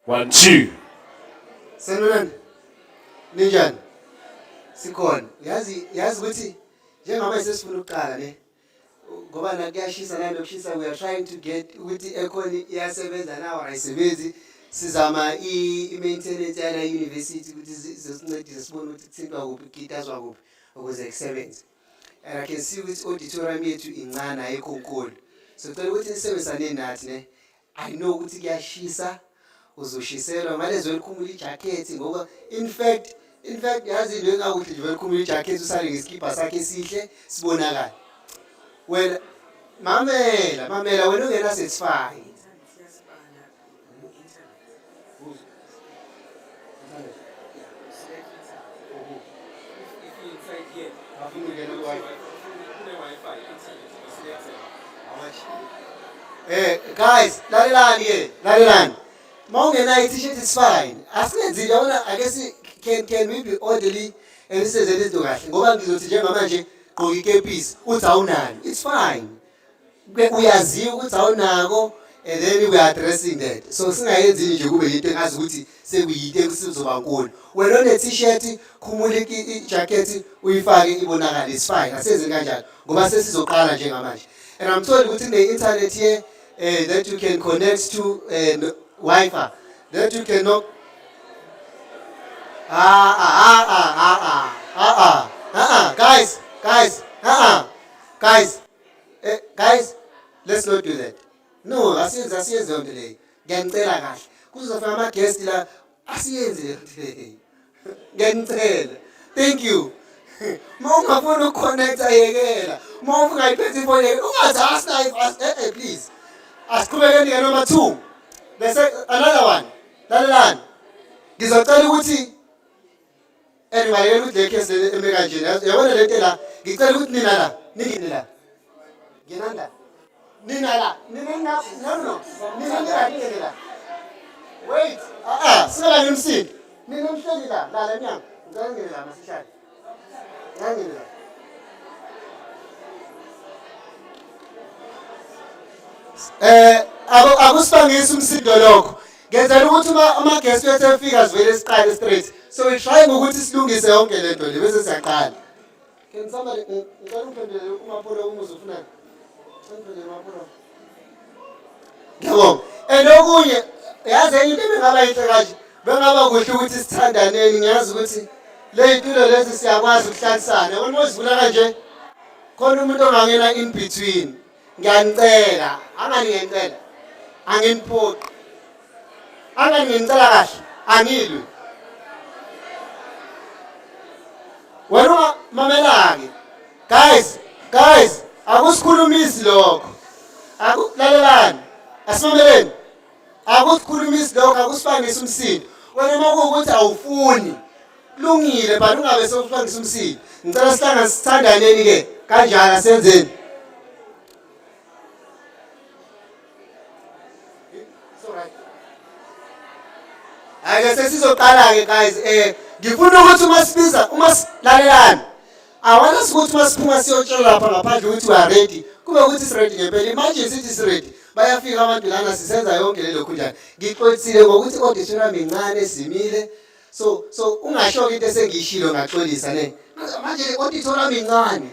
1, 2. Sanibonani. Ninjani? Sikhona. Yazi ukuthi njengoba sesifuna ukuqala ne. Ngoba la kuyashisa nalo kushisa, we are trying to get ukuthi ekhona iyasebenza nawo ayisebenzi. Sizama i-maintenance yala university ukuthi sizosincedisa sibone ukuthi kuthintwa kuphi, kugitazwa kuphi ukuze kusebenze. And I can see ukuthi auditorium yethu incane ayikho nkulu. So kucela ukuthi nisebenzisane nathi ne. I know ukuthi kuyashisa. Uzoshiselwa manje ezolikhumula ijacket ngoba in fact yazi into engakuhle nje velikhumula ijacket usale ngesikipa sakhe esihle sibonakala. Wena mamela wena ungena satisfied. Guys, lalelani. Maungena i-t-shirt is fine. Asenzi yona I guess can we be orderly and size lezinto kahle ngoba ngizothi njengamanje gqoka ikepisi uthi awunani. It's fine. Uyaziwa ukuthi awunako and then we are addressing that. So singayenzi nje kube into engazi ukuthi sekuyinto esizoba nkulu. Wena one t-shirt khumula i-jacket uyifake ibonakala is fine. Asenze kanjalo ngoba sesizoqala njengamanje. And I'm told ukuthi the internet here that you can connect to Wi-Fi, that you cannot. Guys, let's not do that. No, asiyenze on today. Ngiyacela kahle. Kuzofika ama guest la, asiyenze today. Ngiyacela. Thank you. Mawungafuna ukuconnect ayekela. Mawufuna iphethe ifoni yakho, ungathi asinayo please. Asiqhubekeni ke number 2. There's another one. Lalelani. Ngizocela ukuthi anyway ukuthi le case le emeka nje. Yabona le nto la, ngicela ukuthi nina la, ningini la. Nginanda. Nina la. Nina no. Nina la. Wait. Singala ngimsini. Nina mhleli la, la emnyango. Ngicela ngene la masishane. Ngangene la. Akusibangisa umsindo lokho. Ngenzela ukuthi ama guest wethu efika sivele siqale straight. So we try ukuthi silungise yonke lento le bese siyaqala. Can somebody ngicela ungiphendule uMapolo umuzofuna. Ngiphendule uMapolo. Ngiyabonga. Okunye yazi into ebengaba yinhle kanje. Bengaba kuhle ukuthi sithandaneni, ngiyazi ukuthi le itulo lezi siyakwazi ukuhlalisana. Wena uzivula kanje. Khona umuntu ongangena in between. Ngiyanicela, ngiyacela. Anginiphoqi. Ngicela kahle, angilwi. Wena mamelake. Guys, akusikhulumisi lokho. Akulalelani. Asimameleni. Akusikhulumisi lokho, akusibangisa umsindo. Wena makuwukuthi awufuni. Kulungile but ungabe sewufangisa umsindo. Ngicela sihlangane sithandaneni ke. Kanjani asenzeni? I guess sizoqala ke guys. Ngifuna ukuthi lalelani. I want us ukuthi masiphuma siyotshela lapha ngaphandle ukuthi we are ready. Kube ukuthi is ready ngempela. Imagine sithi is ready. Bayafika abantu lana sisenza yonke le lokhu njani. Ngixolisile ngokuthi auditorium incane simile. So ungashoka into esengishilo ngaxolisa ne. Manje auditorium incane.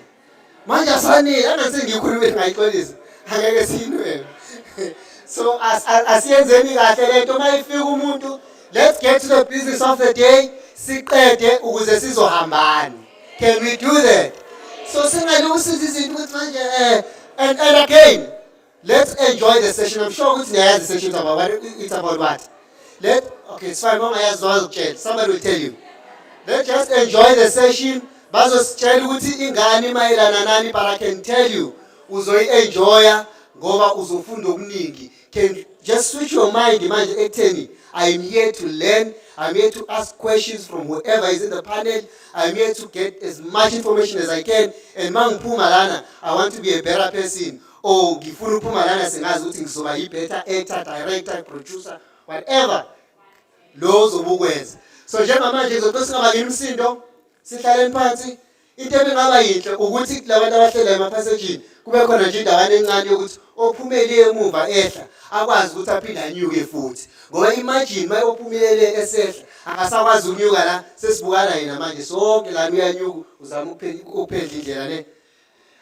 Manje asanele angathi ngikhuluma ngayixolisa. Angeke sinwele. So asiyenzeni kahle lento mayifika umuntu. Let's get to the business of the day. Siqede ukuze sizohambana. Can we do that? So singalusiza izinto ukuthi manje and again, let's enjoy the session. I'm sure ukuthi niyazi the session about what it's about what. Okay, it's fine. Mama yazi uzokutshela. Somebody will tell you. Let's just enjoy the session. Bazositshela ukuthi ingane mayelana nani, but I can tell you uzoyi-enjoya ngoba uzofunda okuningi. Can just switch your mind manje ekutheni I'm here to learn. I'm here to ask questions from whoever is in the panel. I'm here to get as much information as I can. And mangiphuma lana, I want to be a better person. Or ngifuna ukuphuma lana sengazi ukuthi ngizoba better actor, director, producer, whatever. Lo zobukwenza. So njengamanje ngizothola singaba ngemsindo, sihlaleni phansi. into ebingaba yinhle ukuthi labantu abahleli emaphasejini kube khona nje indawana encane yokuthi ophumele emuva ehla akwazi ukuthi aphinde anyuke futhi ngoba imagine uma ophumelele esehla akasakwazi ukunyuka la sesibukana yena manje sonke la uyanyuka uzama ukuphedla indlela le.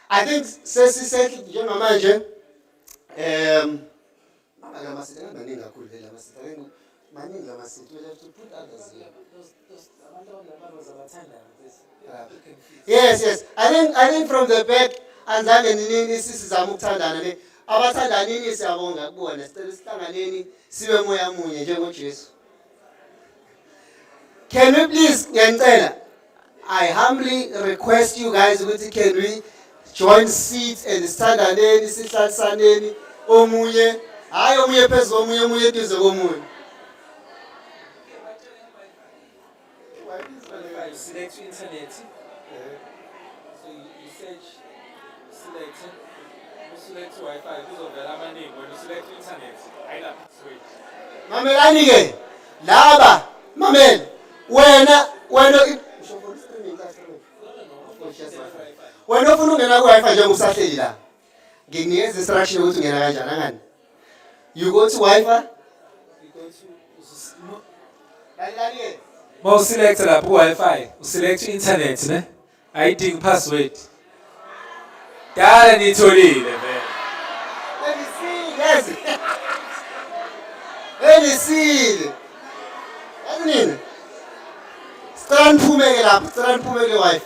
I think sesisehle njengamanje amasithi amaningi kakhulu vele amasithi ake maningi amasithi we have to put others here. Yes. I think from the back anzange nini sisizama ukuthandana le abathandanini siyabonga kubona sicela sihlanganeni sibe moya munye njengoJesu. Can we please ngiyacela I humbly request you guys ukuthi can we join seats and sithandaneni sihlalisaneni omunye hayi omunye phezulu omunye omunye eduze komunye. You select your internet. So you search, select, you select Wi-Fi. Those are the name. When you select internet, I like switch. Mamelani ke laba mamela wena ufuna ungena ku-Wi-Fi nje usahleli la ngikunikeza instruction ukuthi ungena kanjani ngani. You go to Wi-Fi. Mo select la Wi-Fi. You select internet, ne? ID password. Dala nitholile vele. Let me see. Yazi sicela niphumeke lapha, sicela niphumeke Wi-Fi.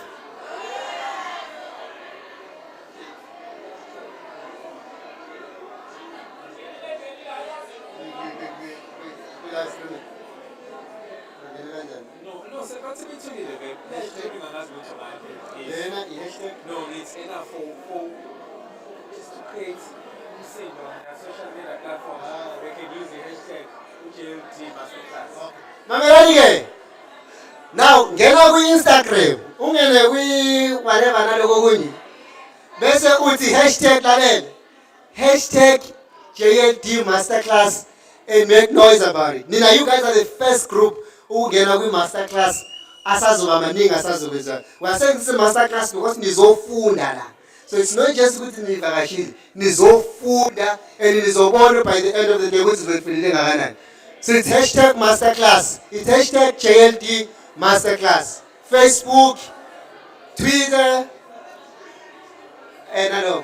No, separating it, babe. No, it's enough for just to create social media platform. They can use the hashtag JLD Masterclass. Mamelani ke. Now ngena ku-Instagram, ungene whatever naloko kunye. Bese uthi #lalela. #JLD Masterclass and make noise about it. Nina, you guys are the first group ungena kwi-masterclass asazoba maningi asazokwenza. We are saying this is a masterclass because nizofunda la. So it's not just ukuthi nivakashile, nizofunda and nizobona by the end of the day ukuthi nizoyifilile ngakanani. So it's #masterclass. It's #JLD Masterclass. Facebook, Twitter, and I know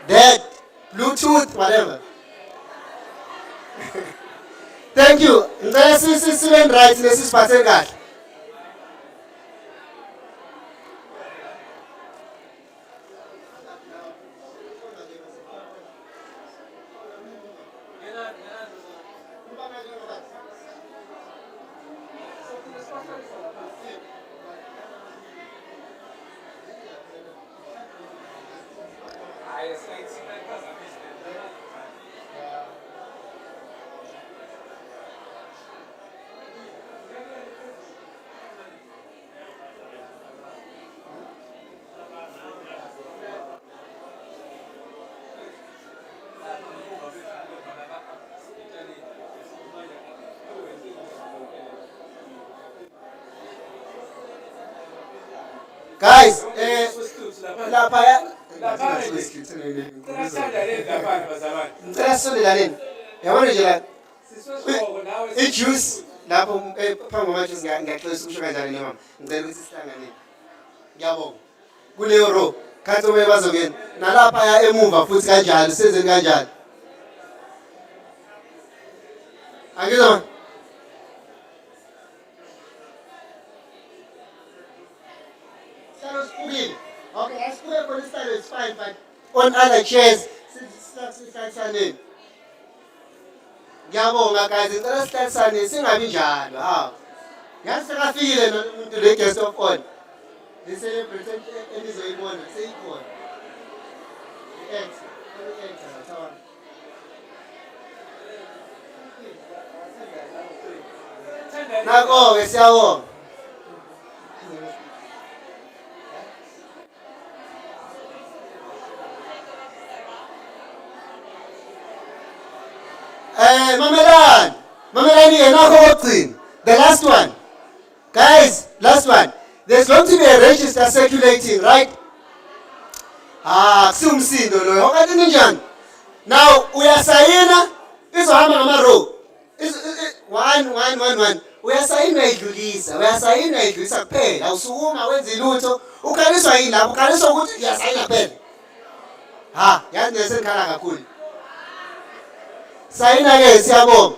that Bluetooth, whatever. Thank you. Ngicela sibe right lesiphathe kahle. Guys, ngicela sisolelaneni. Yabona nje la i-juice lapho phambi kwama-juice ngiyaxolisa ukusho kanjani nemama. Ngicela ukuthi sihlanganeni. Ngiyabonga. Kuleyo row khathi omunye bazongena nalaphaya emuva futhi kanjalo senzeni kanjalo. Angizwa? Okay, I swear for this time it's fine, but on other chairs, sihlalisane. Ngiyabonga guys, ngicela sihlalisane singabi njalo. Ha. Yazi sekafikile nomuntu le guest of honor. The celebration enizoyibona seyikhona. Nako-ke siyabonga. Mamelani, nakho kokugcina. The last one. Guys, last one. There's going to be a register circulating, right? Kusumsindo loyo. Okade ninjani? Now uyasayina izohamba ngama-row. One. Uyasayina uyayidlulisa kuphela. Awusukuma wenza ilutho. Ukhaliswa yini lapho? Ukhaliswa ukuthi uyasayina kuphela. Yazi nesengikhala kakhulu. Sayina ke siyabonga.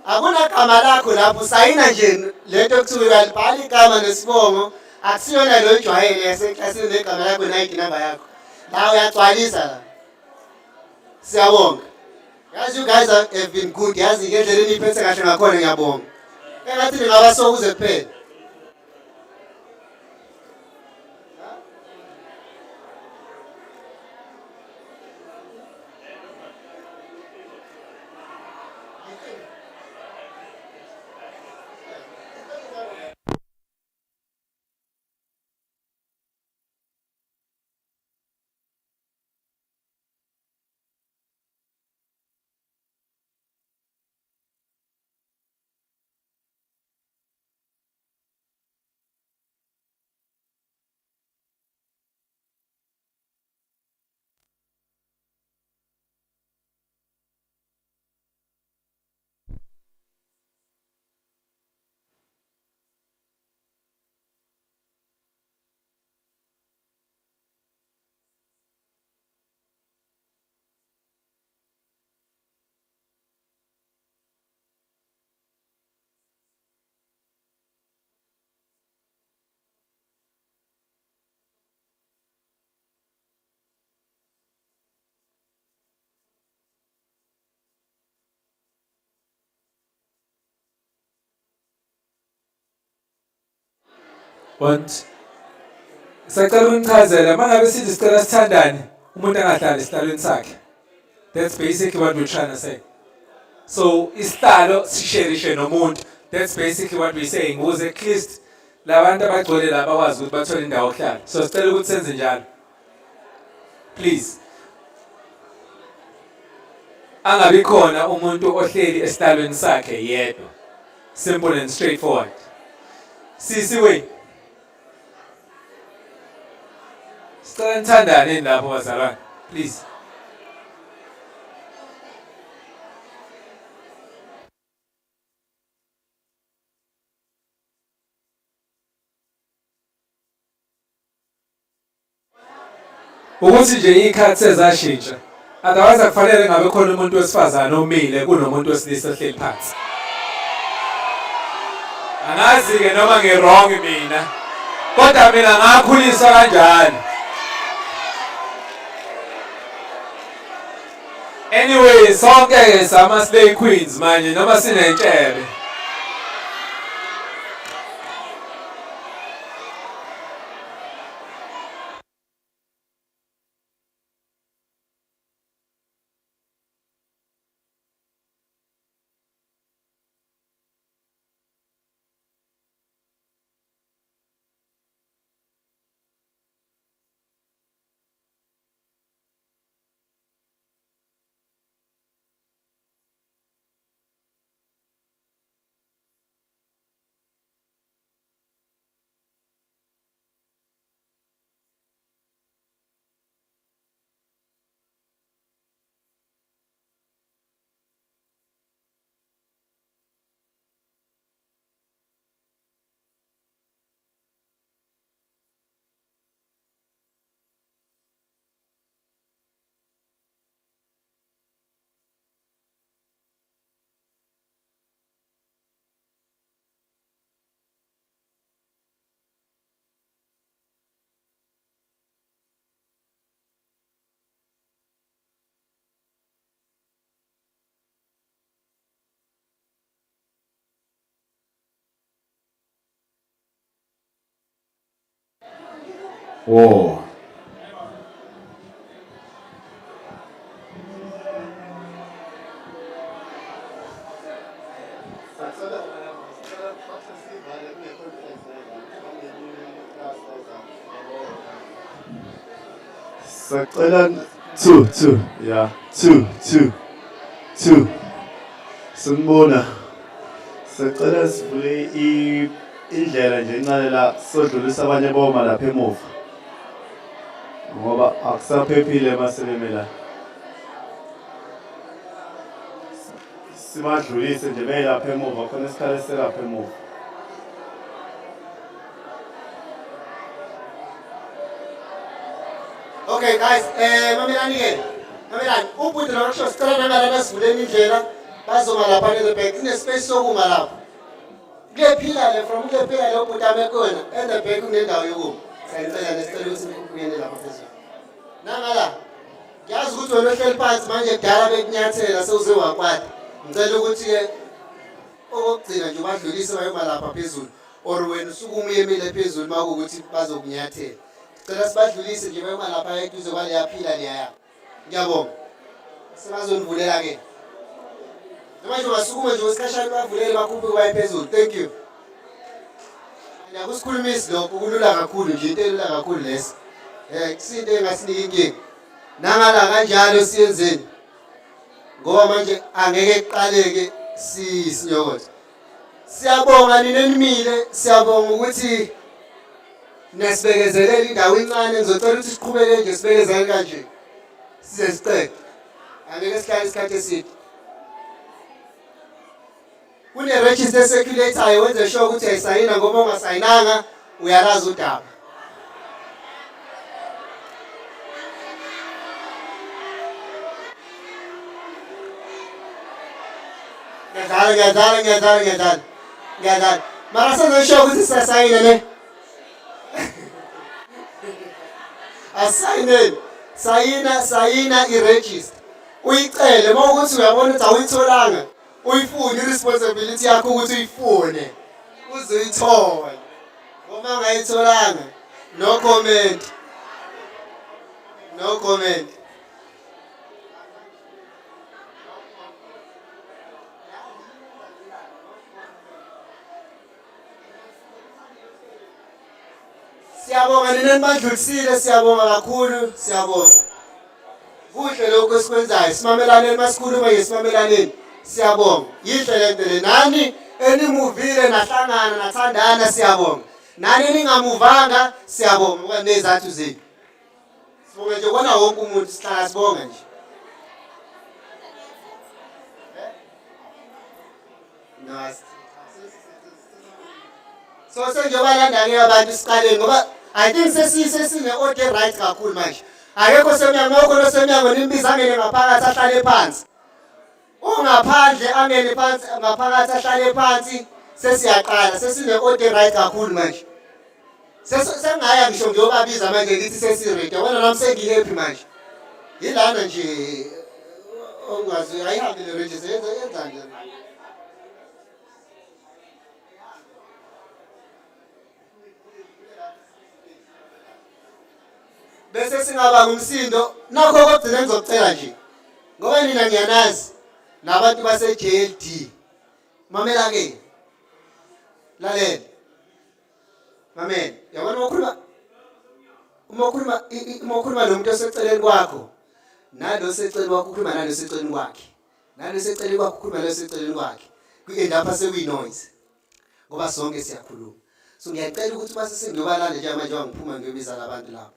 Akunagama lakho lapho sayina nje lento ekuthiwa uyalibhala igama nesibongo. Akusiyona lo ijwayele yaseklasini negama lakho na-ID number yakho. La uyagcwalisa la. Siyabonga. Yazi you guys have been good. Yazi ngendlela eniphethe kahle ngakhona ngiyabonga. Engathi ningabasokuze kuphela. Und sacela unichazela mangabe sithi sicela sithandane umuntu angahlali esihlalweni sakhe. That's basically what we're trying to say. So isihlalo sisherishe nomuntu. That's basically what we're saying. Ukuze at least labantu abagcwele la bakwazi ukuthi bathole indawo yokuhlala. So sicela ukuthi senze njalo. Please. Angabi khona umuntu ohleli esihlalweni sakhe yedwa. Simple and straightforward. Sisi we. Sicela nithandane lapho bazalwane. Please. Ukuthi nje ikhathi sezashintsha. Otherwise akufanele ngabe khona umuntu wesifazane omile kunomuntu wesilisa ohleli phansi. Angazi ke noma ngirong mina. Kodwa mina ngakhulisa kanjani. Anyway, sonke ke sama slay queens manje noma sinentshebe. Whoa. Sacela two. Yeah, two. Sanibona. Sacela sivule indlela nje incane la sodlulisa abanye boma lapha emuva ngoba akusaphephile masebeme la sibadlulise nje beyilapha emuva khona isikhale selapha emuva. Okay guys, mamelani-ke. Mamelani, ubhuti nokusho sicela nangalana sivuleni indlela bazoma lapha at the back. Kune-space sokuma lapho. Kulephila le from kulephila le ubhuti amekhona. At the back kunendawo yokuma. Sayicela nesicela ukuthi ukuyene lapha phezulu. Nangala. Ngiyazi ukuthi wena ohleli phansi manje kudala bekunyathela sewuze wakwada. Ngicela ukuthi-ke okugcina nje ubadlulise bayoma lapha phezulu. Or wena usuke umuyemile phezulu uma kuwukuthi bazokunyathela. Cela sibadlulise nje bayoma lapha eduze kwaleyaphila leya. Ngiyabonga. Sebazonivulela-ke. Noma nje ungasukume nje wesikhashana bavulele bakhuphe baye phezulu. Thank you. Ngiyakusikhulumisa lokho kulula kakhulu nje into elula kakhulu leso. Kusinto engasinika inkinga. Nangala kanjalo siyenzeni. Ngoba manje angeke kuqaleke sinyokothe. Siyabonga nina enimile, siyabonga ukuthi nesibekezelela indawo incane ngizocela ukuthi siqhubeke nje sibekezele kanje. Size siqede. Angeke sihlale isikhathi eside. Kune-register circulator wenze sure ukuthi ayisayina ngoba ungasayinanga uyalazi udaba. Ngiyadala. Mara senzisho ukuthi siyasayina ne? Asayineni. Sayina i-register. Uyicele uma ukuthi uyabona ukuthi awuyitholanga. Uyifune i-responsibility yakho ukuthi uyifune. Uze uyithole. Uma ungayitholanga, no comment. No comment. Siyabonga nina nibadlulisile, siyabonga kakhulu, siyabonga. Kuhle lokho esikwenzayo, simamelaneni masikhuluma ngesimamelaneni. Siyabonga. Yihle lento le nani enimuvile nahlangana nathandana siyabonga. Nani ningamuvanga siyabonga ngoba nezathu zenu. Sibonga nje kona wonke umuntu sihlala sibonga nje. Nice. So senjoba landa-ke abantu siqaleni ngoba I think sesine order right kakhulu manje. Akekho semnyango okhona semnyango nimbiza angene ngaphakathi ahlale phansi. Ungaphandle angene phansi ngaphakathi ahlale phansi sesiyaqala sesine order right kakhulu manje. Sengaya ngisho ngiyobabiza manje ngithi sesiready. Wena nami sengihappy manje. Yilana nje ongazi ayihambe le register yenza nje. Bese singaba ngumsindo nakho kodwa ngizocela nje ngoba nina ngiyanazi nabantu base JLD mamela ke lalela mamela yabona ukhuluma nomuntu oseceleni kwakho nalo seceleni kwakho ukhuluma nalo seceleni kwakhe nalo seceleni kwakho ukhuluma nalo seceleni kwakhe ku-end apha sekuyi-noise ngoba sonke siyakhuluma. So ngiyacela ukuthi base sengiyobalanda nje manje wangiphuma ngiyobiza labantu lapho.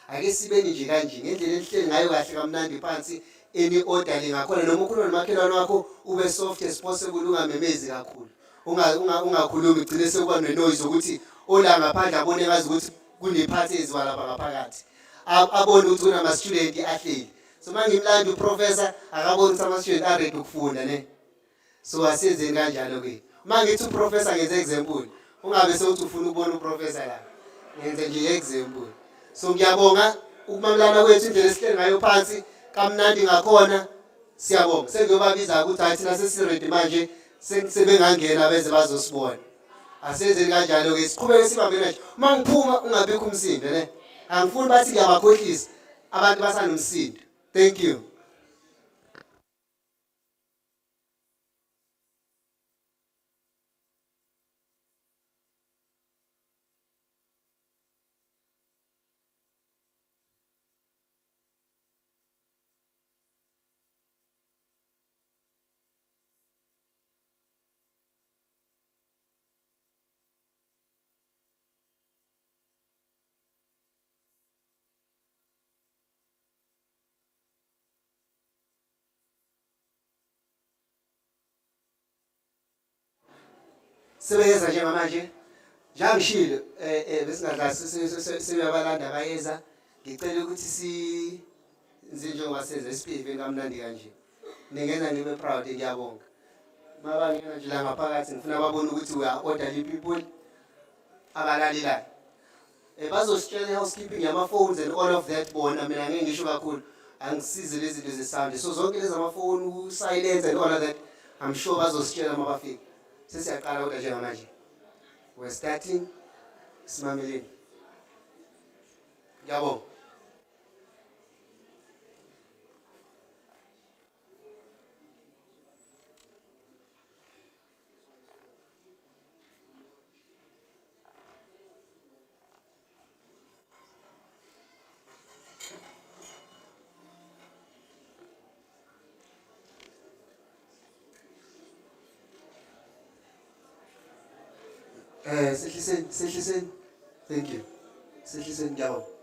Ake sibeni nje kanje ngendlela elihleli ngayo kahle kamnandi phansi any order lingakhona noma ukhuluma nomakhelwane wakho ube soft as possible ungamemezi kakhulu. Ungakhulumi ugcine sekuba nenoise ukuthi ola ngaphandle abone ngazi ukuthi kunephathi eziwa lapha ngaphakathi. Abone ukuthi kunama student ahleli. So mangimlanda uprofessor akabona ukuthi ama student are ready ukufunda ne. So asenzeni kanjalo ke. Mangithi uprofessor ngenze example. Ungabe sewuthi ufuna ukubona uprofessor la. Ngenze nje example. So ngiyabonga ukumamelana kwethu indlela esihleli ngayo phansi kamnandi ngakhona siyabonga. Sengiyobabiza ukuthi hayi thina sesiready manje sebengangena beze bazosibona. Asenzeni kanjalo ke siqhubeke sibambe nje. Mangiphuma ungabikho umsindo ne. Angifuni bathi ngiyabakhohlisa abantu basanomsindo. Thank you. sebeyeza njengamanje njangishilo besingadla sebeyabalanda bayeza ngicela ukuthi njengoba senze isipivi kamnandi kanje ningenza nibe proud ngiyabonga mabangena nje la ngaphakathi ngifuna babone ukuthi we are orderly people abalalelayo bazositshela i-housekeeping yama-phones and all of that bona mina ngeke ngisho kakhulu angisize lezi zinto ze-sound so zonke lezi amafoni u-silence and all of that I'm sure bazositshela uma bafika sesiyaqala kodwa njengamanje we're starting simameleni ngiyabonga sehliseni thank you sehliseni ngiyabonga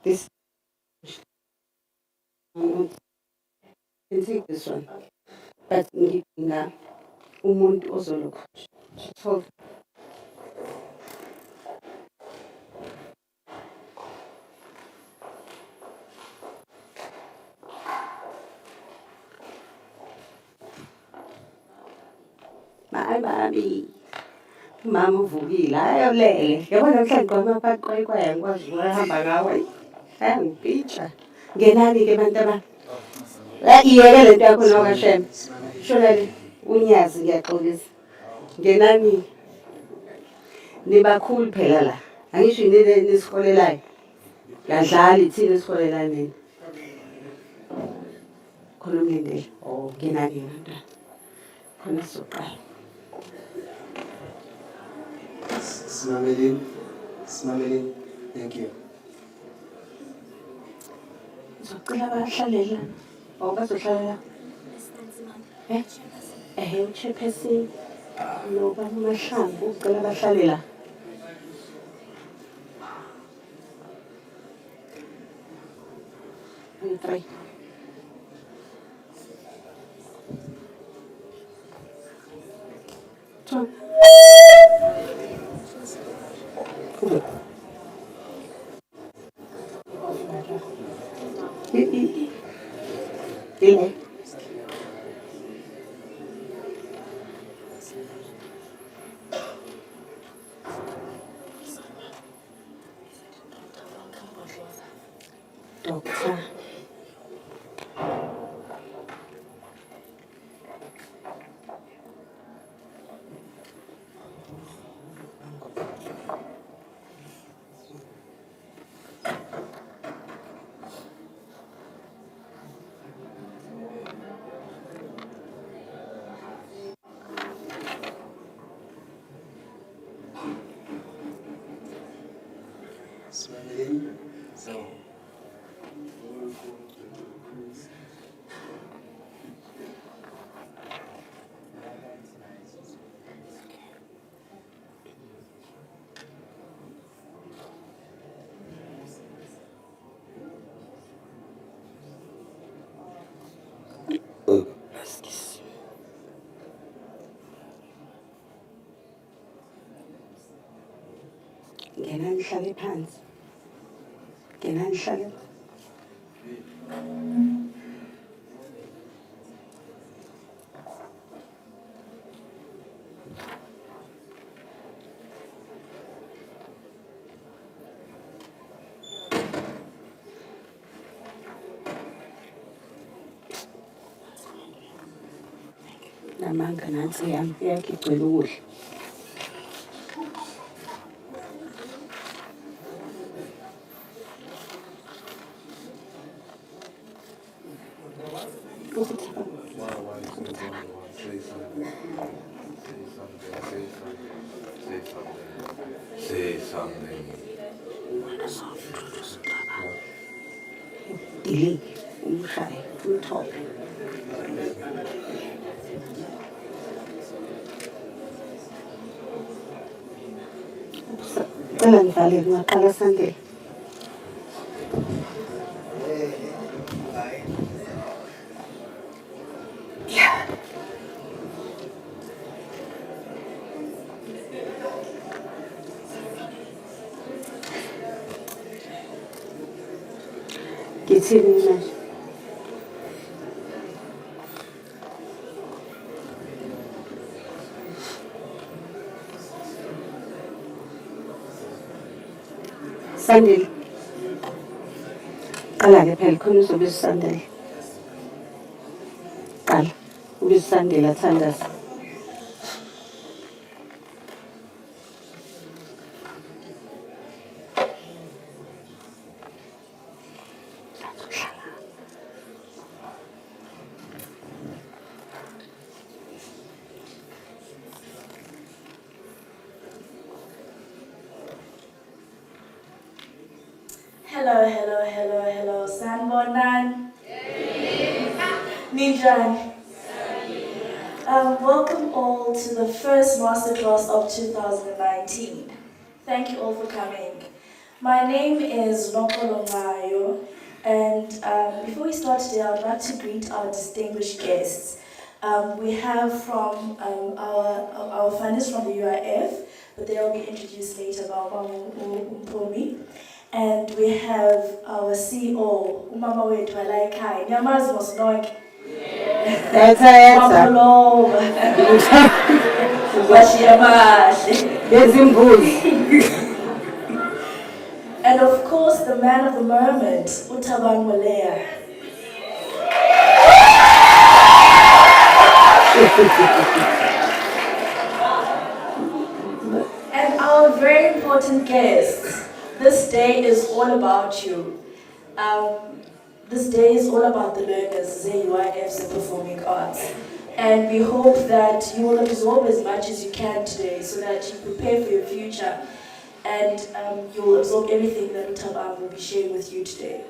This can take this one, but ngidinga umuntu ozolokhu 12. Mami mama uvukile ayolele yabona mhlawumbe kwamapaqwa ngikwazi ukuhamba ngawe angipitsha ngenani-ke bantu iyeke le nto yakho nokashem shonale unyazi ngiyaxolisa ngenani nibakhulu phela la angisho yini nisiholelayo yadlali thina esiholelayo nini khona umlindele ngenani bantwana khona sizoqala simameleni thank you ngizocela bahlalela bazohlalela uchairperson nobaba uMahlangu ucela bahlalela three two Doctor. So ngena nihlale phansi ngena nihlale namanga nansi yami iyagicela ukudla Say something. Delay. Umshaye. Umthobe. Cela ngivale ngaqala sandile. Ngithini manje? Sandile. Qala-ke phela khona uzobe usandile. Qala. Ube usandile athandaza. Hello, hello, hello, hello. Sanbonan. Ninjan. Welcome all to the first masterclass of 2019. Thank you all for coming. My name is Nokolo Mayo, and before we start today, I would like to greet our distinguished guests. We have from our funders from the UIF, but they will be introduced later by Umpomi. And we have our CEO, Umama wethu Alaikai. Nyamazi mosnonke. Mapolova. Bashiyamahle. And of course, the man of the moment, Utabang Malaya. And our very important guests. This day is all about you. This day is all about the learners, ZUIFs, the performing arts. And we hope that you will absorb as much as you can today so that you prepare for your future and you will absorb everything that Utabang will be sharing with you today.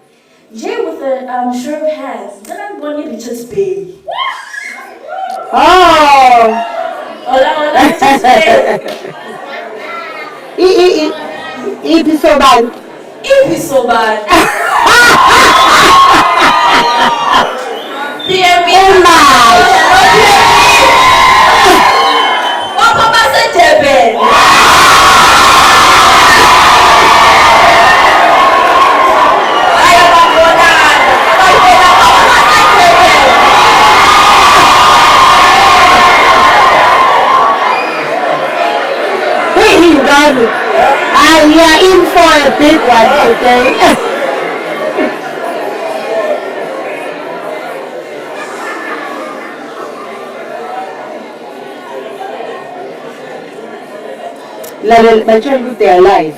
Jay, with a show of hands, then I'm going to Richards Bay. Oh! Hola, Richards Bay. Ipi soban. Ipi soban. PMB. Papa Masa Deben. We are in for a big one today. They are alive.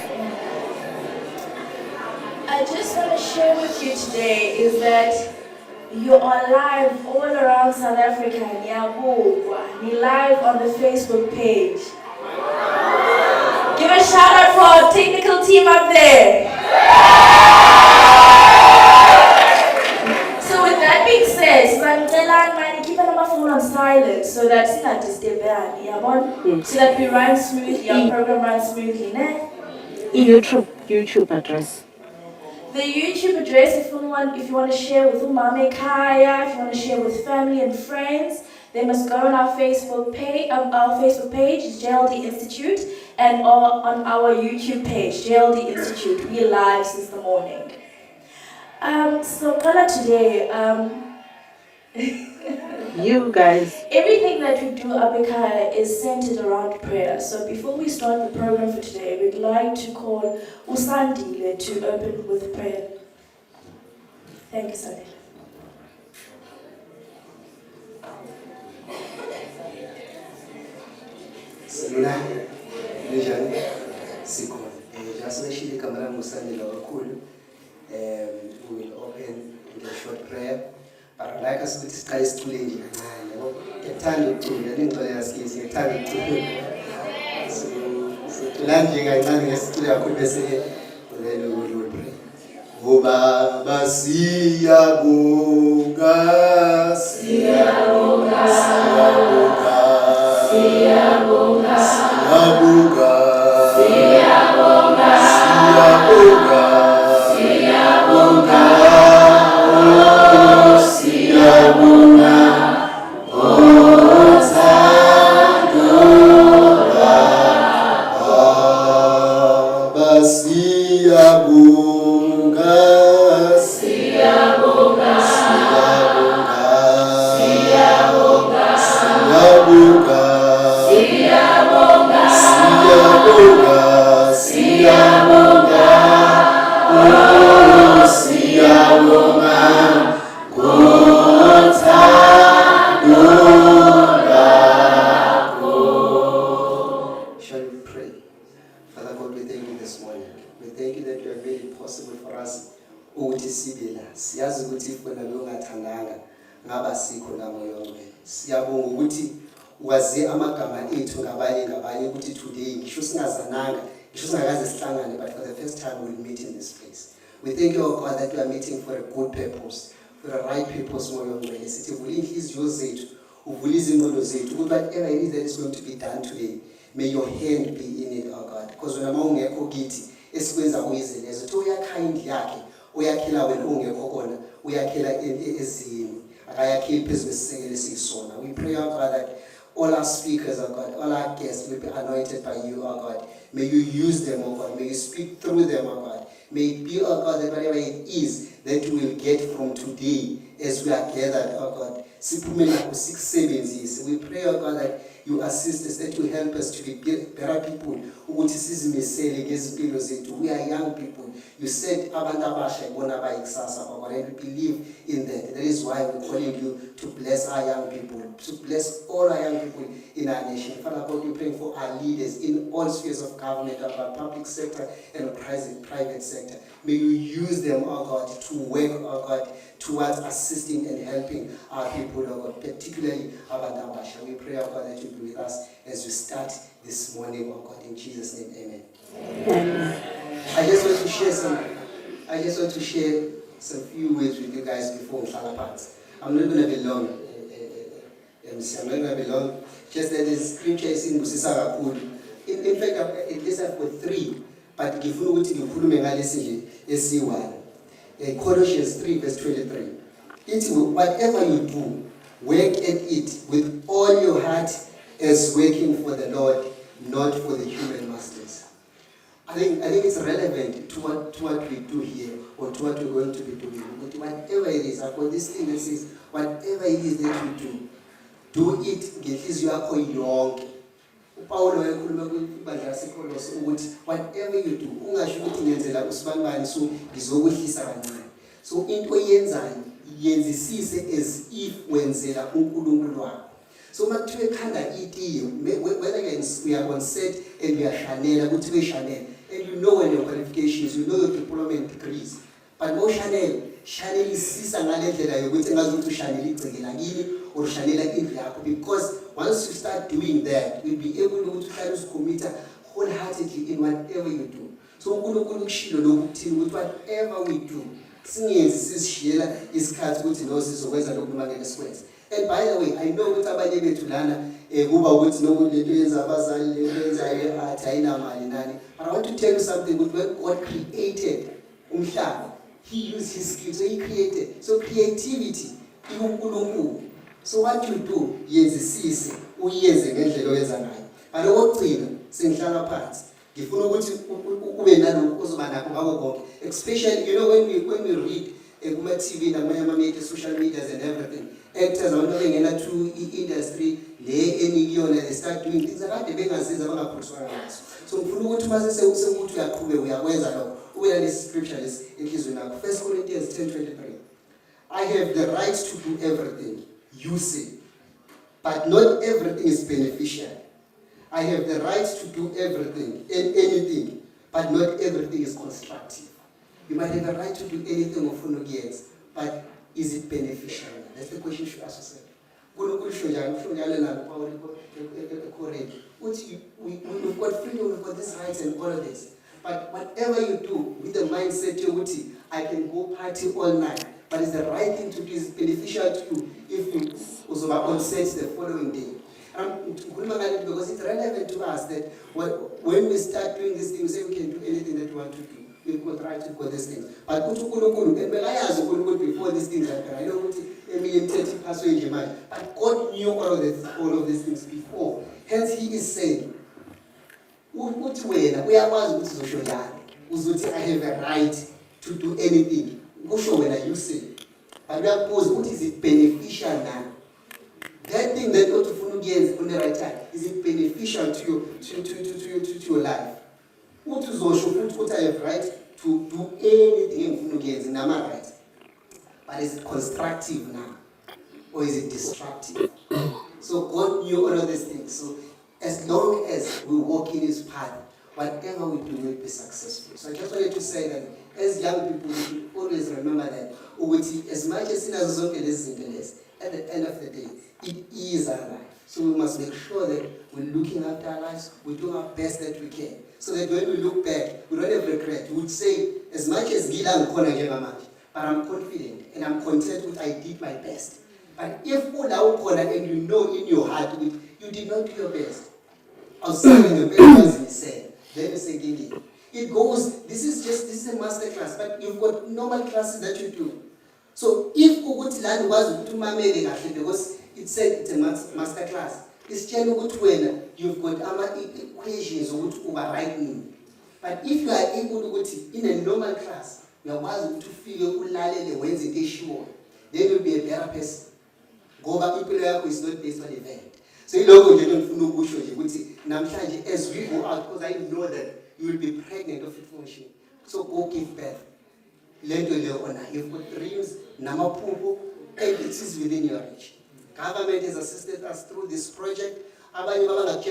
I just want to share with you today is that you are live all around South Africa. You're live on the Facebook page. Give a shout out for our technical team up there. So with that being said, keep our phone on silent so that so that we run smoothly, our program runs smoothly. YouTube address. The YouTube address, if you want to share with Umame Kaya, if you want to share with family and friends, they must go on our Facebook page. Our Facebook page is JLD Institute, and on our YouTube page, JLD Institute. We're live since the morning. So Kala today, you guys. Everything that we do Abekaya is centered around prayer. So before we start the program for today, we'd like to call Usandile to open with prayer. Thank you, Sandile. Sanibonani, ninjani? Sikhona. Just nishile kamera ngusandile kakhulu. We will open with a short prayer. But I like us ukuthi siqale isicule nje kancane yabo. Ngiyakthanda ukucula, ningixolela skills, ngiyakthanda ukucula. So nanje kancane ngesicule kakhulu bese then we will pray. Baba siyabonga, siyabonga, siyabonga, siyabonga, siyabonga, siyabonga, siyabonga, siyabonga, oh siyabonga, oh thando Baba siyabonga, siyabonga, siyabonga, siyabonga, siyabonga, siyabonga, siyabonga, oh siyabonga, kuthando lakho. Shall we pray? Father God, we thank you this morning. We thank you that you have made it possible for us ukuthi sibe la. Siyazi ukuthi if wena bewungathandanga ngaba sikho la moyo wami. Siyabonga ukuthi wazi amagama ethu ngabanye ukuthi today ngisho singazananga, ngisho singakaze sihlangane, but for the first time we'll meet in this place. We thank you, oh God, that we are meeting for a good purpose, for the right purpose moyo wami. Sithi vula inhliziyo zethu, uvula izingqondo zethu ukuthi whatever it is that is going to be done today, may your hand be in it, oh God. Because wena mawungekho kithi esikwenza uyize lezo to uyakhindi yakhe uyakhela wena ungekho kona uyakhela ezini akayakheli phezulu kwesisekelo esiyisona. We pray, oh God, that all our speakers, oh God, all our guests will be anointed by you, oh God. May you use them, oh God. May you speak through them, oh God. May it be, oh God, that whatever it is that we will get from today as we are gathered, oh God. We pray, oh God, that you assist us, that you help us to be better people. We are young people. You said, and we believe in that. That is why we're calling you to bless our young people, to bless all our young people in our nation. Father God, we're praying for our leaders in all spheres of government, our public sector and private sector. May you use them, oh God, to work, oh God, towards assisting and helping our people, oh God, particularly Abandabasha. We pray, oh God, that you be with us as we start this morning, oh God, in Jesus' name, amen. Amen. I just want to share some few words with you guys before we fall apart. I'm not going to be long. I'm not going to be long. Just that the scripture is in Busisa Rakul. In fact, at least I've got 3, but if you would be one. Colossians 3 verse 23. It will, whatever you do, work at it with all your heart as working for the Lord, not for the human masters. I think it's relevant to what we do here, or to what we're going to be doing. But whatever it is, I've got this thing that says, whatever it is that you do it ngenhliziyo yakho yonke. Paulo wayekhuluma kwibandla laseKolose ukuthi whatever you do, ungasho ukuthi ngenzela usibanibani so ngizokwehlisa kancane. So into oyenzayo yenzisise as if wenzela uNkulunkulu wakho. So makuthiwe ekhanda itiye, whether we are on set and we are Chanel, ukuthi we Chanel, and you know when your qualifications, you know your diploma degrees. But no Chanel isisa ngale ndlela yokuthi engazuthi uShanel igcikela kini or Chanel indlu yakho, because once you start doing that, you'll be able to commit wholeheartedly in whatever you do. So uNkulunkulu kushilo lokuthini ukuthi whatever we do, singenzi sisishiyela isikhathi ukuthi no sizokwenza lokhu manje esikwenza. And by the way, I know ukuthi abanye bethu lana kuba ukuthi nokulento yenza abazali lento yenzayo athayina mali nani. But I want to tell you something, when God created umhlaba, He used His skills, so He created. So creativity, iuNkulunkulu. So what you do, yenzisise, uyenze ngendlela oyenza ngayo. But okugcina sengihlala phansi. Ngifuna ukuthi ube nalokho ozoba nakho ngako konke. Especially, you know, when we read kuma TV namanye ama social medias and everything. Actors abantu bengena to industry le enikiyona, they start doing things akade bengaziza abangaphuswa ngazo. So ngifuna ukuthi mase sekuthi uyaqhubeka uyakwenza lokho. Ube le scripture lesi enhlizweni yakho. 1 Corinthians 10:23. I have the right to do everything, you say, but not everything is beneficial. I have the right to do everything and anything, but not everything is constructive. You might have the right to do anything of Funugians, but is it beneficial? That's the question you should ask yourself. We've got freedom, we've got these rights and all of this. But whatever you do with the mindset, I can go party all night, but it's the right thing to do, is beneficial to you if you also are on set the following day. Because it's relevant to us that when we start doing these things, say we can do anything that we want to do. We've got right to go these things. But before these things happen, I know a million 30 passage, but God knew all of these things before. Hence, He is saying, I have a right to do anything. You say. But we are posed, what is it beneficial now? That thing that you want to get on the right time, is it beneficial to your life? What is what I have right to do anything in my right? But is it constructive now? Or is it destructive? So God knew all of these things. So as long as we walk in His path, whatever we do will be successful. So I just wanted to say that as young people, we should always remember that as much as sinners at the end of the day, it is our life. So we must make sure that we're looking after our lives, we do our best that we can. So that when we look back, we don't have regret. We would say, as much as Gila but I'm confident and I'm content with I did my best. But if and you know in your heart you did not do your best, outside the papers he said, then you say, it goes, this is a master class, but you've got normal classes that you do. So if Uguti land was because it said it's a master class, it's just when you've got equations or overriding. But if you are able to go in a normal class, you are able to feel Wednesday sure, then you'll be a better person. Go back people is not based on event. So you don't as we go out, because I know that you will be pregnant of information. So go give birth. Learn to your honor. You've got dreams, namapupo, and it is within your reach. Government has assisted us through this project. And I know that a lot of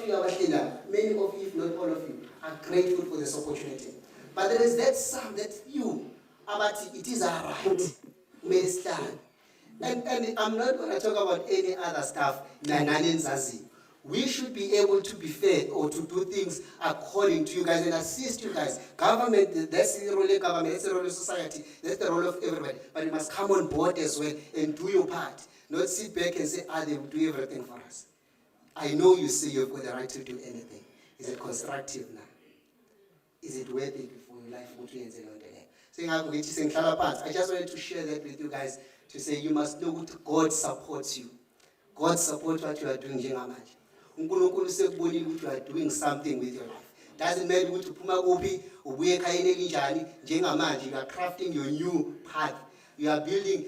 you are many of you, if not all of you, are grateful for this opportunity. But there is that some, that few, it is our right. May stand. And I'm not going to talk about any other stuff. We should be able to be fair or to do things according to you guys and assist you guys. Government, that's the role of government, that's the role of society, that's the role of everybody. But you must come on board as well and do your part. Not sit back and say, they will do everything for us. I know you say you've got the right to do anything. Is it constructive now? Is it worth it for your life? I just wanted to share that with you guys to say you must know that God supports you. God supports what you are doing. You are doing something with your life. Doesn't matter what you are crafting your new path. You are building.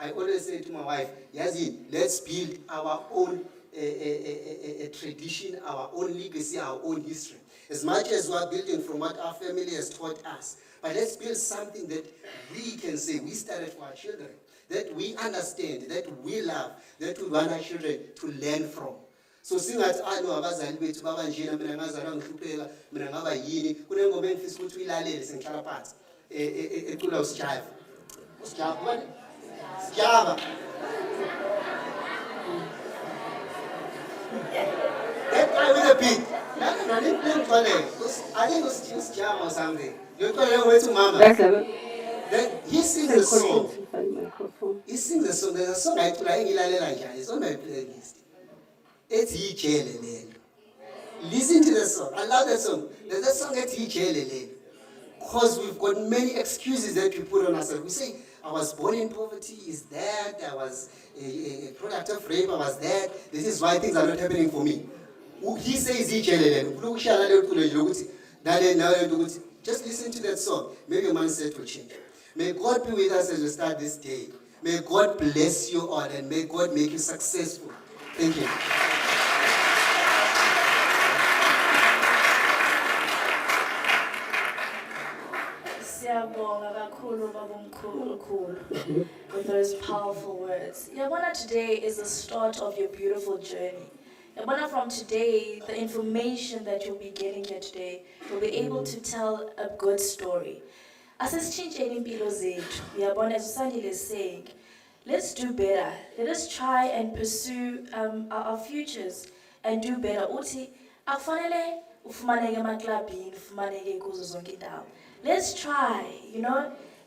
I always say to my wife, let's build our own tradition, our own legacy, our own history. As much as we are building from what our family has taught us, but let's build something that we can say we started for our children, that we understand, that we love, that we want our children to learn from. So singathi no abazali bethu babanjena mina ngazalwa ngihlupheka mina ngaba yini kunengoma engifisa ukuthi uyilalele sengihlala phansi ecula usijive usijive sijaba that guy with the beat I think usijive or something you're going to mama then he sings a song. He sings a song. There's a song I play it's on my playlist. It's JLD. Listen to the song. I love that song. There's a song at JLD. Because we've got many excuses that we put on ourselves. We say, I was born in poverty, is that? I was a product of rape, I was that. This is why things are not happening for me. He says JLD. Just listen to that song. Maybe your mindset will change. May God be with us as we start this day. May God bless you all and may God make you successful. Thank you. With those powerful words. Yabona today is the start of your beautiful journey. And from today, the information that you'll be getting here today, you'll be able to tell a good story. Asisitshintsheni impilo zethu. Uyabona, as Sandile is saying, let's do better. Let us try and pursue our futures and do better. Uthi akufanele ufumaneke emaklabhini, ufumaneke kuzo zonke indawo. Let's try,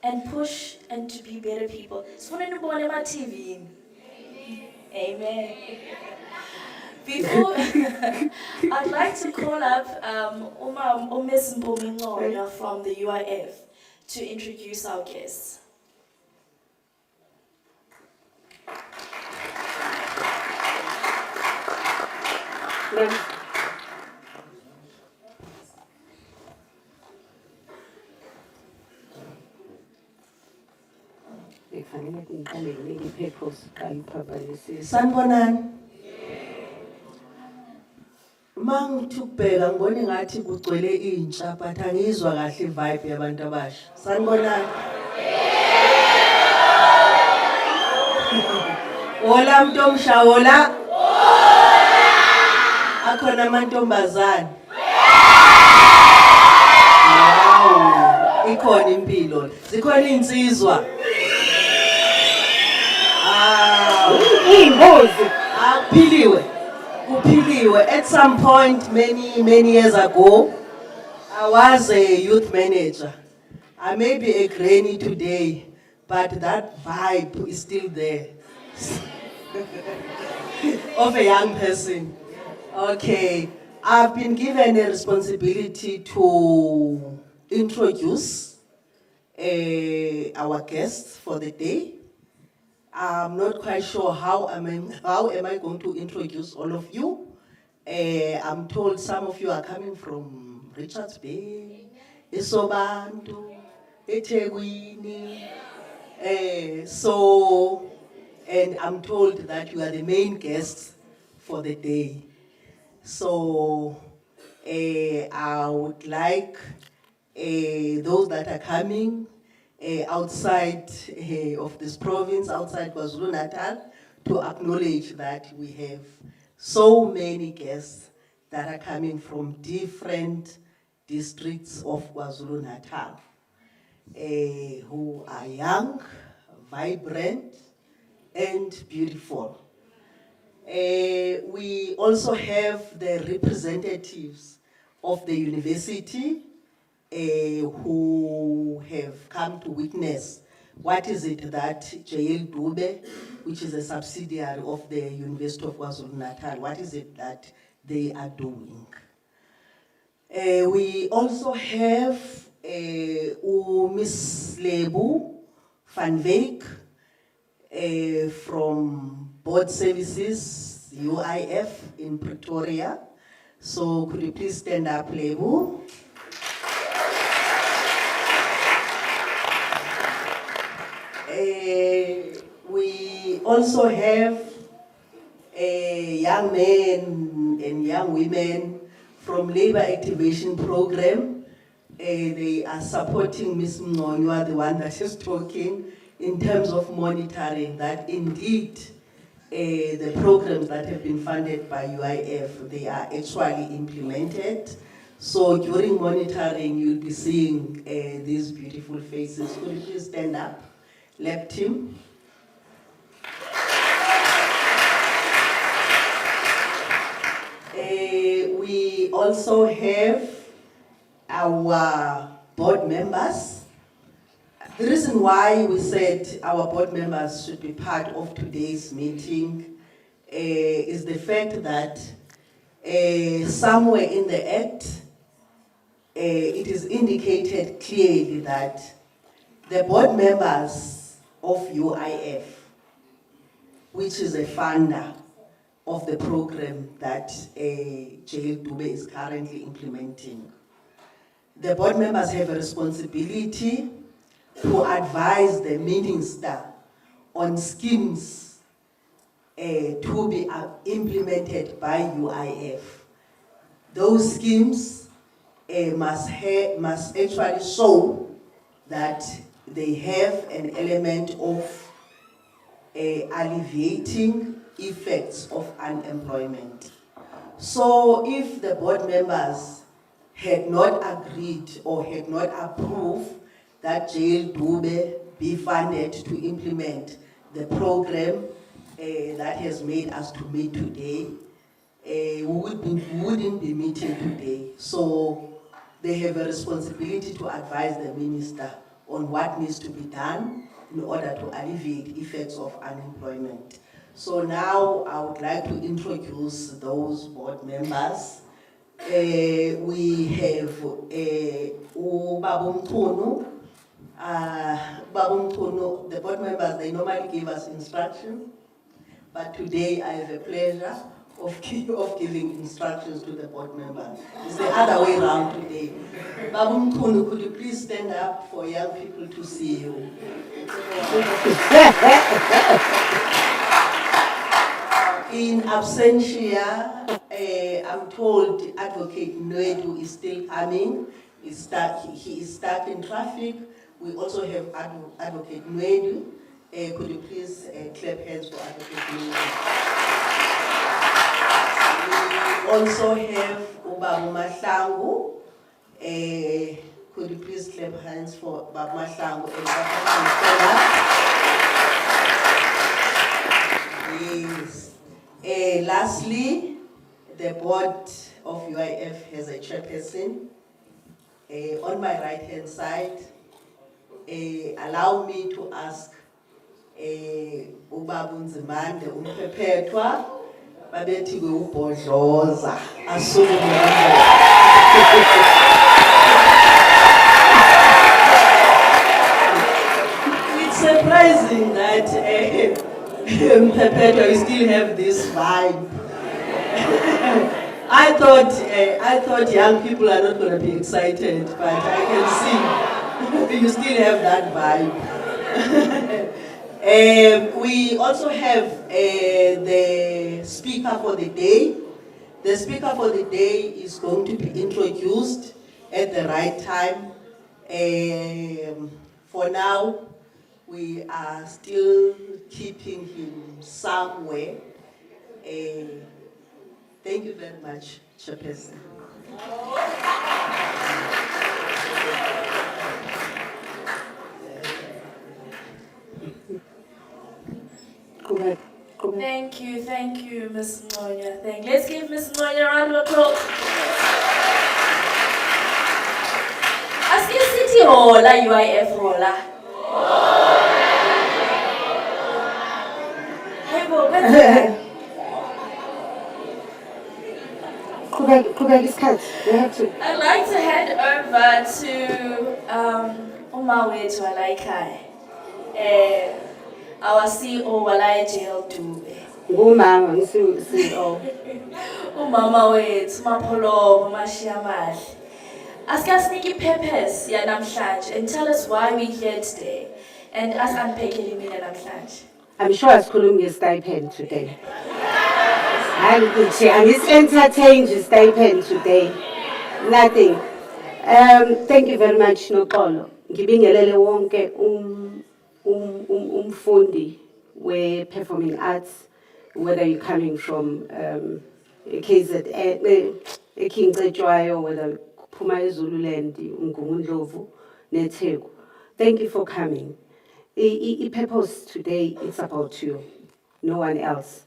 and push and to be better people. Sifuna nibone ema-TV. Amen. Before, I'd like to call up Miss Mpumi Ngconya from the UIF to introduce our guests. Sanibonani. Mangithubheka ngibona ngathi kugcwele intsha but angizwa kahle vibe yabantu abasha. Sanibonani. Hola mntomsha hola. Akhona amantombazane. Wow, ikhona impilo. Zikhona insizwa. Kuphiliwe. At some point many years ago, I was a youth manager. I may be a granny today, but that vibe is still there. Of a young person. Okay, I've been given a responsibility to introduce our guests for the day. I'm not quite sure how am I going to introduce all of you. I'm told some of you are coming from Richards Bay, Isobantu, eThekwini. And I'm told that you are the main guests for the day. So I would like those that are coming outside of this province, outside KwaZulu-Natal, to acknowledge that we have so many guests that are coming from different districts of KwaZulu-Natal, who are young, vibrant, and beautiful. We also have the representatives of the university who have come to witness what is it that JLD, which is a subsidiary of the University of KwaZulu-Natal, what is it that they are doing. We also have Miss Lebu van Wyk from Board Services, UIF in Pretoria. So could you please stand up, Lebu? We also have young men and young women from Labor Activation Program. They are supporting Ms. Ngconya, the one that is talking, in terms of monitoring that indeed the programs that have been funded by UIF, they are actually implemented. So during monitoring, you'll be seeing these beautiful faces. Could you please stand up? Lab team. We also have our board members. The reason why we said our board members should be part of today's meeting is the fact that somewhere in the Act, it is indicated clearly that the board members of UIF, which is a funder of the program that JLD is currently implementing, the board members have a responsibility to advise the minister on schemes to be implemented by UIF. Those schemes must actually show that they have an element of alleviating effects of unemployment. So if the board members had not agreed or had not approved that JLD be funded to implement the program that has made us to meet today, we wouldn't be meeting today. So they have a responsibility to advise the minister on what needs to be done in order to alleviate effects of unemployment. So now I would like to introduce those board members. We have Babu Mkhunu. Babu Mkhunu, the board members, they normally give us instruction, but today I have a pleasure of giving instructions to the board members. It's the other way around today. Babu Mkhunu, could you please stand up for young people to see you? In absentia, I'm told Advocate Nwedu is still coming. He is stuck in traffic. We also have Advocate Nwedu. Could you please clap hands for Advocate Nwedu? We also have Ubabu Mahlangu. Could you please clap hands for Babu Mahlangu and Yes. Lastly, the board of UIF has a chairperson. On my right-hand side, allow me to ask Ubabu Nzimande Umphephetwa babethi ubhodloza asuke It's surprising that Perpetua, you still have this vibe. I thought young people are not going to be excited, but I can see you still have that vibe. We also have the speaker for the day. The speaker for the day is going to be introduced at the right time. For now, we are still keeping him somewhere. Thank you very much, Chairperson. Thank you, Ms. Ngonya. Let's give Ms. Ngonya a round of applause. Ask your city hall, UIF hall. Hey, Bo, what's that? I'd like to hand over to Umawethu Walaikai, our CEO Walai JLD. CEO. Umama wethu Mapholo Mashiyamali. Ask us Nikki Pepes yanamhlanje and tell us why we're here today and us unpack elimina namhlanje. I'm sure asikhulumi stipend today. And it's entertained stipend today. Nothing. Thank you very much, Nokolo. Ngibingelele wonke umfundi we performing arts, whether you're coming from KZN, King Cetshwayo, whether Phuma Zululand, Umgungundlovu, Netheku. Thank you for coming. The purpose today is about you, no one else.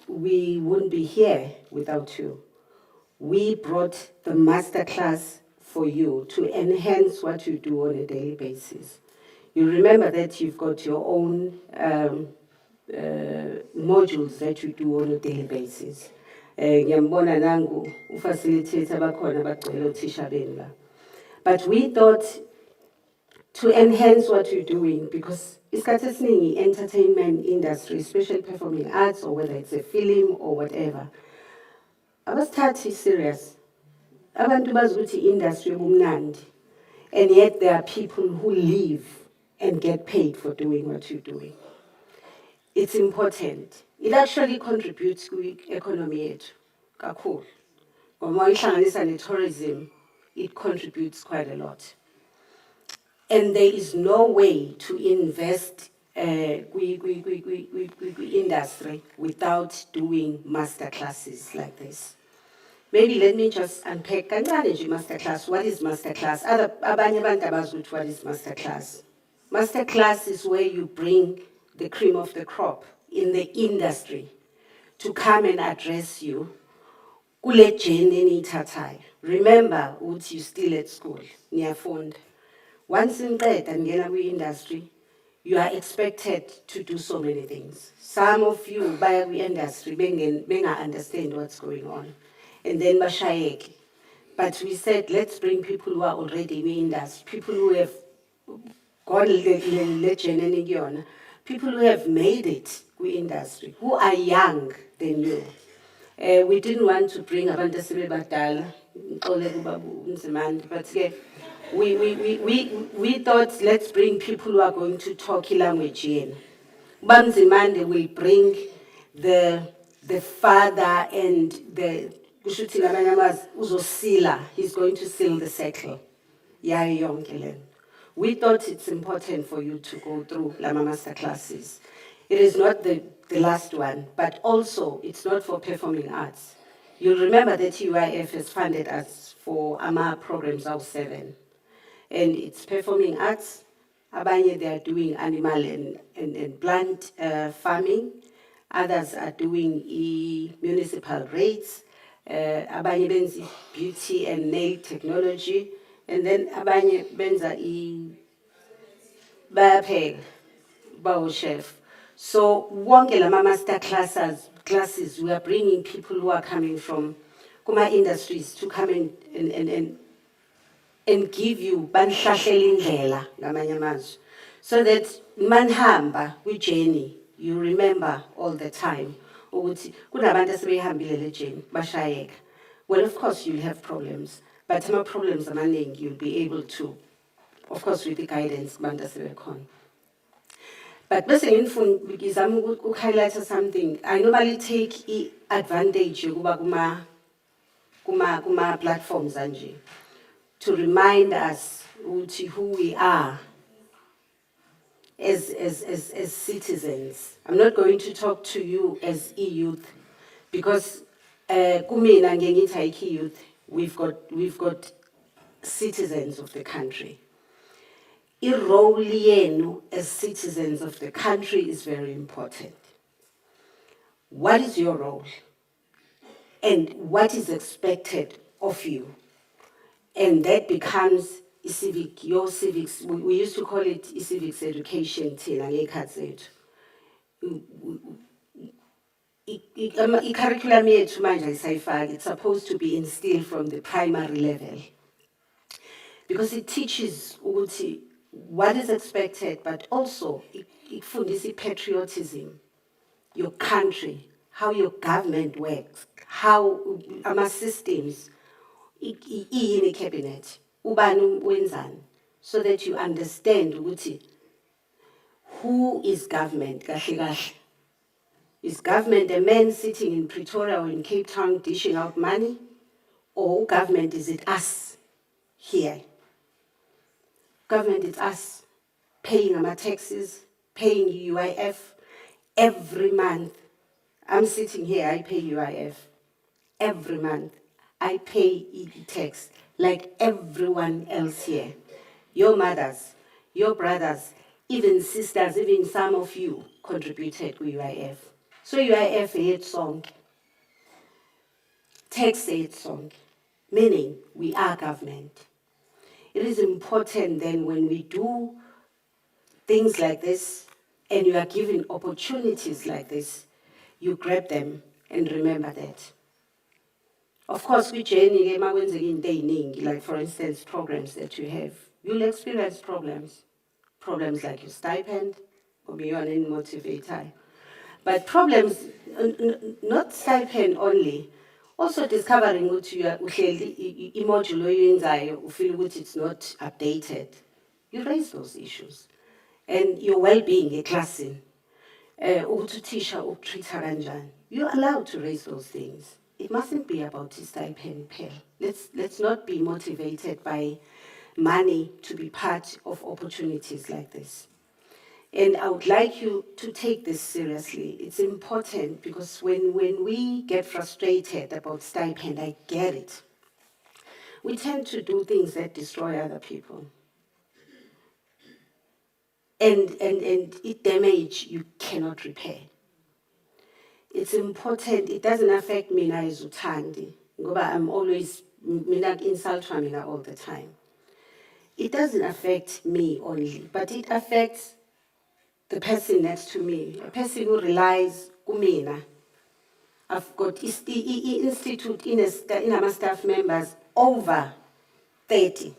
We wouldn't be here without you. We brought the master class for you to enhance what you do on a daily basis. You remember that you've got your own modules that you do on a daily basis. Ngiyambona nangu ufacilitator bakhona bagcwele othisha benu la. But we thought to enhance what you're doing, because isikhathi esiningi entertainment industry, especially performing arts or whether it's a film or whatever, abasithathi serious. Abantu bazi ukuthi industry bumnandi, and yet there are people who live and get paid for doing what you're doing. It's important. It actually contributes to the economy yethu kakhulu. Ngoba ihlanganisa ne-tourism, it contributes quite a lot. And there is no way to invest industry without doing master classes like this. Maybe let me just unpack kancane nje masterclass. What is masterclass? Abanye abantu abazi ukuthi what is masterclass. Masterclass is where you bring the cream of the crop in the industry to come and address you. Kule journey eniyithathayo. Remember ukuthi you still at school. Niyafunda. Once niqeda ningena kwi-industry, you are expected to do so many things. Some of you baya kwi-industry benga understand what's going on. And then bashayeke. But we said, let's bring people who are already in the industry, people who have gone le journey nikuyona, people who have made it kwi-industry, who are young than you. We didn't want to bring abantu asebebadala, ngixole kubaba uMzimande, but ke we thought let's bring people who are going to talk language in. Bamzimande will bring the father and the kushuthi ngamanye amazwi uzosila, he's going to seal the circle. Yayo yonke le. We thought it's important for you to go through Lama Master classes. It is not the last one, but also it's not for performing arts. You'll remember that UIF has funded us for AMA programs of 7. And it's performing arts. Abanye, they are doing animal and plant farming. Others are doing municipal rates. Abanye benza beauty and nail technology. And then abanye benza bayapheka, bawo chef. So wonke lama master classes, we are bringing people who are coming from kuma industries to come and give you banhlahlela indlela ngamanye amazwi, so that manhamba kwi-journey you remember all the time ukuthi kunabantu asebehambile le journey bashayeka. Well, of course you'll have problems, but ama problems amaningi you'll be able to, of course with the guidance kubantu asebekhona. But bese ngizama ukuhighlight something. I normally take advantage yokuba kuma platforms anje to remind us who we are as citizens. I'm not going to talk to you as e-youth because kumina ngengithi youth, we've got citizens of the country. I-role yenu as citizens of the country is very important. What is your role? And what is expected of you? And that becomes your civics. We used to call it civics education. Curriculum it's supposed to be instilled from the primary level, because it teaches what is expected, but also it fundis patriotism, your country, how your government works, how our systems, in the cabinet, so that you understand who is government. Is government a man sitting in Pretoria or in Cape Town dishing out money? Or government, is it us here? Government is us paying our taxes, paying UIF every month. I'm sitting here, I pay UIF every month. I pay tax like everyone else here. Your mothers, your brothers, even sisters, even some of you contributed to UIF. So UIF its song, tax its song, meaning we are government. It is important then when we do things like this and you are given opportunities like this, you grab them and remember that. Of course, we journey, like for instance, programs that you have, you'll experience problems. Problems like your stipend, or beyond any motivator. But problems, not stipend only, also discovering what you are, you feel which it's not updated. You raise those issues. And your well-being, a classing, you're allowed to raise those things. It mustn't be about the stipend pay. Let's not be motivated by money to be part of opportunities like this. And I would like you to take this seriously. It's important because when we get frustrated about stipend, I get it. We tend to do things that destroy other people. And it damage you cannot repair. It's important, it doesn't affect me na as uthandi. Ngoba I'm always, mina insult mina all the time. It doesn't affect me only, but it affects the person next to me, a person who relies kumina. I've got institute in my staff members over 30.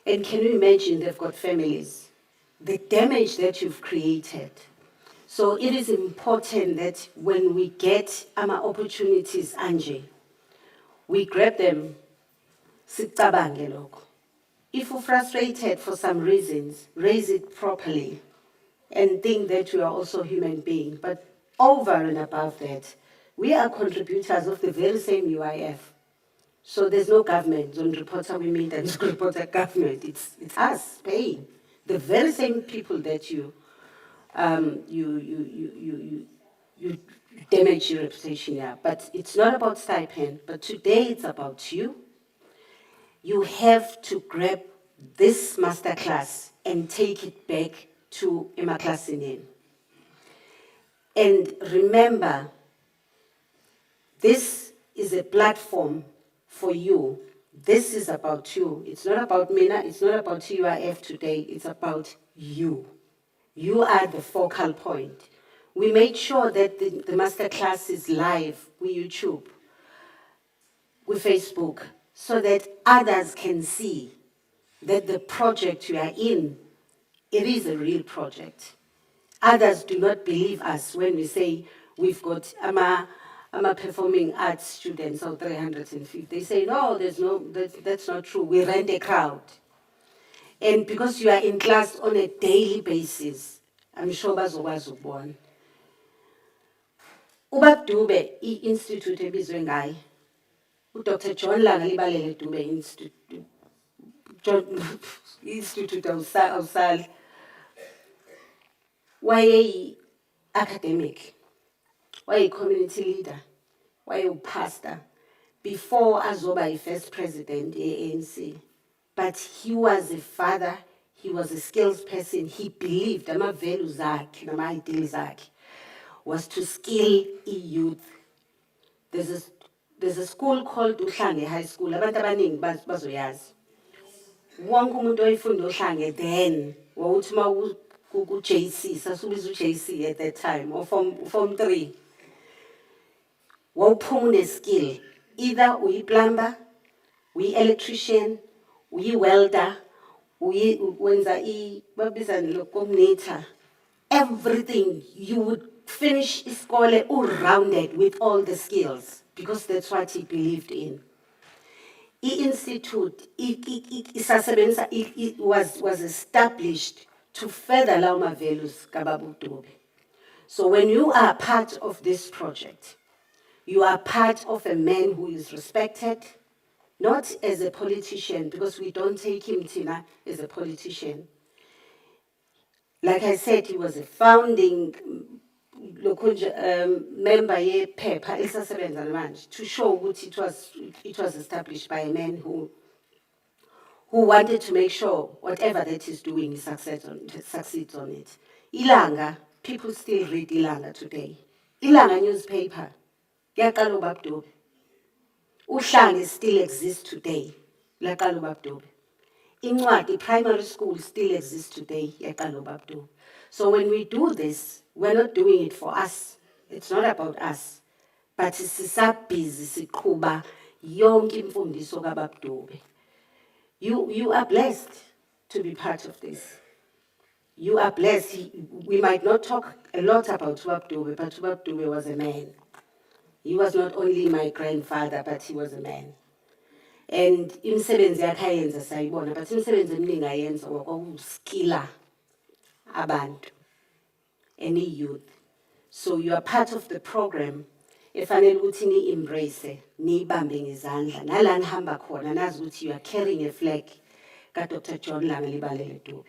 And can you imagine they've got families? The damage that you've created. So it is important that when we get our opportunities, Angie, we grab them, sicabange lokho. If you're frustrated for some reasons, raise it properly and think that you are also a human being. But over and above that, we are contributors of the very same UIF. So there's no government on reporter we meet and reporter government. It's us paying. The very same people that you damage your reputation, yeah. But it's not about stipend, but today it's about you. You have to grab this masterclass and take it back to emaklasini. And remember, this is a platform for you. This is about you. It's not about Mina, it's not about UIF today, it's about you. You are the focal point. We made sure that the masterclass is live with YouTube, with Facebook, so that others can see that the project you are in, it is a real project. Others do not believe us when we say we've got performing arts students of 350. They say, no, that's not true. We rent a crowd. And because you are in class on a daily basis, I'm sure bazokwazi ukubona. Ubab Dube i-institute ebizwe ngaye. uDr. John Langa libalele Dube Institute. Institute awusali. Waye-academic, waye-community leader, waye-pastor before azoba first president ANC. But he was a father, he was a skills person, he believed ama-values akhe, nama-ideals akhe was to skill youth. There's a school called Uhlange High School, abantu abaningi bazoyazi. Wonke umuntu oyifunda uHlange then wawuthi ku-JC, sasubiza u-JC at that time, or form 3. Wawuphuma une-skill, either uyi-plumber, uyi-electrician, uyi-welder, wenza babiza lo-coordinator. Everything, you would finish iskole all-rounded with all the skills, because that's what he believed in. I-institute was established to further law values kaBaba Dube. So when you are part of this project, you are part of a man who is respected, not as a politician, because we don't take him, Tina, as a politician. Like I said, he was a founding member yephepha elisasebenza manje, to show that it was established by a man who wanted to make sure whatever that he's doing, he succeeds on it. Ilanga, people still read Ilanga today. Ilanga newspaper, yaqala uBaba Dube. Uhlange still exists today, yaqala uBaba Dube. Incwadi primary school still exists today, yaqala uBaba Dube. So when we do this, we're not doing it for us. It's not about us. But sisabhizi siqhuba yonke imfundiso kaBaba Dube. You are blessed to be part of this. You are blessed. We might not talk a lot about uBaba Dube, but uBaba Dube was a man. He was not only my grandfather, but he was a man. And imisebenzi yakhe ayenza sayibona, but imisebenzi eminingi ayenza ngokuskilla abantu, any youth. So you are part of the program. Efanele ukuthi ni-embrace, niyibambe ngezandla. Nala nihamba khona, nazi ukuthi you are carrying a flag kaDr. John Langa Libalele Dube.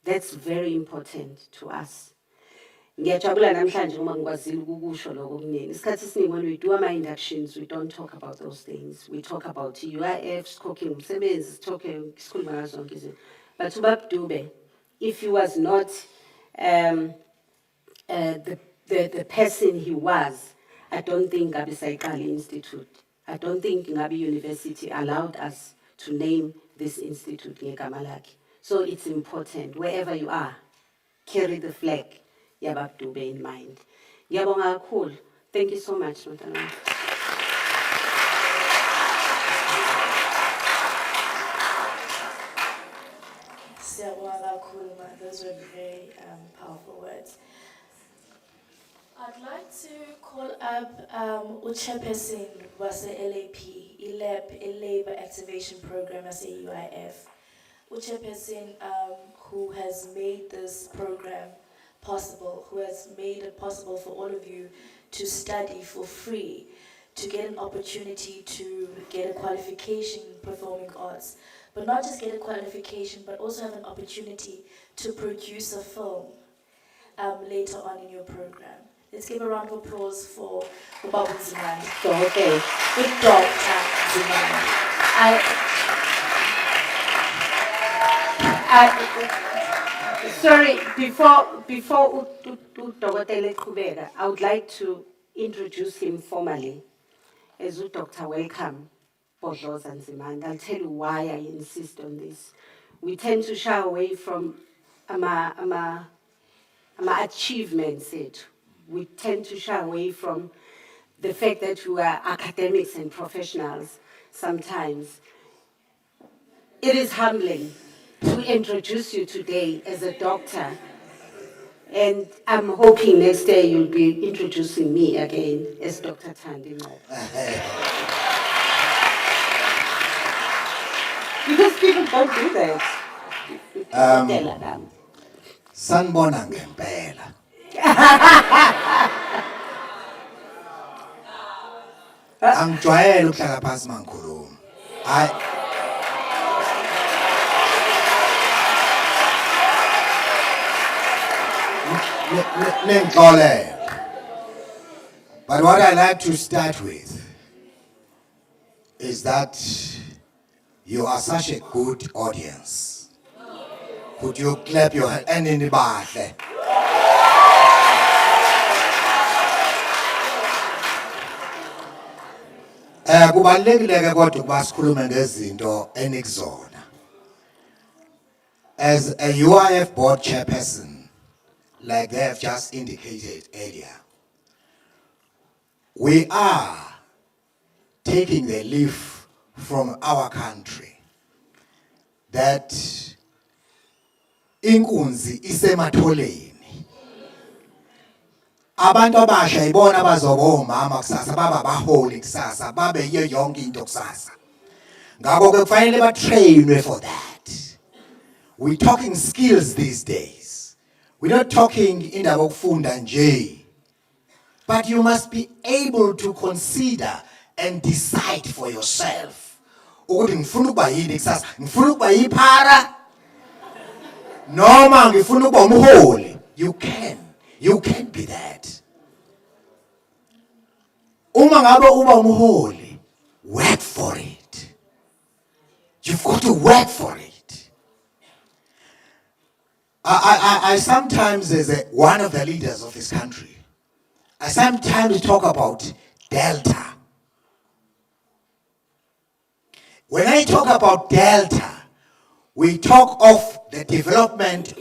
That's very important to us. Ngiyajabula namhlanje uma ngikwazile ukukusho lokho kunini. Isikhathi esiningi when we do our inductions, we don't talk about those things. We talk about UIF, sikhokhe umsebenzi, sikhulume ngazo zonke izinto. But Ubab Dube, if he was not the person he was, I don't think Ngabe Saikali Institute, I don't think Ngabe University allowed us to name this institute ngegama lakhe. So it's important, wherever you are, carry the flag Yabab Dube in mind. Ngiyabonga kakhulu. Thank you so much, Mntwana. Siyabonga kakhulu, ma. Those were very powerful words. I'd like to call up Uchairperson wase LAP, ILAP, Labor Activation Program as UIF. Uchairperson who has made this program possible, who has made it possible for all of you to study for free, to get an opportunity to get a qualification in performing arts, but not just get a qualification, but also have an opportunity to produce a film later on in your program. Let's give a round of applause for Ubaba Zimani. Okay. Good Dr. Zimani. Sorry, before Dr. Kubera, I would like to introduce him formally as Dr. Welcome Bodloza Nzimande. I'll tell you why I insist on this. We tend to shy away from ama achievements. We tend to shy away from the fact that we are academics and professionals sometimes. It is humbling to introduce you today as a doctor. And I'm hoping next day you'll be introducing me again as Dr. Thandi Ngobo. Because people don't do that. Sanibona ngempela. Angijwayele ukuhlala phansi mangikhuluma. Hayi. But what I like to start with is that you are such a good audience. Could you clap your hand and in the back? Kubalulekile ke kodwa ukuba sikhulume ngezinto enikuzona. As a UIF board chairperson, like they have just indicated earlier, we are taking the leaf from our country that inkunzi isematholeni. Abantu abasha ibona abazoba omama kusasa, baba baholi kusasa, babe yiyo yonke into kusasa. Ngakho ke kufanele batrainwe for that. We're talking skills these days. We're not talking indaba yokufunda nje. But you must be able to consider and decide for yourself. Ukuthi ngifuna ukuba yini kusasa? Ngifuna ukuba yiphara? Noma ngifuna ukuba umholi? You can be that. Uma ngabe uba umholi, work for it. You've got to work for it. I sometimes, as one of the leaders of this country, I sometimes talk about Delta. When I talk about Delta, we talk of the development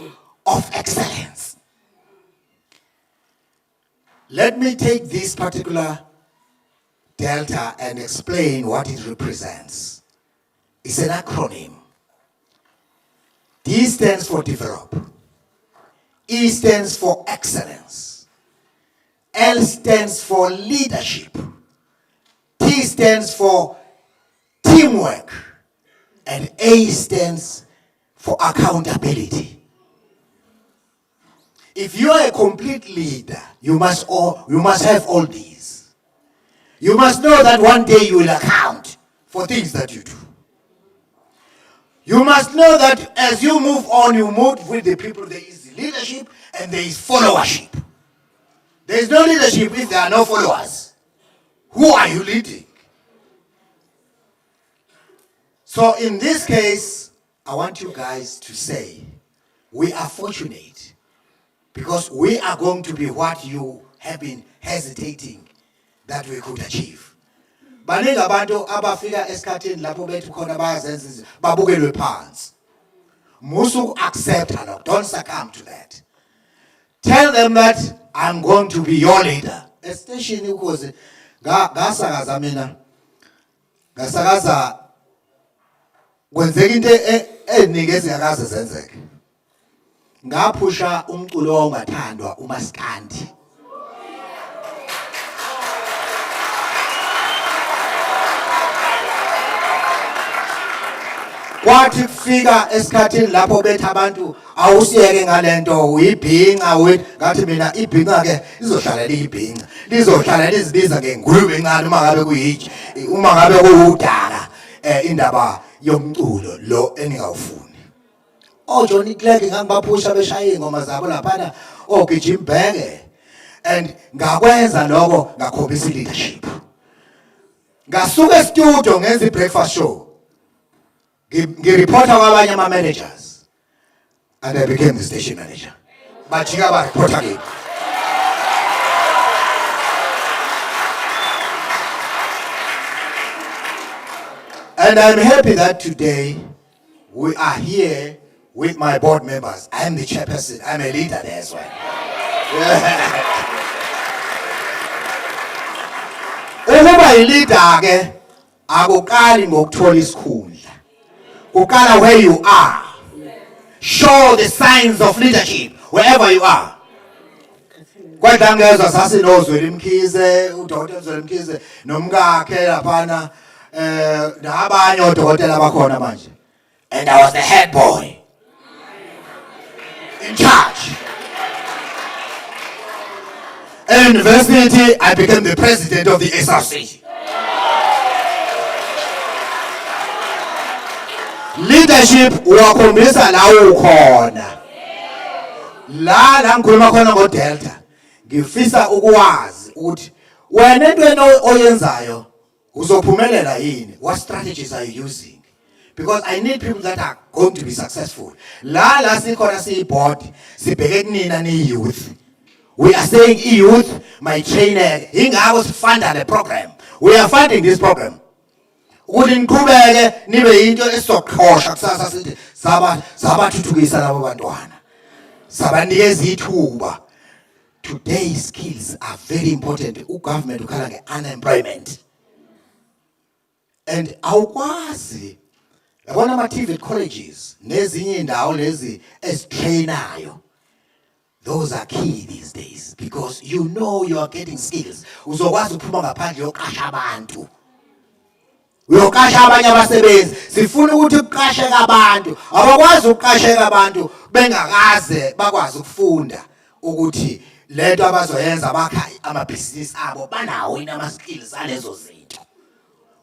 of excellence. Let me take this particular Delta and explain what it represents. It's an acronym. D stands for develop. E stands for excellence. L stands for leadership. T stands for teamwork. And A stands for accountability. If you are a complete leader, you must have all these. You must know that one day you will account for things that you do. You must know that as you move on, you move with the people. There is leadership and there is followership. There is no leadership if there are no followers. Who are you leading? So in this case, I want you guys to say, we are fortunate because we are going to be what you have been hesitating that we could achieve. Baningi abantu abafika esikhathini lapho bethi khona bayazenza izinto babukelwe phansi. Musu accept and don't succumb to that. Tell them that I'm going to be your leader. Especially because ngasakaza mina ngasakaza kwenzeka into eningi ezingakaze zenzeke. Ngaphusha umculo ongathandwa uMaskandi. Kwathi kufika esikhathini lapho bethi abantu awusiyeke ngalento uyibhinqa ngathi mina ibhinqa ke lizohlala liyibhinqa lizohlala lizibiza ngengulube encane uma ngabe kuyiji uma ngabe kuudaka indaba yomculo lo eningawufuni. Johnny Clegg ngangibaphusha beshaya ingoma zabo laphana Gijim Bheke and ngakwenza lokho ngakhombisa leadership. Ngasuka e-studio ngenza i-breakfast show. Ngireporta kwabanye ama-managers and I became the station manager. Bajika ba-reporta kimi. And I'm happy that today we are here with my board members. I'm the chairperson. I'm a leader there as well. Ukuba yi-leader ke akuqali ngokuthola isikhundla. Ukala where you are. Show the signs of leadership wherever you are. Kwenda ngezwe sasinozwela Mkhize, uDokotela Zweli Mkhize nomkakhe laphana nabanye odokotela bakhona manje. And I was the head boy. In charge. At university, I became the president of the SRC. Leadership uyakhombisa la ukhona. La ngikhuluma khona ngoDelta. Ngifisa ukwazi ukuthi wena into oyenzayo uzophumelela yini? What strategies are you using? Because I need people that are going to be successful. La sikhona siboard sibheke kunina ni youth. We are saying youth, my trainer, ingako sifunda the program. We are funding this program. Ukuthi niqhubeke nibe into esizoqhosha kusasa sithi sabathuthukisa labo bantwana. Sabanikeza ithuba. Today's skills are very important. Ugovernment ukhala nge-unemployment. And awukwazi yabona ama-TVET colleges nezinye indawo lezi ezitrainayo. Those are key these days because you know you are getting skills. Uzokwazi ukuphuma ngaphandle yoqasha abantu. Uyokasha abanye abasebenzi sifuna ukuthi uqasheke abantu abakwazi ukuqasheka abantu bengakaze bakwazi ukufunda ukuthi lento abazoyenza bakha amabhizinisi abo banawo inama skills alezo zinto.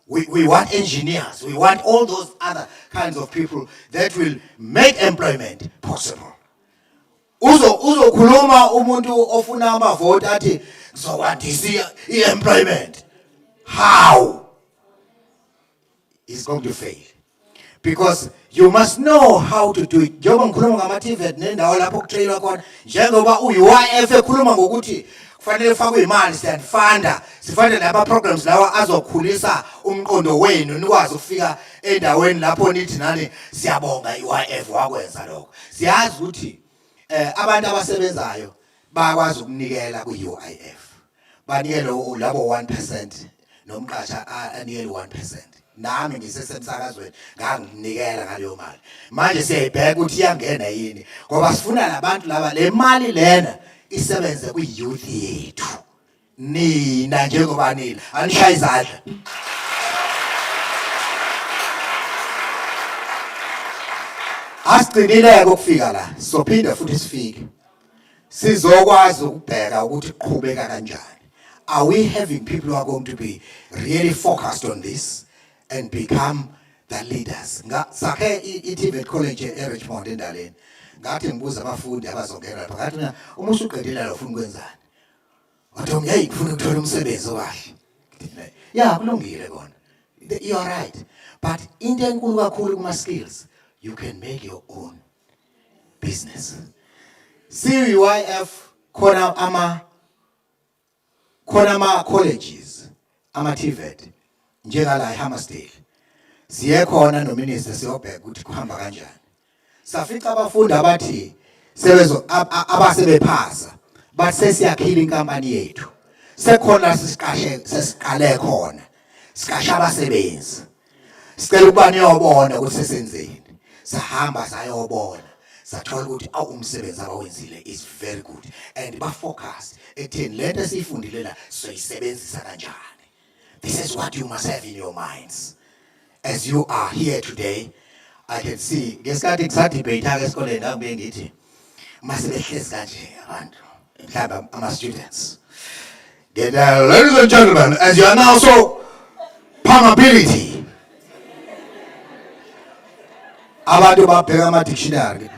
We want engineers, we want all those other kinds of people that will make employment possible. Uzokhuluma umuntu ofuna amavote athi ngizokwandisa i-employment. How? Is going to fail. Because you must know how to do it. Njengoba ngikhuluma ngama-TVET nendawo lapho kutrainwa khona njengoba u-UIF ekhuluma ngokuthi kufanele fakwe imali sifanda laba programs lawa azokhulisa umqondo wenu nikwazi ukufika endaweni lapho nithi nani siyabonga i-UIF wakwenza lokho. Siyazi ukuthi abantu abasebenzayo bakwazi ukunikela ku-UIF. Banikele labo 1% nomqasha anikele 1%. Nami ngisesemsakazweni nganginikela ngaleyo mali. Manje siyayibheka ukuthi iyangena yini ngoba sifuna labantu laba le mali lena isebenze kwi-youth yethu. Nina njengoba nina anishaya izandla. Asigcinile ukufika la. Sophinda futhi sifike. Sizokwazi ukubheka ukuthi kuqhubeka kanjani. Are we having people who are going to be really focused on this and become the leaders. Sakhe i-TVET College eRichmond endaleni. Ngathi ngibuza abafundi abazongena lapha. Ngathi mina uma usuqedile la ufuna ukwenzani? Wathi hey ngifuna ukuthola umsebenzi okahle. Yeah, kulungile kona. You are right. But into enkulu kakhulu kuma skills, you can make your own business. CUIF khona ama colleges, ama TVET njengala eHammersdale. Siye khona nominister siyobheka ukuthi kuhamba kanjani. Safica abafundi abathi abasebephasa bathi sesiyakhila inkampani yethu. Sekhona sesiqale khona. Sikasha abasebenzi. Sicela ukuba niyobona ukuthi sesenzeni. Sahamba sayobona. Sathola ukuthi umsebenzi abawenzile is very good and ba focus ekutheni lento esifundile la soyisebenzisa kanjani. This is what you must have in your minds. As you are here today, I can see ngesikhathi ngisadebate ake esikoleni nami ngithi masibehlezi kanje abantu mhlawumbe ama students. Ladies and gentlemen, as you are now so palmability. Abantu babheka ama dictionary.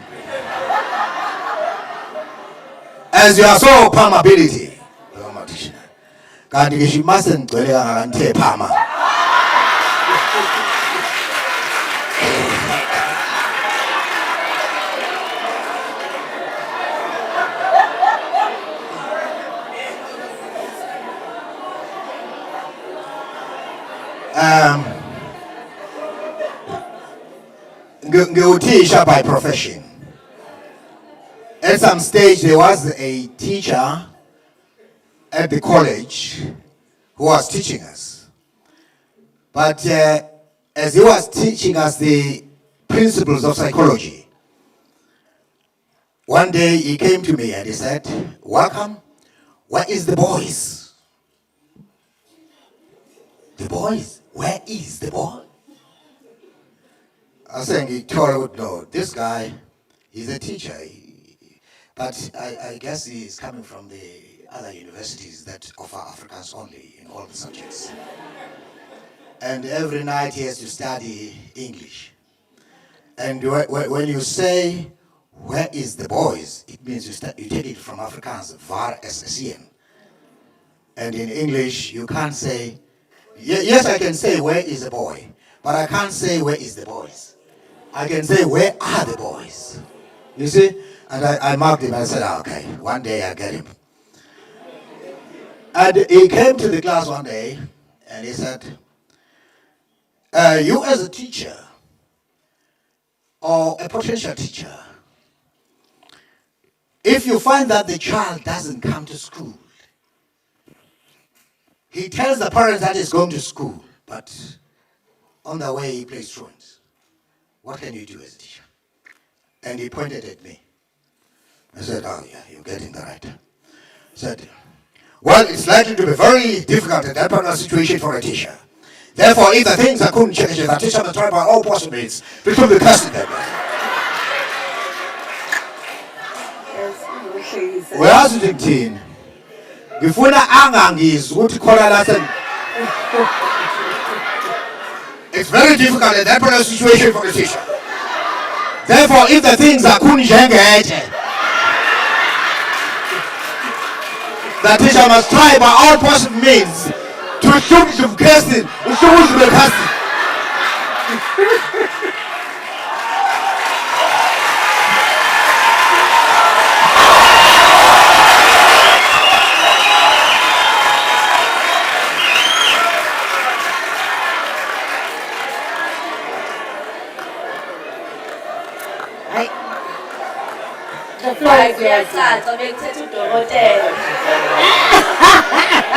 As you are so palmability. Ama dictionary. Kanti ngisho imase ngigcwele kangakanithe phama. Teacher by profession. At some stage, there was a teacher at the college who was teaching us. But as he was teaching us the principles of psychology, one day he came to me and he said, "Welcome, where is the boys?" The boys? Where is the boy? I said, he told no, this guy, he's a teacher, but I guess he's coming from the other universities that offer Africans only in all the subjects. And every night he has to study English. And when you say, where is the boys, it means you take it from Afrikaans, var SSN. And in English, you can't say, yes, I can say, where is the boy? But I can't say, where is the boys? I can say, where are the boys? You see? And I marked him and I said, okay, one day I'll get him. And he came to the class one day and he said, you as a teacher or a potential teacher, if you find that the child doesn't come to school, he tells the parents that he's going to school, but on the way he plays truant. What can you do as a teacher? And he pointed at me. I said, oh yeah, you're getting the right. He said, well, it's likely to be very difficult in that particular situation for a teacher. Therefore, if the things I couldn't change, the teacher must try by all possible means to keep the class in that way. Uyazi ukuthi ngithini? Ngifuna angangizwa ukuthi khona la it's very difficult in that particular situation for the teacher. Therefore, if the things are kunjengete, the teacher must try by all possible means to shoot the casting, to shoot the casting. The floor is yours. Kuyacaca bekuthetha udokotela.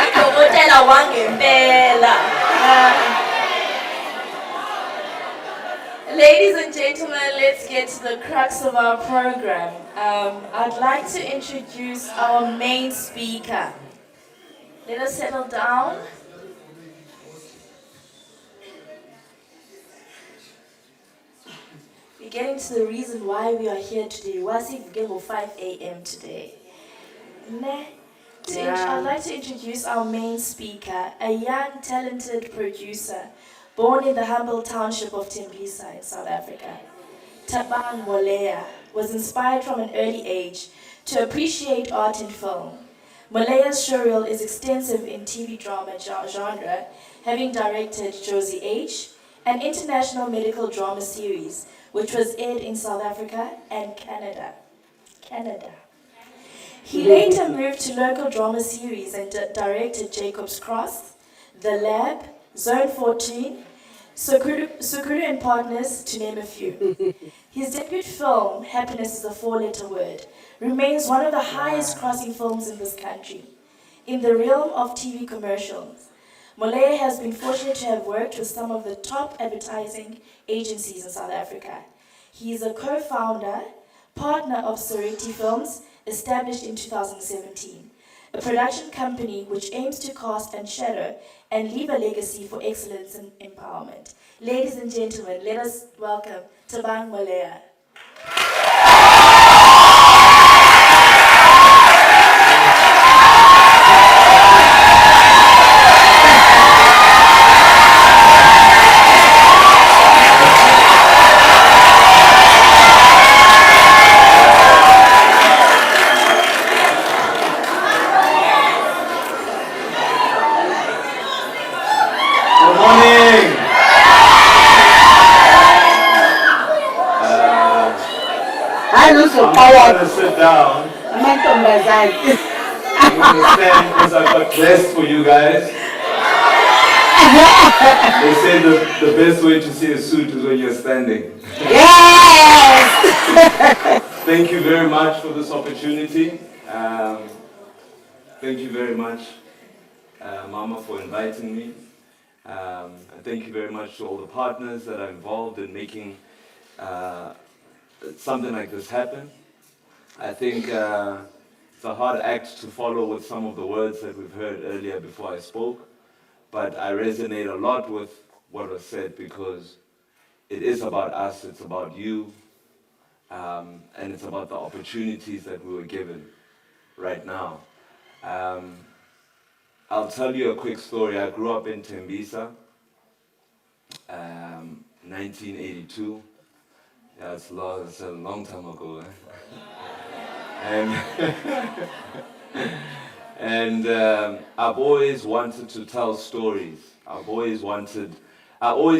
Udokotela wangempela. Ladies and gentlemen, let's get to the crux of our program. I'd like to introduce our main speaker. Let us settle down. We're getting to the reason why we are here today. Was it game 5 a.m. today? I'd like to introduce our main speaker, a young, talented producer Born in the humble township of Tembisa in South Africa, Tabang Molea was inspired from an early age to appreciate art and film. Molea's showreel is extensive in TV drama genre, having directed Josie H., an international medical drama series, which was aired in South Africa and Canada. He later moved to local drama series and directed Jacob's Cross, The Lab, Zone 14, Sukuru and Partners, to name a few. His debut film, Happiness is a Four-Letter Word, remains one of the highest grossing films in this country. In the realm of TV commercials, Molea has been fortunate to have worked with some of the top advertising agencies in South Africa. He is a co-founder, partner of Soreti Films, established in 2017, a production company which aims to cast and shadow and leave a legacy for excellence and empowerment. Ladies and gentlemen, let us welcome Tabang Molea. Good morning. I know so I'm power. going to sit down. I'm not on my side. I'm going to stand because I've got dressed for you guys. They say the best way to see a suit is when you're standing. Yes! Thank you very much for this opportunity. Thank you very much, Mama, for inviting me. And thank you very much to all the partners that are involved in making something like this happen. I think it's a hard act to follow with some of the words that we've heard earlier before I spoke, but I resonate a lot with what was said because it is about us, it's about you, and it's about the opportunities that we were given right now. I'll tell you a quick story. I grew up in Tembisa, 1982. Yeah, it's a long time ago. And I've always wanted to tell stories. I always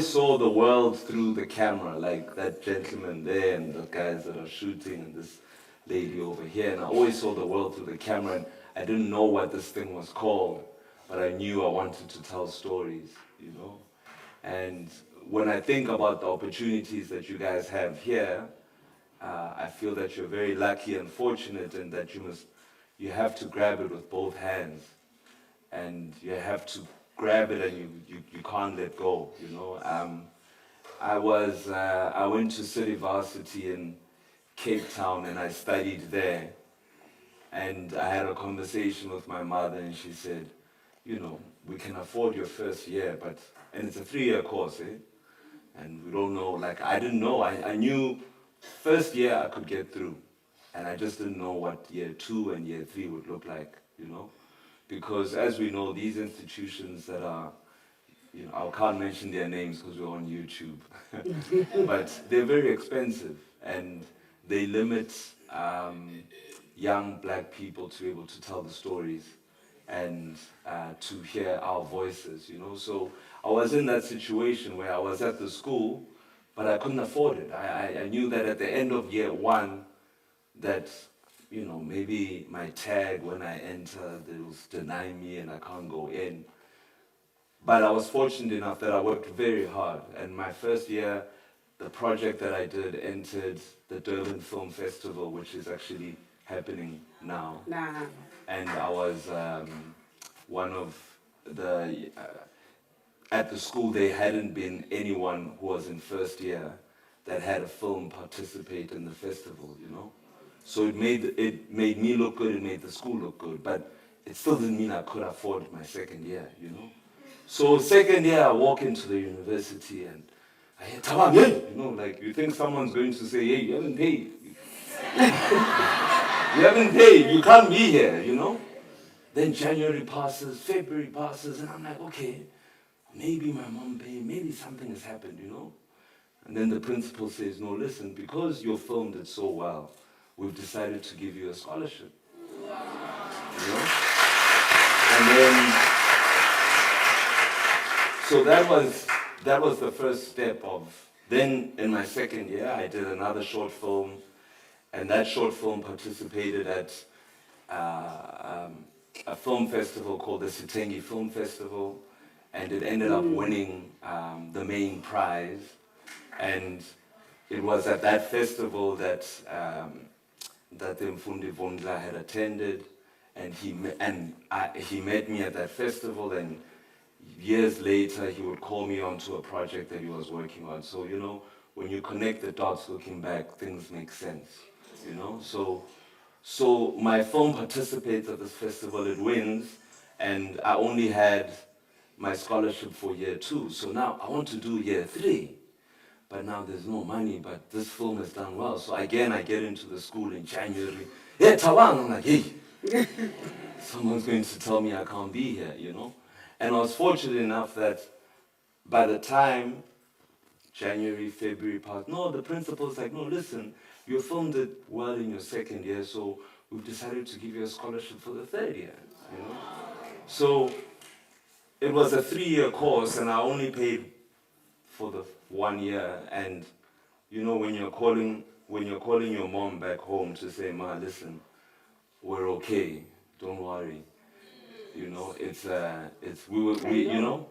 saw the world through the camera, like that gentleman there and the guys that are shooting and this lady over here. And I always saw the world through the camera, and I didn't know what this thing was called, but I knew I wanted to tell stories, you know? And when I think about the opportunities that you guys have here, I feel that you're very lucky and fortunate, and that you have to grab it with both hands, and you have to grab it and you can't let go, you know. I went to City Varsity in Cape Town and I studied there, and I had a conversation with my mother, and she said, you know, we can afford your first year, and it's a 3-year course, and we don't know, like, I didn't know, I knew first year I could get through, and I just didn't know what year 2 and year 3 would look like, you know, because as we know, these institutions that are, you know, I can't mention their names because we're on YouTube, but they're very expensive, and they limit young black people to be able to tell the stories and to hear our voices, you know. So I was in that situation where I was at the school, but I couldn't afford it. I knew that at the end of year 1, that, you know, maybe my tag when I enter, they will deny me and I can't go in. But I was fortunate enough that I worked very hard. And my first year, the project that I did entered the Durban Film Festival, which is actually happening now. And I was one of the, at the school there hadn't been anyone who was in first year that had a film participate in the festival, you know. So it made me look good, it made the school look good, but it still didn't mean I could afford my second year, you know. So second year I walk into the university and I hear, Tabang, hey! You know, like you think someone's going to say, hey, you haven't paid. You haven't paid, you can't be here, you know. Then January passes, February passes, and I'm like, okay, maybe my mom paid, maybe something has happened, you know? And then the principal says, no, listen, because your film did so well, we've decided to give you a scholarship. You know? And then, so that was the first step of, then in my second year, I did another short film, and that short film participated at a film festival called the Sitengi Film Festival, and it ended up winning the main prize. And it was at that festival that that Mfundi Vondla had attended, and he met me at that festival, and years later he would call me onto a project that he was working on. So, you know, when you connect the dots looking back, things make sense, you know? So my film participates at this festival, it wins, and I only had my scholarship for year 2. So now I want to do year 3. But now there's no money, but this film has done well. So again, I get into the school in January. Yeah, Tawang. I'm like, hey, someone's going to tell me I can't be here, you know? And I was fortunate enough that by the time January, February passed, no, the principal's like, no, listen, your film did well in your second year, so we've decided to give you a scholarship for the third year, you know? So it was a 3-year course, and I only paid for the 1 year. And you know, when you're calling your mom back home to say, Ma, listen, we're okay, don't worry, you know, you know,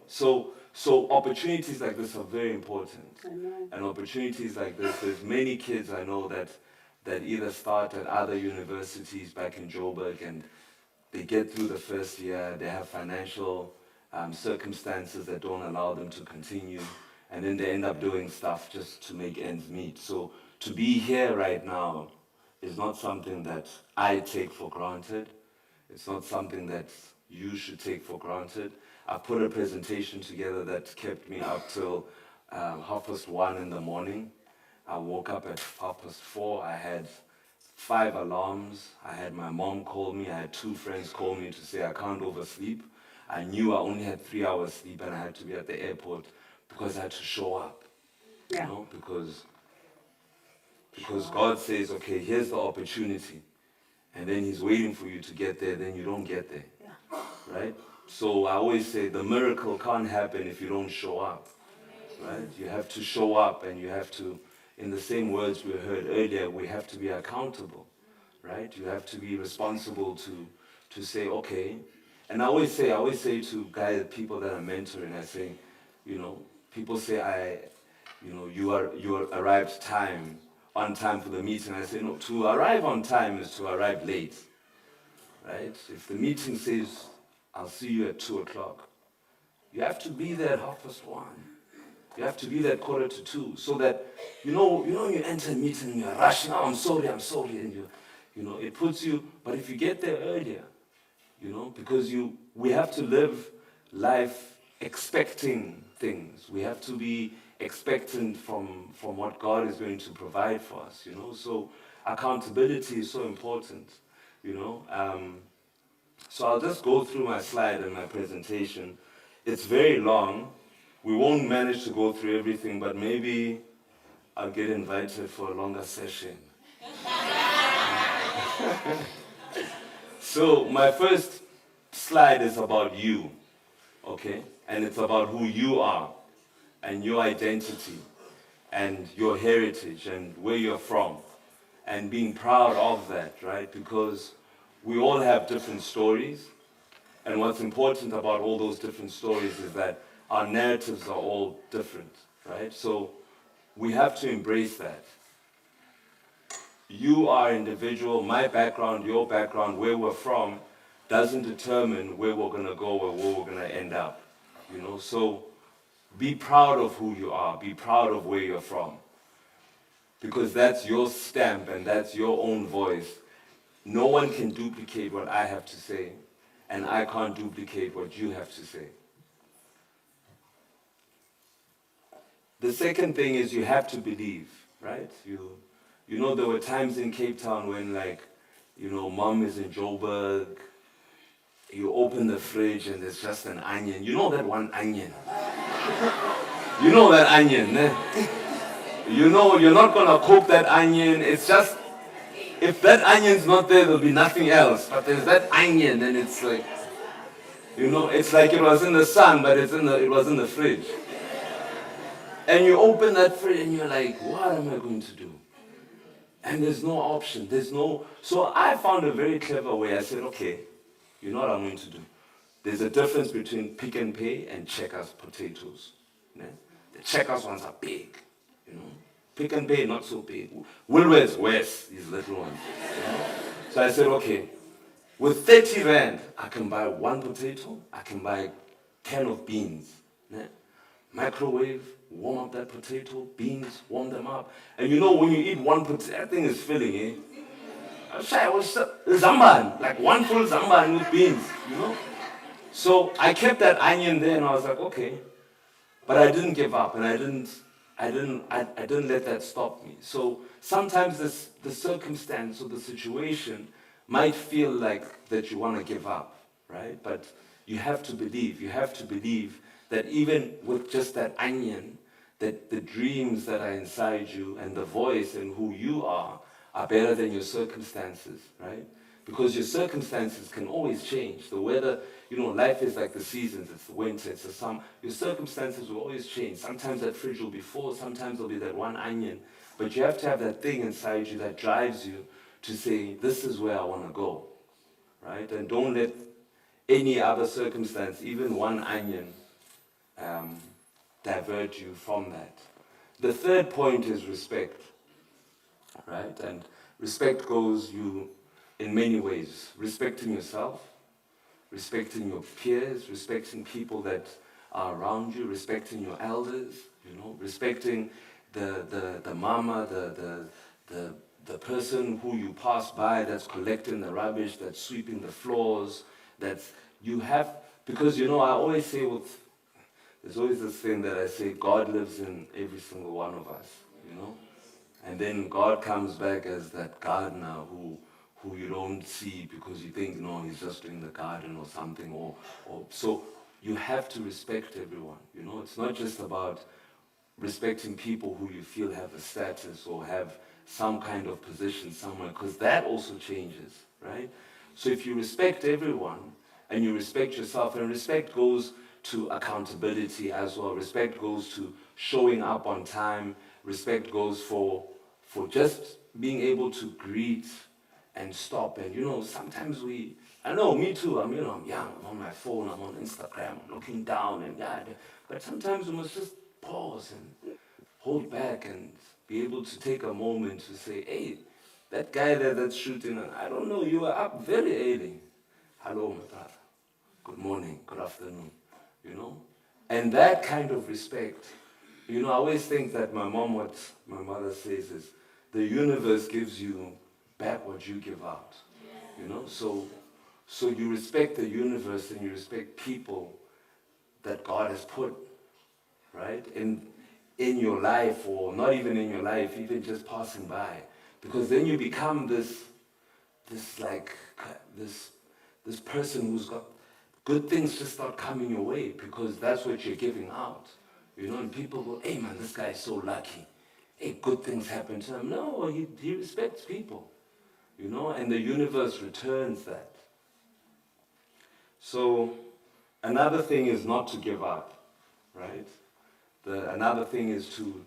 so opportunities like this are very important. And opportunities like this, there's many kids I know that either start at other universities back in Joburg, and they get through the first year, they have financial circumstances that don't allow them to continue, and then they end up doing stuff just to make ends meet. So to be here right now is not something that I take for granted. It's not something that you should take for granted. I put a presentation together that kept me up till 1:30 in the morning. I woke up at 4:30. I had 5 alarms. I had my mom call me. I had 2 friends call me to say I can't oversleep. I knew I only had 3 hours sleep, and I had to be at the airport because I had to show up. You know, because God says, okay, here's the opportunity, and then he's waiting for you to get there, then you don't get there. Right? So I always say the miracle can't happen if you don't show up. Right? You have to show up, and you have to, in the same words we heard earlier, we have to be accountable. Right? You have to be responsible to say, okay. And I always say to people that I'm mentoring, I say, you know, people say you arrived on time for the meeting. I say, no, to arrive on time is to arrive late. Right? If the meeting says, I'll see you at 2:00, you have to be there at 1:30. You have to be there at 1:45, so that, you know, when you enter a meeting, you're rushing, oh, I'm sorry, and you know, it puts you, but if you get there earlier, you know, because we have to live life expecting things. We have to be expectant from what God is going to provide for us, you know. So accountability is so important, you know. So I'll just go through my slide and my presentation. It's very long. We won't manage to go through everything, but maybe I'll get invited for a longer session. So my first slide is about you, okay? And it's about who you are and your identity and your heritage and where you're from and being proud of that, right? Because we all have different stories, and what's important about all those different stories is that our narratives are all different, right? So we have to embrace that. You are individual, my background, your background, where we're from, doesn't determine where we're gonna go or where we're gonna end up, you know? So be proud of who you are, be proud of where you're from, because that's your stamp and that's your own voice. No one can duplicate what I have to say, and I can't duplicate what you have to say. The second thing is you have to believe, right? You know, there were times in Cape Town when, like, you know, mom is in Joburg, you open the fridge and there's just an onion. You know that one onion? You know that onion, eh? You know you're not gonna cook that onion. It's just, if that onion's not there, there'll be nothing else. But there's that onion, and it's like, it's like it was in the sun, but it was in the fridge. And you open that fridge and you're like, what am I going to do? And there's no option. So I found a very clever way. I said, okay, you know what I'm going to do? There's a difference between Pick and Pay and Checkers potatoes. Yeah? The Checkers ones are big, Pick and Pay, not so big. Woolworths, worse, these little ones. So I said, okay, with 30 rand, I can buy one potato, I can buy a can of beans. Yeah? Microwave, warm up that potato, beans, warm them up. And when you eat one potato, that thing is filling, eh? I was zamban, like one full zamban with beans, So I kept that onion there and I was like, okay. But I didn't give up and I didn't let that stop me. So sometimes the circumstance or the situation might feel like that you want to give up, right? But you have to believe that even with just that onion, that the dreams that are inside you and the voice and who you are better than your circumstances, right? Because your circumstances can always change. The weather, life is like the seasons. It's the winter, it's the summer. Your circumstances will always change. Sometimes that fridge will be full, sometimes there'll be that one onion. But you have to have that thing inside you that drives you to say, this is where I want to go, right? And don't let any other circumstance, even one onion, divert you from that. The third point is respect, right? And respect goes in many ways. Respecting yourself, respecting your peers, respecting people that are around you, respecting your elders, respecting the mama, the person who you pass by that's collecting the rubbish, that's sweeping the floors, because I always say there's always this thing that I say, God lives in every single one of us, And then God comes back as that gardener who you don't see because you think, no, he's just doing the garden or something. So you have to respect everyone. It's not just about respecting people who you feel have a status or have some kind of position somewhere, because that also changes, right? So if you respect everyone and you respect yourself, and respect goes to accountability as well. Respect goes to showing up on time. Respect goes for just being able to greet and stop. And sometimes I know, me too, I'm young, I'm on my phone, I'm on Instagram, looking down, but sometimes we must just pause and hold back and be able to take a moment to say, hey, that guy there that's shooting, I don't know, you were up very early. Hello, my brother. Good morning, good afternoon, And that kind of respect, I always think that what my mother says is, the universe gives you back what you give out, So you respect the universe and you respect people that God has put, right, in your life, or not even in your life, even just passing by. Because then you become this person who's got good things just start coming your way because that's what you're giving out. And people go, hey man, this guy is so lucky. Hey, good things happen to him. No, he respects people, and the universe returns that. So another thing is not to give up, right? Another thing is to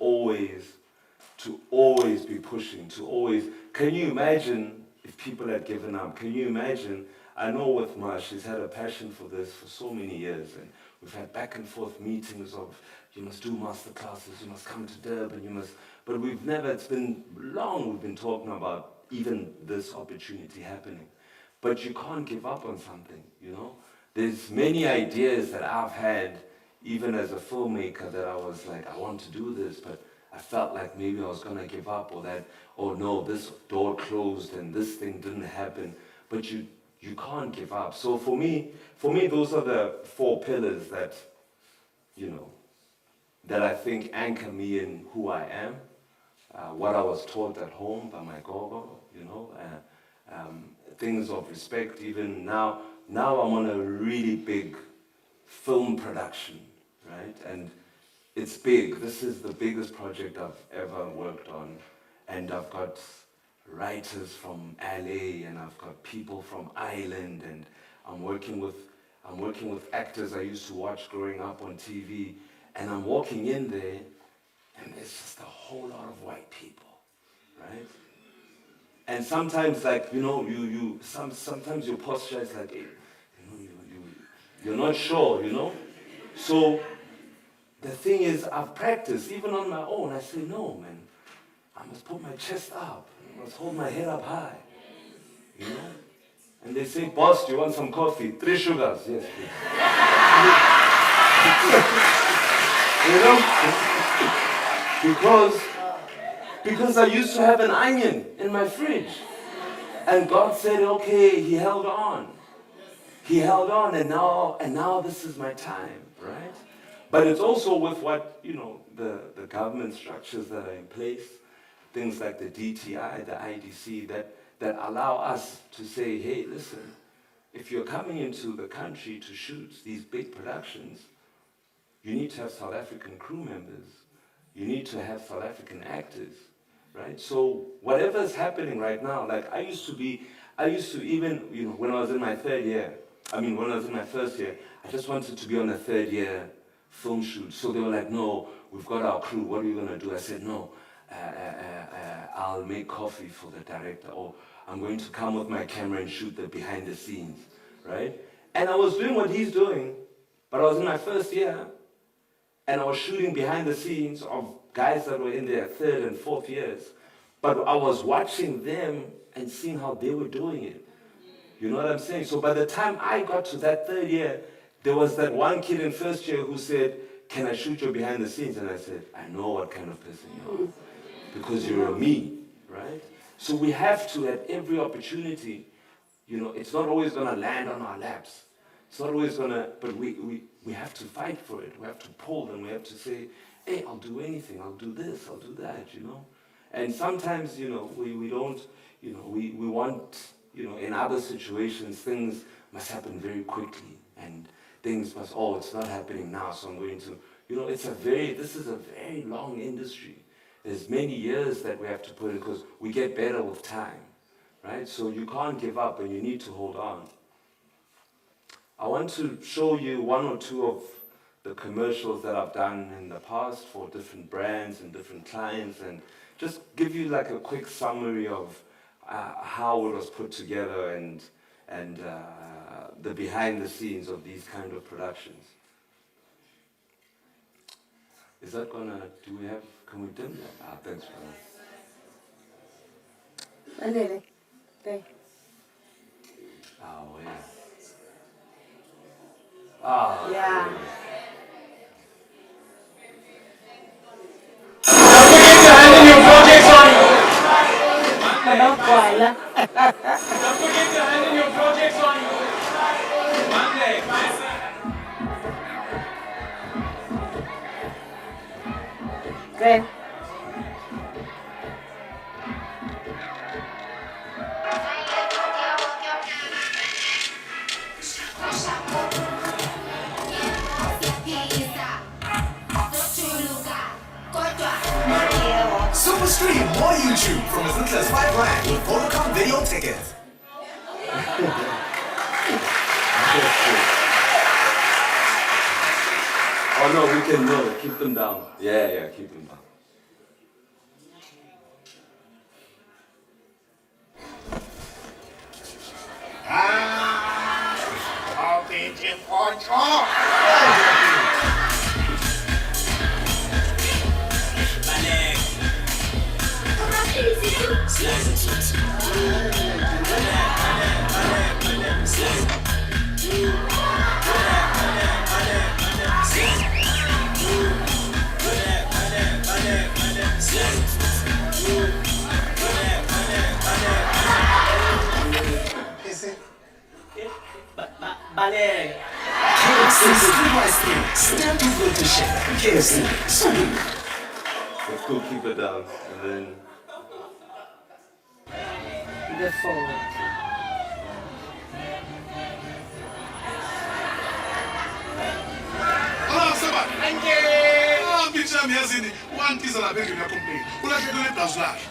always be pushing, can you imagine if people had given up? Can you imagine? I know with Marsh, she's had a passion for this for so many years, and we've had back and forth meetings of, you must do master classes, you must come to Durban, but it's been long we've been talking about even this opportunity happening. But you can't give up on something, There's many ideas that I've had, even as a filmmaker, that I was like, I want to do this, but I felt like maybe I was going to give up, or no, this door closed and this thing didn't happen. But you can't give up. So for me, those are the 4 pillars that, that I think anchor me in who I am, what I was taught at home by my gogo, things of respect. Even now I'm on a really big film production, right? And it's big. This is the biggest project I've ever worked on. And I've got writers from LA, and I've got people from Ireland, and I'm working with actors I used to watch growing up on TV, and I'm walking in there, and there's just a whole lot of white people, right? And sometimes, like, you know, sometimes your posture is like, you're not sure, you know? So the thing is, I've practiced, even on my own. I say, no, man, I must put my chest up. I must hold my head up high, you know? And they say, boss, do you want some coffee? 3 sugars. Yes, please. You know? Because I used to have an onion in my fridge. And God said, okay, he held on. He held on, and now this is my time, right? But it's also with what, you know, the government structures that are in place, things like the DTI, the IDC, that allow us to say, hey, listen, if you're coming into the country to shoot these big productions, you need to have South African crew members. You need to have South African actors, right? So whatever's happening right now, like I used to even, you know, when I was in my when I was in my first year, I just wanted to be on a 3rd year film shoot. So they were like, no, we've got our crew, what are you gonna do? I said, no, I'll make coffee for the director, or I'm going to come with my camera and shoot the behind the scenes, right? And I was doing what he's doing, but I was in my first year, and I was shooting behind the scenes of guys that were in their 3rd and 4th years. But I was watching them and seeing how they were doing it. You know what I'm saying? So by the time I got to that 3rd year, there was that one kid in 1st year who said, can I shoot you behind the scenes? And I said, I know what kind of person you are, because you're a me, right? So we have to, at every opportunity, you know, it's not always gonna land on our laps. It's not always gonna, but we have to fight for it. We have to pull them. We have to say, hey, I'll do anything. I'll do this, I'll do that, you know? And sometimes, you know, we don't, you know, we want, you know, in other situations, things must happen very quickly, and things must, oh, it's not happening now, so I'm going to, you know, this is a very long industry. There's many years that we have to put in, because we get better with time, right? So you can't give up, and you need to hold on. I want to show you 1 or 2 of the commercials that I've done in the past for different brands and different clients, and just give you like a quick summary of how it was put together and the behind the scenes of these kind of productions. Is that gonna, can we dim that? Thanks, brother. Anele, there. Oh, yeah. Ah, Yeah. Abagwala. There. Super stream more YouTube from as little as 5 rand with Vodacom video ticket. Oh no, we can no, keep them down. Yeah, keep them down. KFC Street by Street. Stand too good to share. KFC. So good. Let's go keep it down. And then The forward. Hold on, somebody. Ipicture yami yazini wantiza lapha endlini yakho mpheki. Ulahlekele ebhouse lakhe.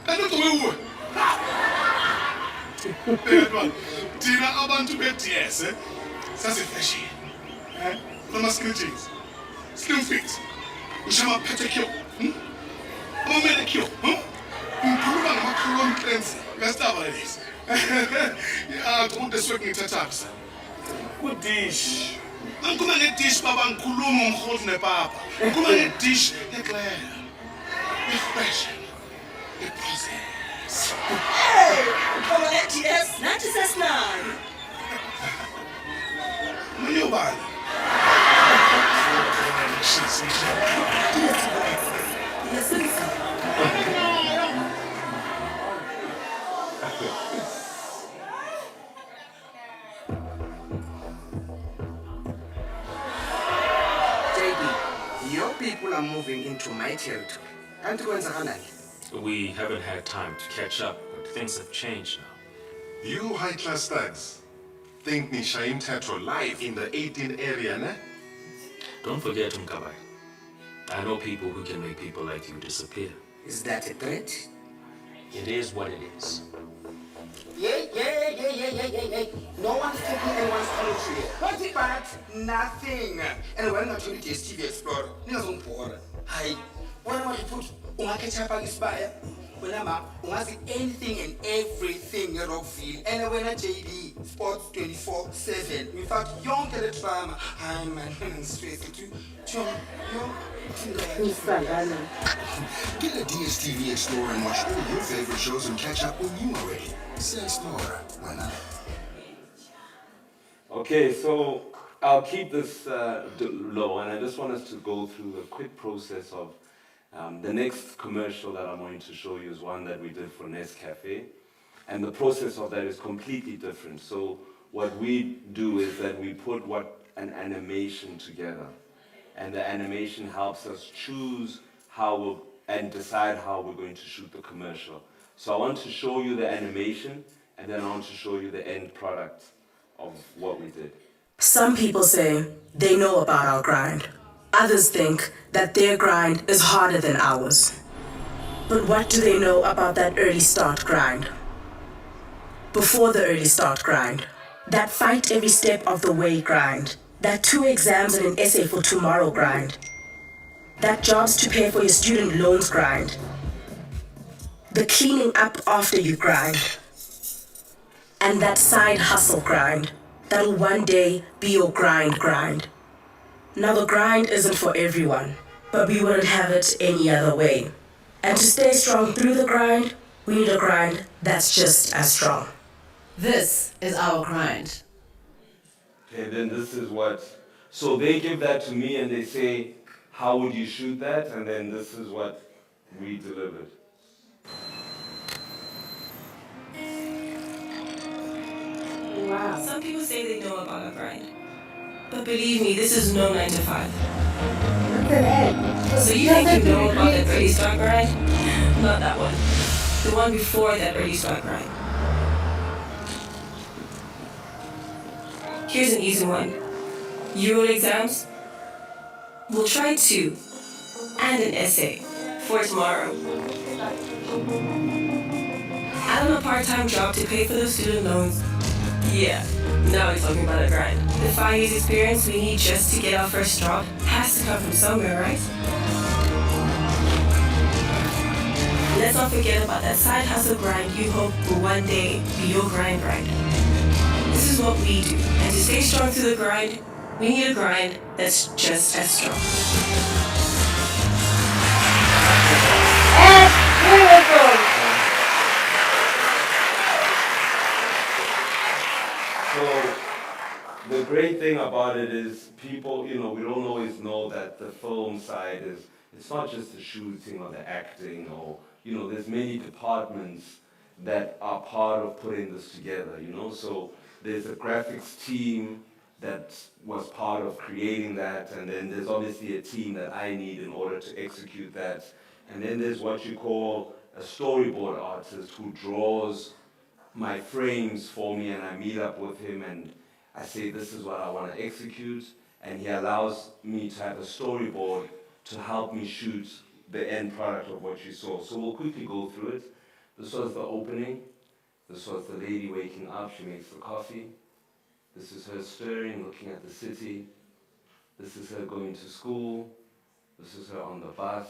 Kanti ugcoke uwe. Bheka thina abantu be-DS sasifashion. Noma screenings. Slim fit. Ushama pedicure. Ama-manicure. Ngikhuluma ngamakhalori omclensi. Uyasitaba ladies. Ya, kude swek ngithathaphi sa. Kudish. Angikhuluma ngedish baba ngikhuluma umhozi nepapa. Ngikhuluma ngedish eclair. Fashion. Process. Hey, come on, GS, not just us nine. Maniyobala. JD, your people are moving into my territory. Can't go in. We haven't had time to catch up, but things have changed now. You high-class thugs think Nishaim Tetro live in the 18 area, ne? Don't forget, Mkabai. I know people who can make people like you disappear. Is that a threat? It is what it is. Yeah. No one's taking anyone's territory. Not bad, nothing. And we're not going to TV Explorer. Ningazong poor. Hi. What am I put? Ungakhetha isibaya. Wena ma, ungazi anything and everything ngeRockville. And when JD Sports 24/7. In fact, yonke le drama. Hi man, stress to Get a DSTV Explorer and watch all your favorite shows and catch up when you are ready. Say Explorer, why not? Okay, so I'll keep this low, and I just want us to go through a quick process of the next commercial that I'm going to show you is one that we did for Nescafe, and the process of that is completely different. So what we do is that we put an animation together, and the animation helps us choose and decide how we're going to shoot the commercial. So I want to show you the animation, and then I want to show you the end product of what we did. Some people say they know about our grind. Others think that their grind is harder than ours. But what do they know about that early start grind? Before the early start grind, that fight every step of the way grind, that 2 exams and an essay for tomorrow grind, that jobs to pay for your student loans grind, the cleaning up after you grind, and that side hustle grind, that'll one day be your grind. Now the grind isn't for everyone, but we wouldn't have it any other way. And to stay strong through the grind, we need a grind that's just as strong. This is our grind. Okay, then this is what, so they give that to me and they say, how would you shoot that? And then this is what we delivered. Wow. Some people say they know about our grind. But believe me, this is no 9 to 5. So you think you know about that early start grind? Not that one. The one before that early start grind. Here's an easy one. Euro exams? We'll try 2. And an essay for tomorrow. Add on a part-time job to pay for those student loans. Yeah, now we're talking about a grind. The 5 years experience we need just to get our first job has to come from somewhere, right? Let's not forget about that side hustle grind you hope will one day be your grind. This is what we do. And to stay strong through the grind, we need a grind that's just as strong. So the great thing about it is people, we don't always know that the film side it's not just the shooting or the acting or, there's many departments that are part of putting this together, So there's a graphics team that was part of creating that, and then there's obviously a team that I need in order to execute that. And then there's what you call a storyboard artist who draws my frames for me, and I meet up with him and I say, this is what I want to execute, and he allows me to have a storyboard to help me shoot the end product of what you saw. So we'll quickly go through it. This was the opening. This was the lady waking up. She makes the coffee. This is her stirring, looking at the city. This is her going to school. This is her on the bus.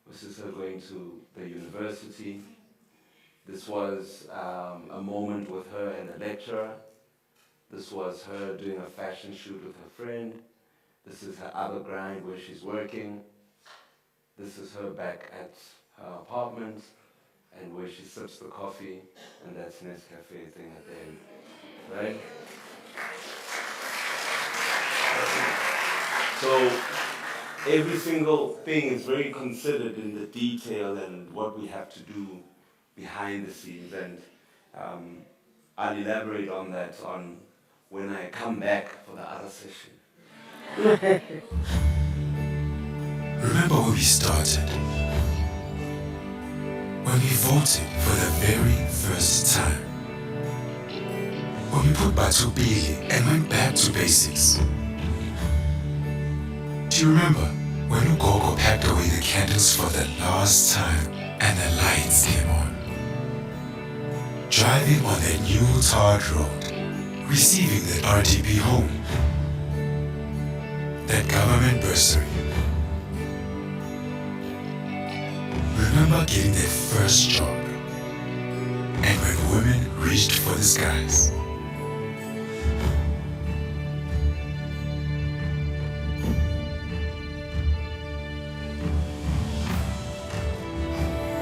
This is her going to the university. This was a moment with her and a lecturer. This was her doing a fashion shoot with her friend. This is her other grind where she's working. This is her back at her apartment and where she sips the coffee, and that's Nescafe thing at the end, right? So every single thing is very considered in the detail and what we have to do behind the scenes, and I'll elaborate on that when I come back for the other session. Remember where we started? When we voted for the very first time. When we put Batubili and went back to basics. Do you remember when Ugogo packed away the candles for the last time and the lights came on? Driving on that new tarred road, receiving that RDP home, that government bursary. Remember getting that first job, and when women reached for the skies.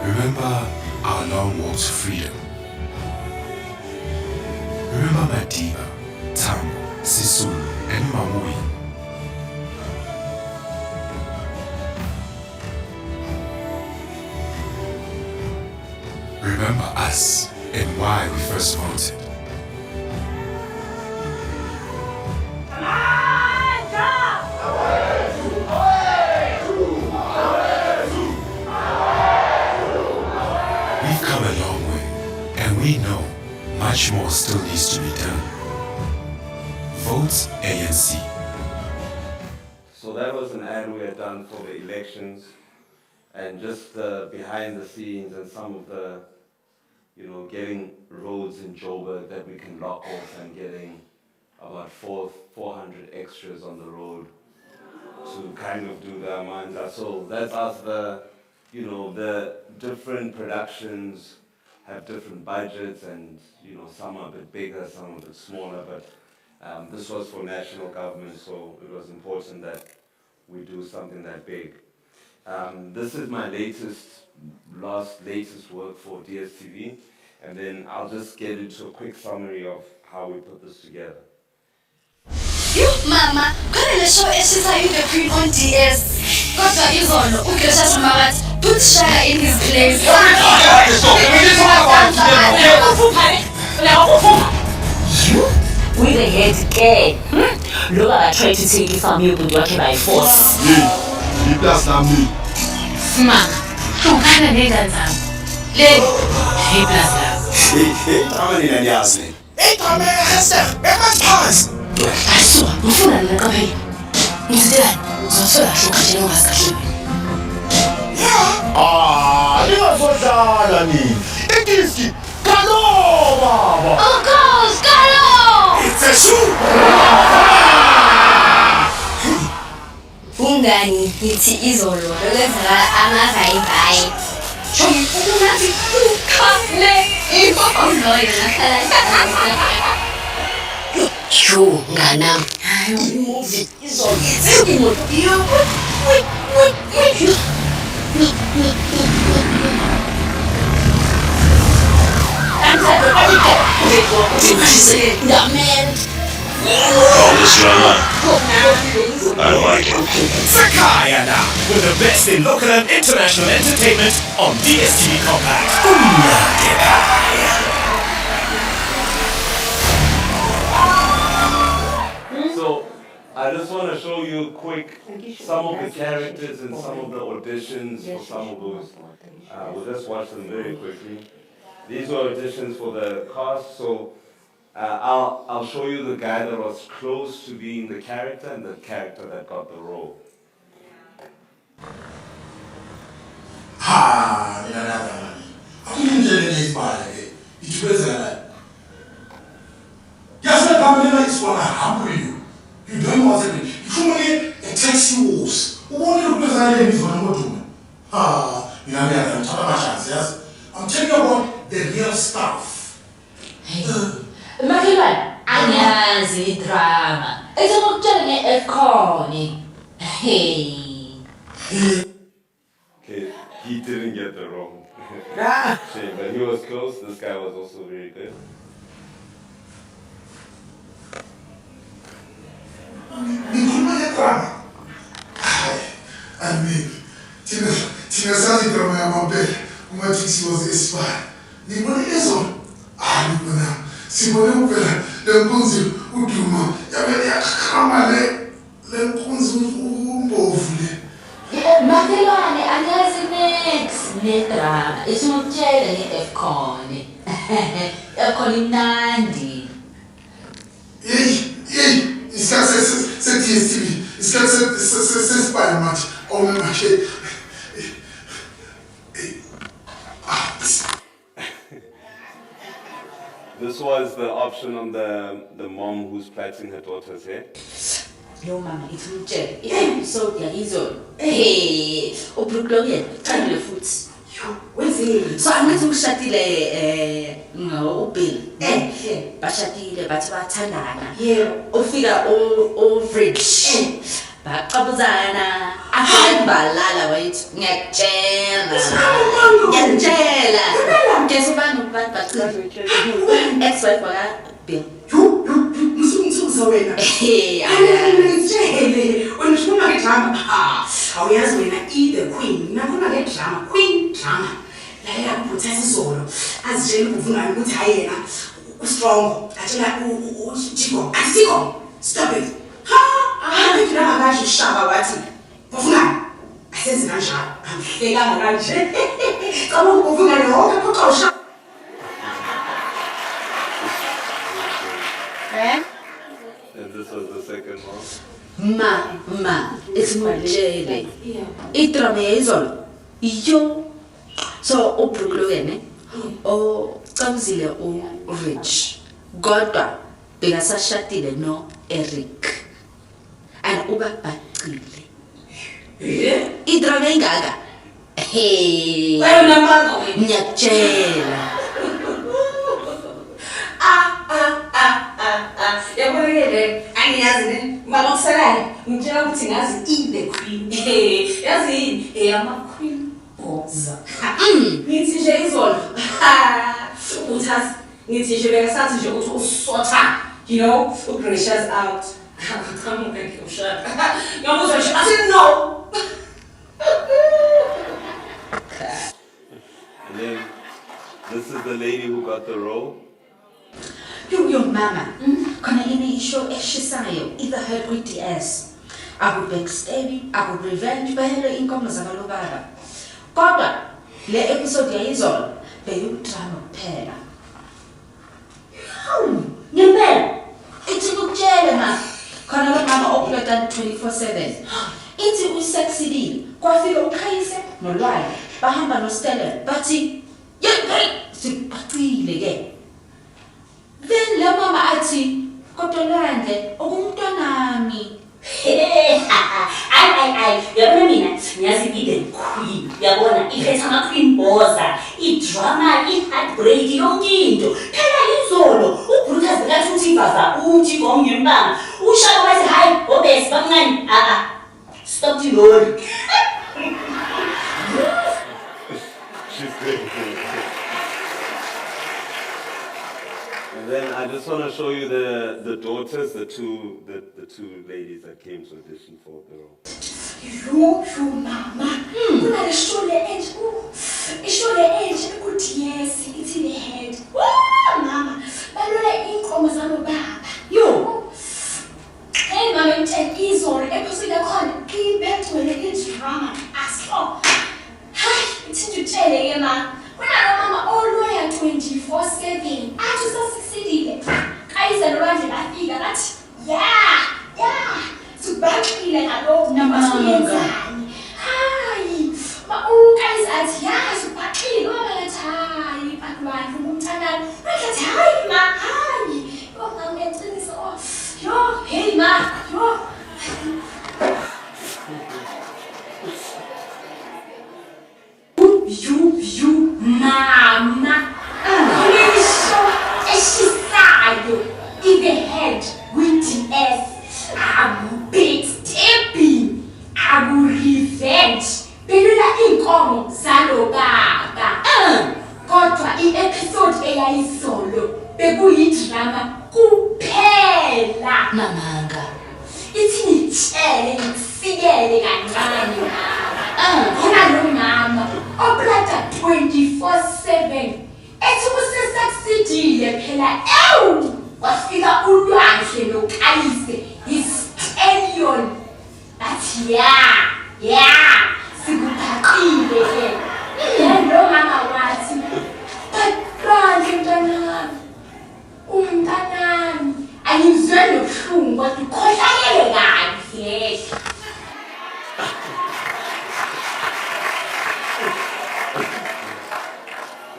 Remember our long walk to freedom. Remember Madiba, Tambo, Sisulu, and Mamui. Remember us and why we first voted. We've come a long way, and we know much more still needs to be done. Vote ANC. So that was an ad we had done for the elections, and just behind the scenes and some of the, getting roads in Joburg that we can lock off and getting about 400 extras on the road to kind of do the Amanda. So that's us, the different productions have different budgets, and some are a bit bigger, some are a bit smaller, but this was for national government, so it was important that we do something that big. This is my latest work for DSTV, and then I'll just get into a quick summary of how we put this together. You, Mama, can you show us how you the queen on DS? Kodwa izolo uGracious Marathi put Shaka in his place. You? We the head care. Look, I tried to take you from you, but working by force. Me, that's not me. Mama, you can't need that. Lady, hey, Plaza. Hey, I'm in any house. Hey, come here, Hester. Make my pants. I saw, you feel like a company. Instead, so I should continue as a shoe. You are so darling. It is you. Hello, Baba. Of course, Carlo. It's a shoe. Ungani ithi izolo lokwenzeka amavayivayi. Shoyi unathi ukhale ifono yona. Yo ngana. Hayi umuvi izolo ithi imoto yo. All this drama, I like it. Sakaya now, with the best in local and international entertainment on DSTV Compact. So I just want to show you quick some of the characters and some of the auditions for some of those. We'll just watch them very quickly. These were auditions for the cast, so I'll show you the guy that was close to being the character and the character that got the role. Ha, mina nabani. Akunjele nezibala ke. Ithubezela. Yasina kamela isibona hambu you. You don't know what's happening. Ifumane a taxi wars. Ubone ukubezela lemizwana ngodumo. Ha, mina ngiyathatha amashansi yazi. I'm telling you about the real stuff. Makhelwane, anyazi idrama. Esokutshela nge-ekhoni. Hey. Okay, he didn't get the wrong. Shame, but he was close. This guy was also very good. Ngikhuluma ngedrama. Hayi, anime. Thina sazi idrama yamampela. Ungathi siyoze esibani. Ngibona izona. Ngibona. Sibone kuphela lenkunzi uduma. Yabe yakhama lenkunzi umbovu le. Makhelwane, anyazi next nedrama. Esokutshela nge-ekhoni. Ekhoni imnandi. Yey. Isikhathi se-DSTV, isikhathi sesibani manje, awunamanje. This was the option on the mom who's plaiting her daughter's hair. Yo mama, it's umtshele. So yayizolo. Hey, ubruklokeni, chandile futhi. Wenzeni? So angithi ngishadile uBill. Bashadile bathi bathandana. Yebo. Ufika fridge. Baqabuzana. Afanele balala wayithi ngiyakutshela. Ngiyakutshela. Ngeke abantu bacela. Ex-wife waka Bill. Ngisukuza wena. Ngitshele. Wena ushuma ngedrama. Awuyazi wena the queen. Nakhona le drama, queen drama. La yakubutha isizolo. Azitshela ubuvungani ukuthi hayi yena strong. Atshela uJiko. Asikho. Stop it. Hayi drama kaje ushaba wathi. Buvungani. Asenze kanjalo. Amhlekanga kanje. Kama ubuvungani wonke phoqa ushaba. And this was the second one. Ma, isimajele. Idrama yayizolo. Yo. So ubruklokene. Ocabuzile uRich. Kodwa bekasashadile no Eric. And ubabhacile. Idrama ingaka. Hey. Wena mama. Ngiyakutshela. Yabonakele angiyazi ne malokusalayo ngitshela ukuthi ngazi the queen yazi eyama queen boza ngithi nje izolo uthathi ngithi nje bekasathi nje ukuthi usotha gracious out come on ke ushaka ngiyabuzwa nje I said no. And then this is the lady who got the role. Yo mama, khona yini isho eshisayo either heard with DS. I would backstabbing, I would revenge bahelo inkomo zabalobaba. Kodwa le episode yayizolo beyudrama kuphela. Ngempela ithi ukutshela ma khona lo mama oplota 24/7. Ithi usucceedile kwafika ukhayise nolwayo bahamba noStella bathi hey sibacile ke. Then la mama athi kodwa Landle okumntwanami. Ay yabona mina ngiyazi the queen yabona iphethe ama queen boza idrama iheartbreak yonke into phela izolo uBrutus bekathuthi bava uthi ngomnyembanga ushaka wathi hayi obese bamncane stop the lord. She's great. And then I just want to show you the daughters, the two ladies that came to audition for the role. Yo mama, kunale show le edge, ishow le edge ukuthi yes, it's in the head. Mama, balula inkomo zalobaba. Yo. Hey mama, ngithe izolo episode yakhona ngibethwe le drama aso. Hayi, ithi utshele ke mama. Kunalo mama oloya 24/7. Athi sasixidile. Kayise nolwandle lafika lathi, yeah. Sibaqile ngalokho nabasiyenzani. You, mama. Ngisho eshisayo in the head with DS. Big stepping. Revenge. Belula inkomo zalo baba. Kodwa i-episode eyayisolo bekuyidrama kuphela. Mamanga. Ithi ngitshele ngikufikele kancane. Khona lo mama oplata 24/7 ethi kusesaksidile phela wafika ulwandle nokayise his athi sikuphaqile ke lo mama wathi baqale mntanami umntanami ayizwe nobuhlungu kodwa ukhohlakele kahle.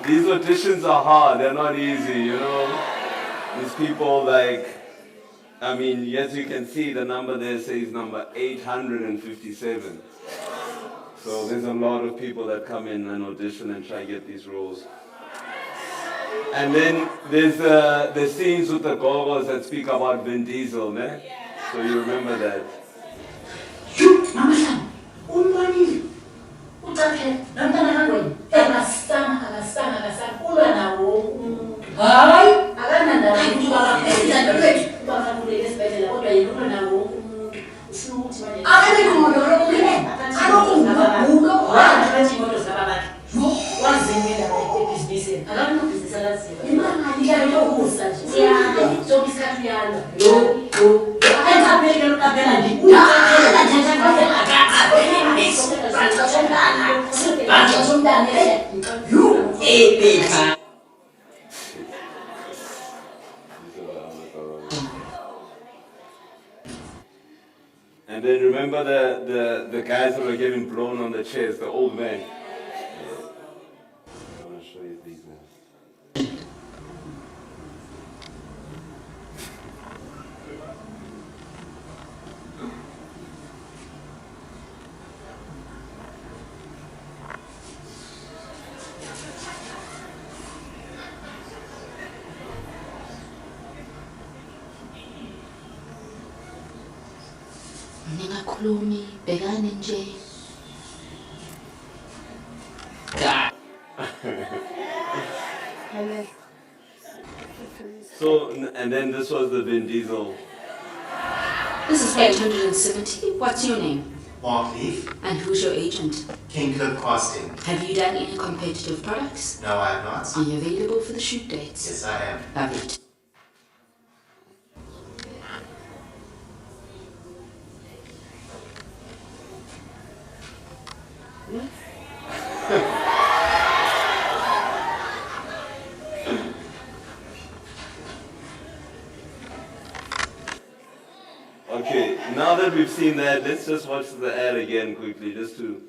These auditions are hard, they're not easy, you know. These people, like, I mean, as you can see, the number there says number 857. So there's a lot of people that come in and audition and try to get these roles. And then there's the scenes with the goggles that speak about Vin Diesel, ne? So you remember that. And then remember the guys that were getting blown on the chairs, the old men. I want to show you these now. Ningakhulumi bekane nje. So, and then this was the Vin Diesel. This is 870. What's your name? Mark Leaf. And who's your agent? King Clip Casting. Have you done any competitive products? No, I have not. Are you available for the shoot dates? Yes, I am. Love it. Okay, now that we've seen that, let's just watch the ad again quickly, just to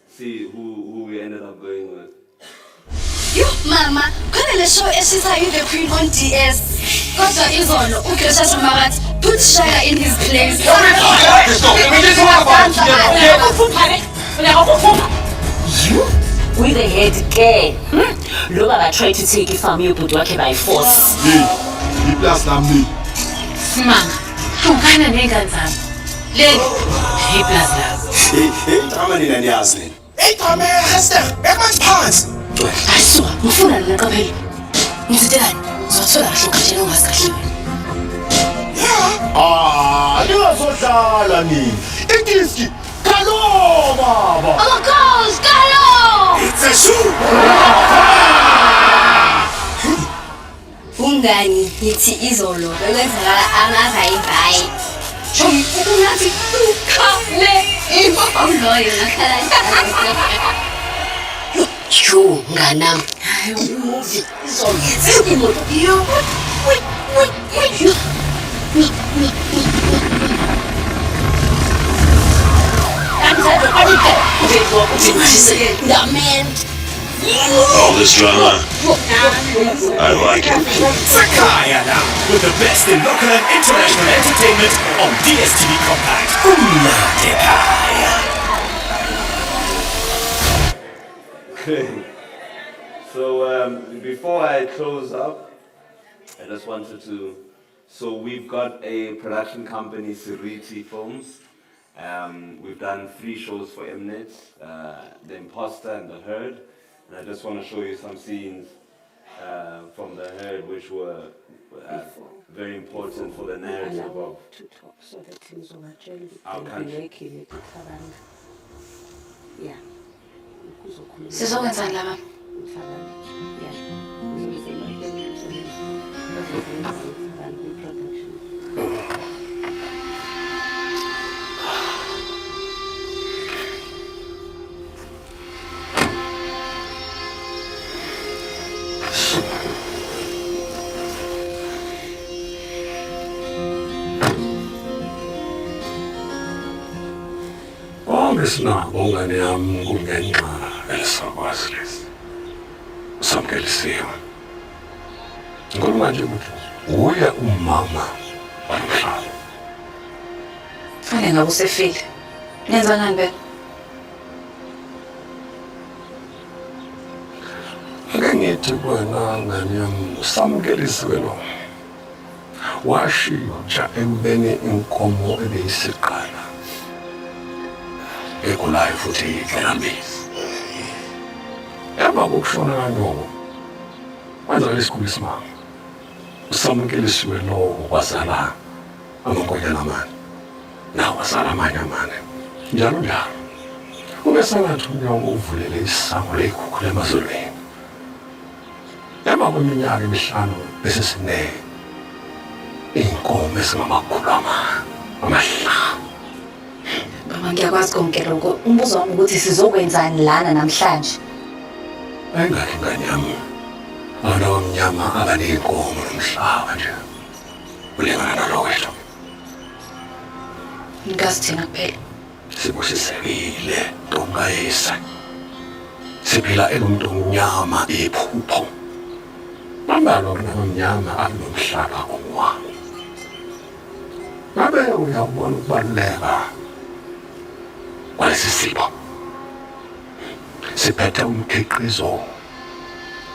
see who we ended up going with. You, mama, khona le show eshisayo the Queen on DS. Kodwa izolo uGreshas Marath put Shaya in his place. You? With the head care. Lo baba tried to take ifam yobhuti wakhe by force. Hey, iplast lami. Simanga, ungana nengane zami. Le iplaza lazo. Hey, drama nina niyazi nina. Hey, drama Esther, bemanzi phansi. Ayisuka, ngifuna nina qaphela. Ngizitelani? Uzothola kahle ukhatshela ungasikahliwe. Ningazohlala nina. Idiski, kalo baba. Oh gosh, Carlo! It's a shoot. Ungani yithi izolo bekwenzakala amavayivayi. Chum ukungathi ukhale imfongoyo nakhala. Yo, nganam. Hayi umuzi. Izolo imoto. Yo. Wait. All this drama, I like it. Sakaya now, with the best in local and international entertainment on DSTV Compact. Umnandi Kaya. So before I close up, I just wanted to, so we've got a production company, Siriti Films. We've done 3 shows for Mnet, The Imposter and The Herd. And I just want to show you some scenes from The Herd which were very important for the narrative of to talk so that things will change. our country. Yeah. Sizokwenzani laba? Sinabo ngane yami kungenxa elisakwazi lesi samkelisiwe ngikhuluma nje ukuthi uye umama wamhlaba Fanele ngabe usefile. Nenza ngani bena? ake ngithi wena ngane yami samkelisiwe lo washintsha ekubeni inkomo ebeyisiqala ekulayo futhi idlalambezi emva kokushona kanyoko wenza lesikhulu isimanga usamkelisiwe lowo wazala amankonyana amane nawo wazala amanye amane njalo njalo kube sengathi unyoko uvulele isango ley'khukhu lemazolweni emva kweminyaka emihlanu bese iy'nkomo ezingamakhulu amahlanu. Baba ngiyakwazi konke lokho. Umbuzo wami ukuthi sizokwenzani lana namhlanje? Engakho ingane yami abantwana abamnyama abaney'nkomo nomhlaba nje ulingana nalo wethu. Ngazi thina kuphela. Sibusisekile ntonkayise siphila elumuntu omnyama iphupho bambalo abamnyama abanomhlaba ongwami. Ngabe uyabona ukubaluleka kwalesi sipho siphethe umkhiqizo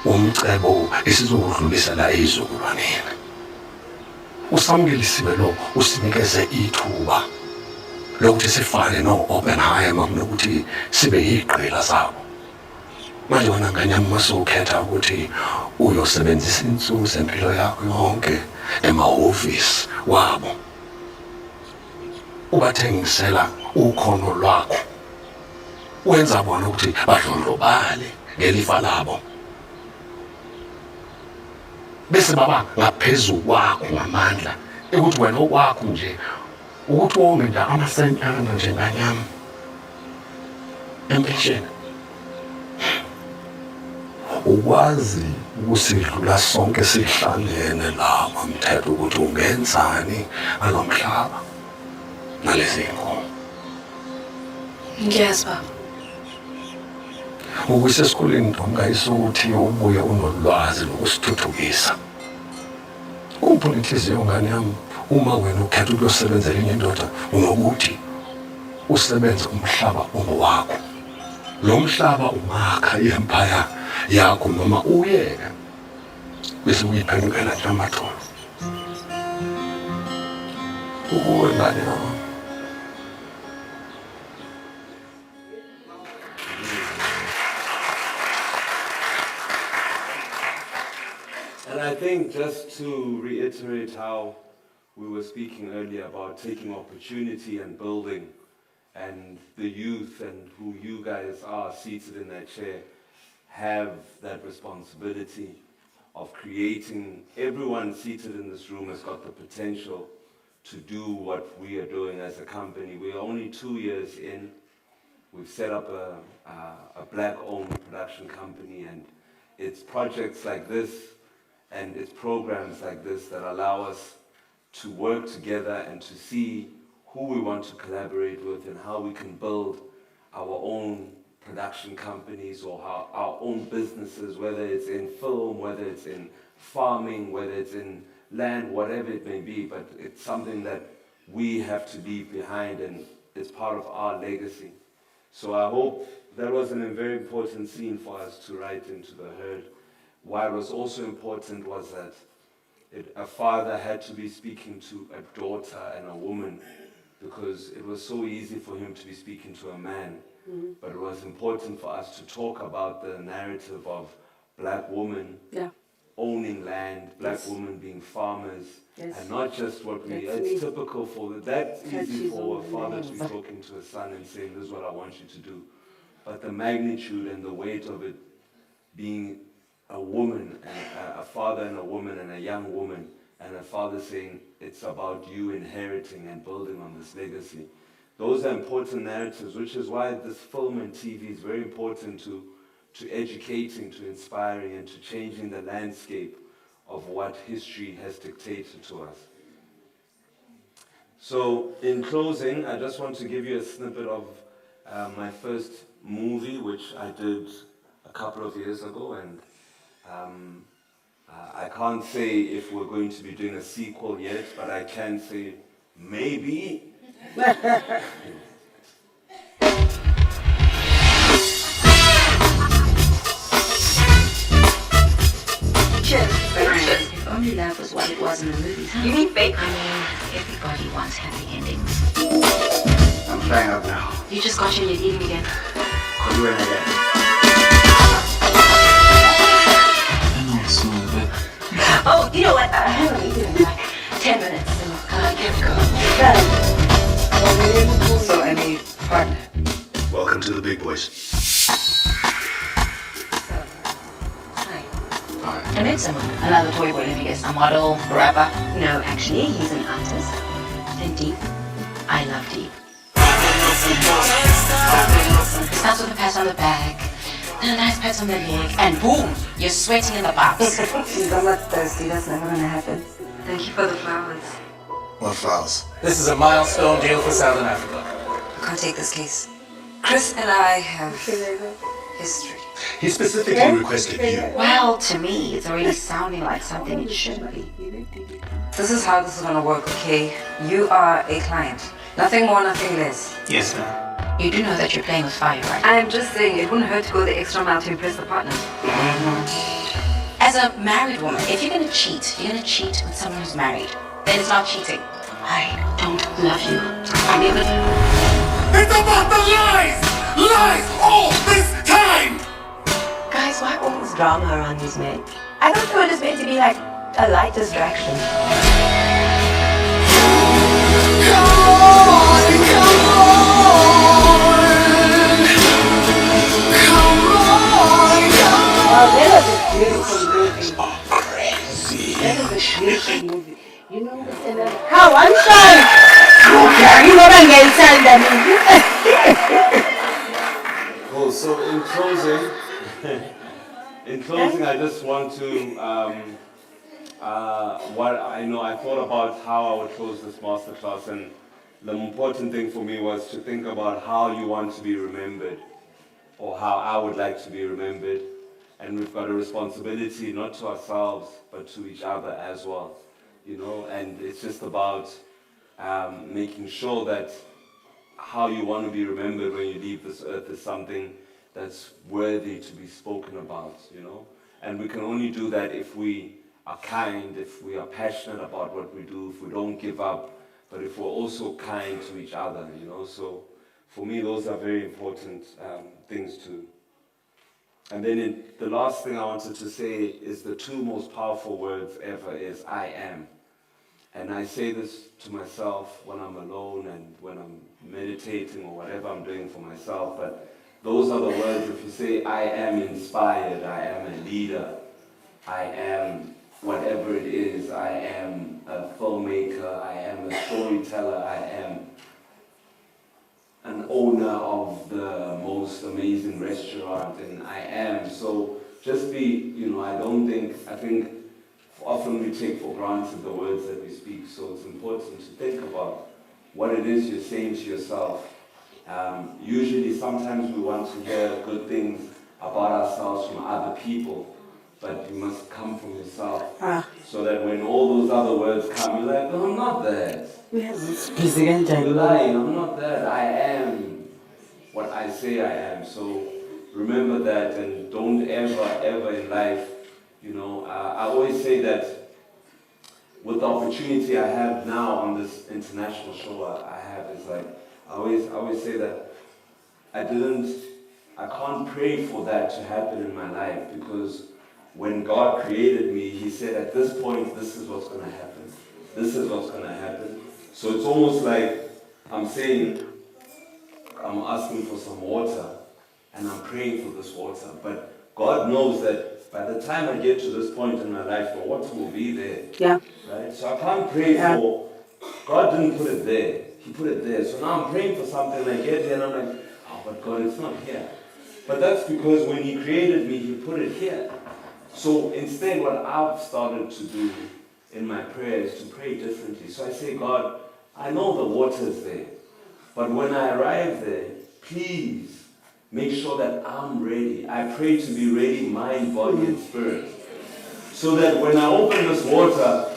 womcebo esizowudlulisela ey'zukulwaneni. Usamkelisiwe lo usinikeze ithuba lokuthi sifane no-Oppenheimer kunokuthi sibe yiqela zabo. Manje wena ngane yami masukhetha ukuthi uyosebenzisa insuku zempilo yakho yonke emahhovisi wabo ubathengisela ukhono lwakho wenza bona ukuthi badlondlobale ngelifa labo bese baba ngaphezulu kwakho ngamandla ekuthi wena okwakho nje ukuthi wonge nje amasentana nje nganyama empesheni ukwazi ukusidlula sonke sihlangene lapha mthetho ukuthi ungenzani alomhlaba nalezi nkomo. Ngiyazi baba. Ukuyisesikoleni ntomkayise ukuthi ubuye unolwazi lokusithuthukisa. Uphula inhliziyo ngane yami uma wena ukhetha ukuyosebenzela enye indoda unokuthi usebenze umhlaba ongowakho. Lo mhlaba ungakha i-empire yakho noma uyeke bese uyiphendukela nje amatholo. Ukuwe ngane yami. And I think just to reiterate how we were speaking earlier about taking opportunity and building, and the youth and who you guys are seated in that chair have that responsibility of creating. Everyone seated in this room has got the potential to do what we are doing as a company. We are only 2 years in. We've set up a black-owned production company, and it's projects like this and it's programs like this that allow us to work together and to see who we want to collaborate with and how we can build our own production companies or how our own businesses, whether it's in film, whether it's in farming, whether it's in land, whatever it may be, but it's something that we have to leave behind and it's part of our legacy. So I hope that was a very important scene for us to write into the herd. Why it was also important was that a father had to be speaking to a daughter and a woman because it was so easy for him to be speaking to a man. Mm-hmm. But it was important for us to talk about the narrative of black women owning land, black women being farmers, and not just what we, it's typical for, that's easy for a father to be talking to a son and saying, this is what I want you to do. But the magnitude and the weight of it being a woman, and a father and a woman and a young woman, and a father saying, it's about you inheriting and building on this legacy. Those are important narratives, which is why this film and TV is very important to educating, to inspiring, and to changing the landscape of what history has dictated to us. So, in closing, I just want to give you a snippet of my first movie, which I did a couple of years ago, and I can't say if we're going to be doing a sequel yet, but I can say maybe. If only love was what it was in the movies, huh? You mean fake? I mean, everybody wants happy endings. I'm flying up now. You just got here, you're eating again. Call you when I get. I know it's small, but... Oh, you know what? I haven't eaten in like 10 minutes, so I can't go. So I need partner. Welcome to the big boys. I met someone. Another toy boy, let me guess. A model, a rapper? No, actually, he's an artist. And deep. I love deep. Starts with a pat on the back, then a nice pat on the leg, and boom, you're sweating in the box. I'm not thirsty, that's never gonna happen. Thank you for the flowers. What flowers? This is a milestone deal for Southern Africa. I can't take this case. Chris and I have history. He specifically requested you. Well, to me, it's already sounding like something it shouldn't be. This is how this is gonna work, okay? You are a client. Nothing more, nothing less. Yes, ma'am. You do know that you're playing with fire, right? I'm just saying, it wouldn't hurt to go the extra mile to impress the partners. As a married woman, if you're gonna cheat with someone who's married. Then it's not cheating. I don't love you. I never... It's about the lies! Lies all this time! Guys, why all this drama around these men? I thought they were just meant to be like a light distraction. That was a beautiful movie. That was a beautiful movie. You know what's in it? How one shot! You know what I'm Cool. So in closing, I just want to, I thought about how I would close this masterclass, and the important thing for me was to think about how you want to be remembered, or how I would like to be remembered. And we've got a responsibility not to ourselves, but to each other as well, you know, and it's just about making sure that how you want to be remembered when you leave this earth is something that's worthy to be spoken about, you know. And we can only do that if we are kind, if we are passionate about what we do, if we don't give up, but if we're also kind to each other, you know. So for me, those are very important things too. And then the last thing I wanted to say is the two most powerful words ever is I am. And I say this to myself when I'm alone and when I'm meditating or whatever I'm doing for myself, but those are the words. If you say I am inspired, I am a leader, I am whatever it is, I am a filmmaker, I am a storyteller, I am an owner of the most amazing restaurant, and I am. So just be, you know, I think often we take for granted the words that we speak, so it's important to think about what it is you're saying to yourself Usually, sometimes we want to hear good things about ourselves from other people, but you must come from yourself. So that when all those other words come, you're like, no, I'm not that. You're lying, I'm not that. I am what I say I am. So remember that, and don't ever in life, I always say that with the opportunity I have now on this international show I have, is like, I always say that I can't pray for that to happen in my life, because when God created me, He said at this point, this is what's going to happen. This is what's going to happen. So it's almost like I'm saying, I'm asking for some water, and I'm praying for this water. But God knows that by the time I get to this point in my life, the water will be there. Yeah. Right? So I can't pray for, God didn't put it there. He put it there. So now I'm praying for something, and I get there, and I'm like, oh, but God, it's not here. But that's because when He created me, He put it here. So instead, what I've started to do in my prayer is to pray differently. So I say, God, I know the water is there, but when I arrive there, please make sure that I'm ready. I pray to be ready, mind, body, and spirit. So that when I open this water,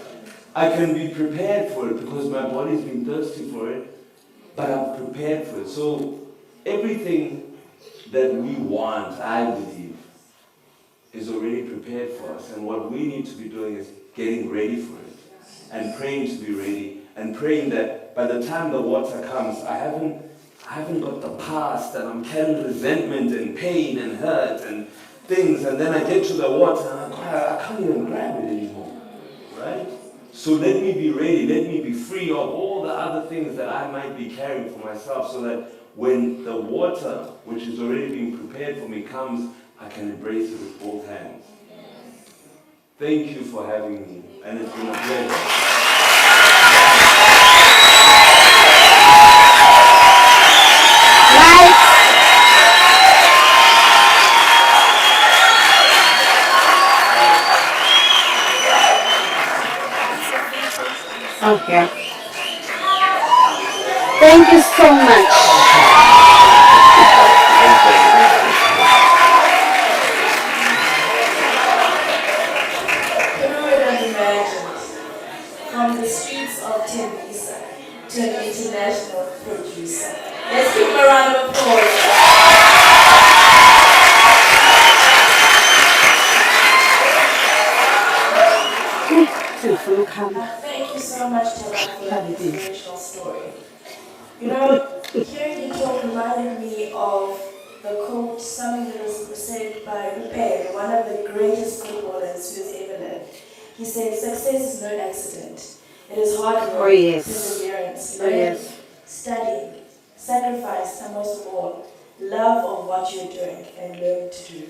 I can be prepared for it, because my body's been thirsty for it, but I'm prepared for it. So everything that we want, I believe, is already prepared for us. And what we need to be doing is getting ready for it and praying to be ready, and praying that by the time the water comes, I haven't got the past, and I'm carrying resentment and pain and hurt and things, and then I get to the water and I can't even grab it anymore, right? So let me be ready, let me be free of all the other things that I might be carrying for myself, so that when the water, which is already being prepared for me, comes, I can embrace it with both hands. Thank you for having me, and it's been a pleasure. Okay. Thank you so much. Who would have imagined, from the streets of Tembisa to an international producer? Let's give him a round of applause. Thank you so much, Tela, for that inspirational story. Hearing you talk reminded me of the quote, something that was said by Upe, one of the greatest footballers who's ever lived. He said, success is no accident. It is hard work, perseverance, learning, studying, sacrifice, and most of all, love of what you're doing and learn to do.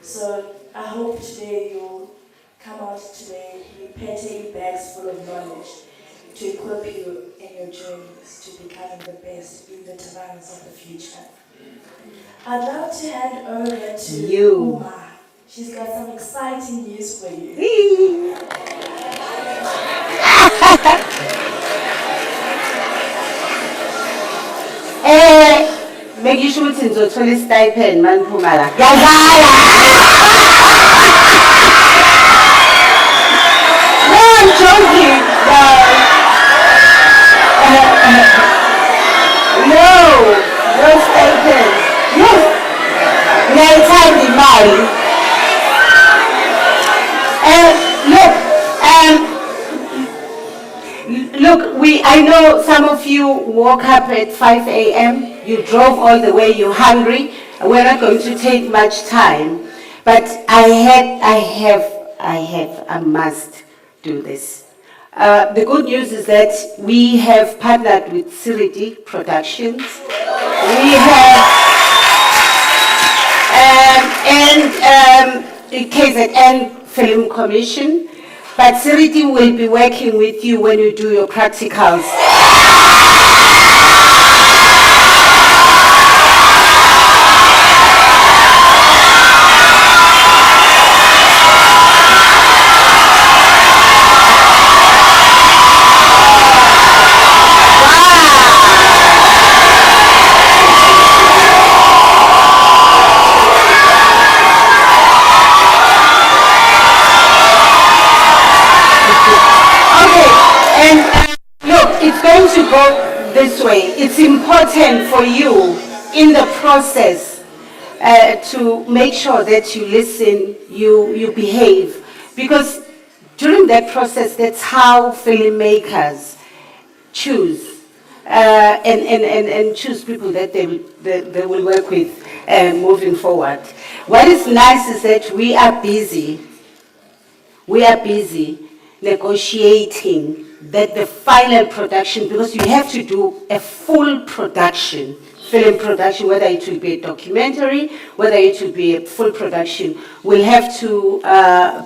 So I hope today you'll come out today with petty bags full of knowledge to equip you in your journeys to becoming the best, being the Tavangas of the future. I'd love to hand over to Uma. She's got some exciting news for you. Make sure ukuthi ngizothola i-stipend maniphuma la. No, I'm joking. No stipend. Ngiyayithanda imali. Look, I know some of you woke up at 5 a.m. You drove all the way, you're hungry. We're not going to take much time, but I must do this. The good news is that we have partnered with JLD Productions. We have KZN Film Commission, but JLD will be working with you when you do your practicals. this way. It's important for you in the process to make sure that you listen, you behave. Because during that process, that's how filmmakers choose and choose people that they will work with moving forward. What is nice is that we are busy negotiating that the final production, because you have to do a full production, film production, whether it will be a documentary, whether it will be a full production, will have to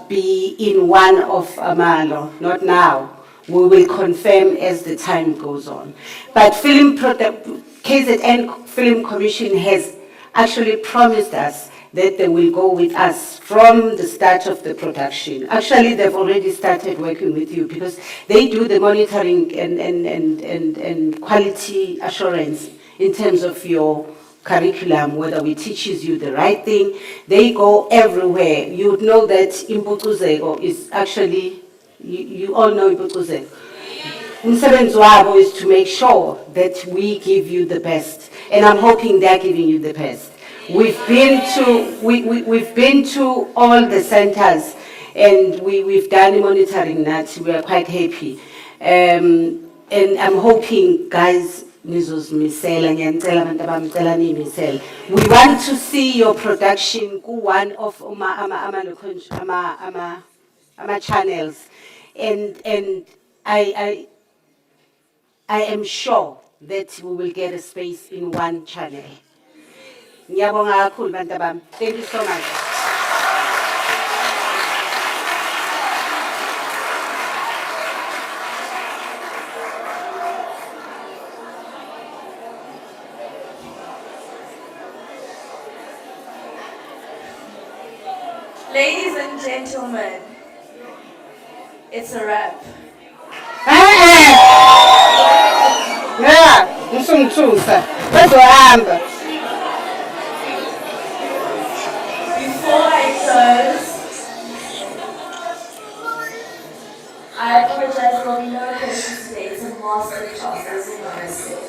be in one of Amalo, not now. We will confirm as the time goes on. But KZN Film Commission has actually promised us that they will go with us from the start of the production. Actually, they've already started working with you because they do the monitoring and quality assurance in terms of your curriculum, whether we teaches you the right thing. They go everywhere. You would know that Imputuzeko is actually, you all know Imputuzeko. Umsebenzi wabo is to make sure that we give you the best. And I'm hoping they're giving you the best. We've been to all the centers and we've done monitoring that. We are quite happy. And I'm hoping, guys, we want to see your production go one of our channels. And I am sure that we will get a space in one channel. Thank you so much. Ladies and gentlemen, it's a wrap. Before I close, I apologize, there will be no questions today. It's a master class, as you know I said.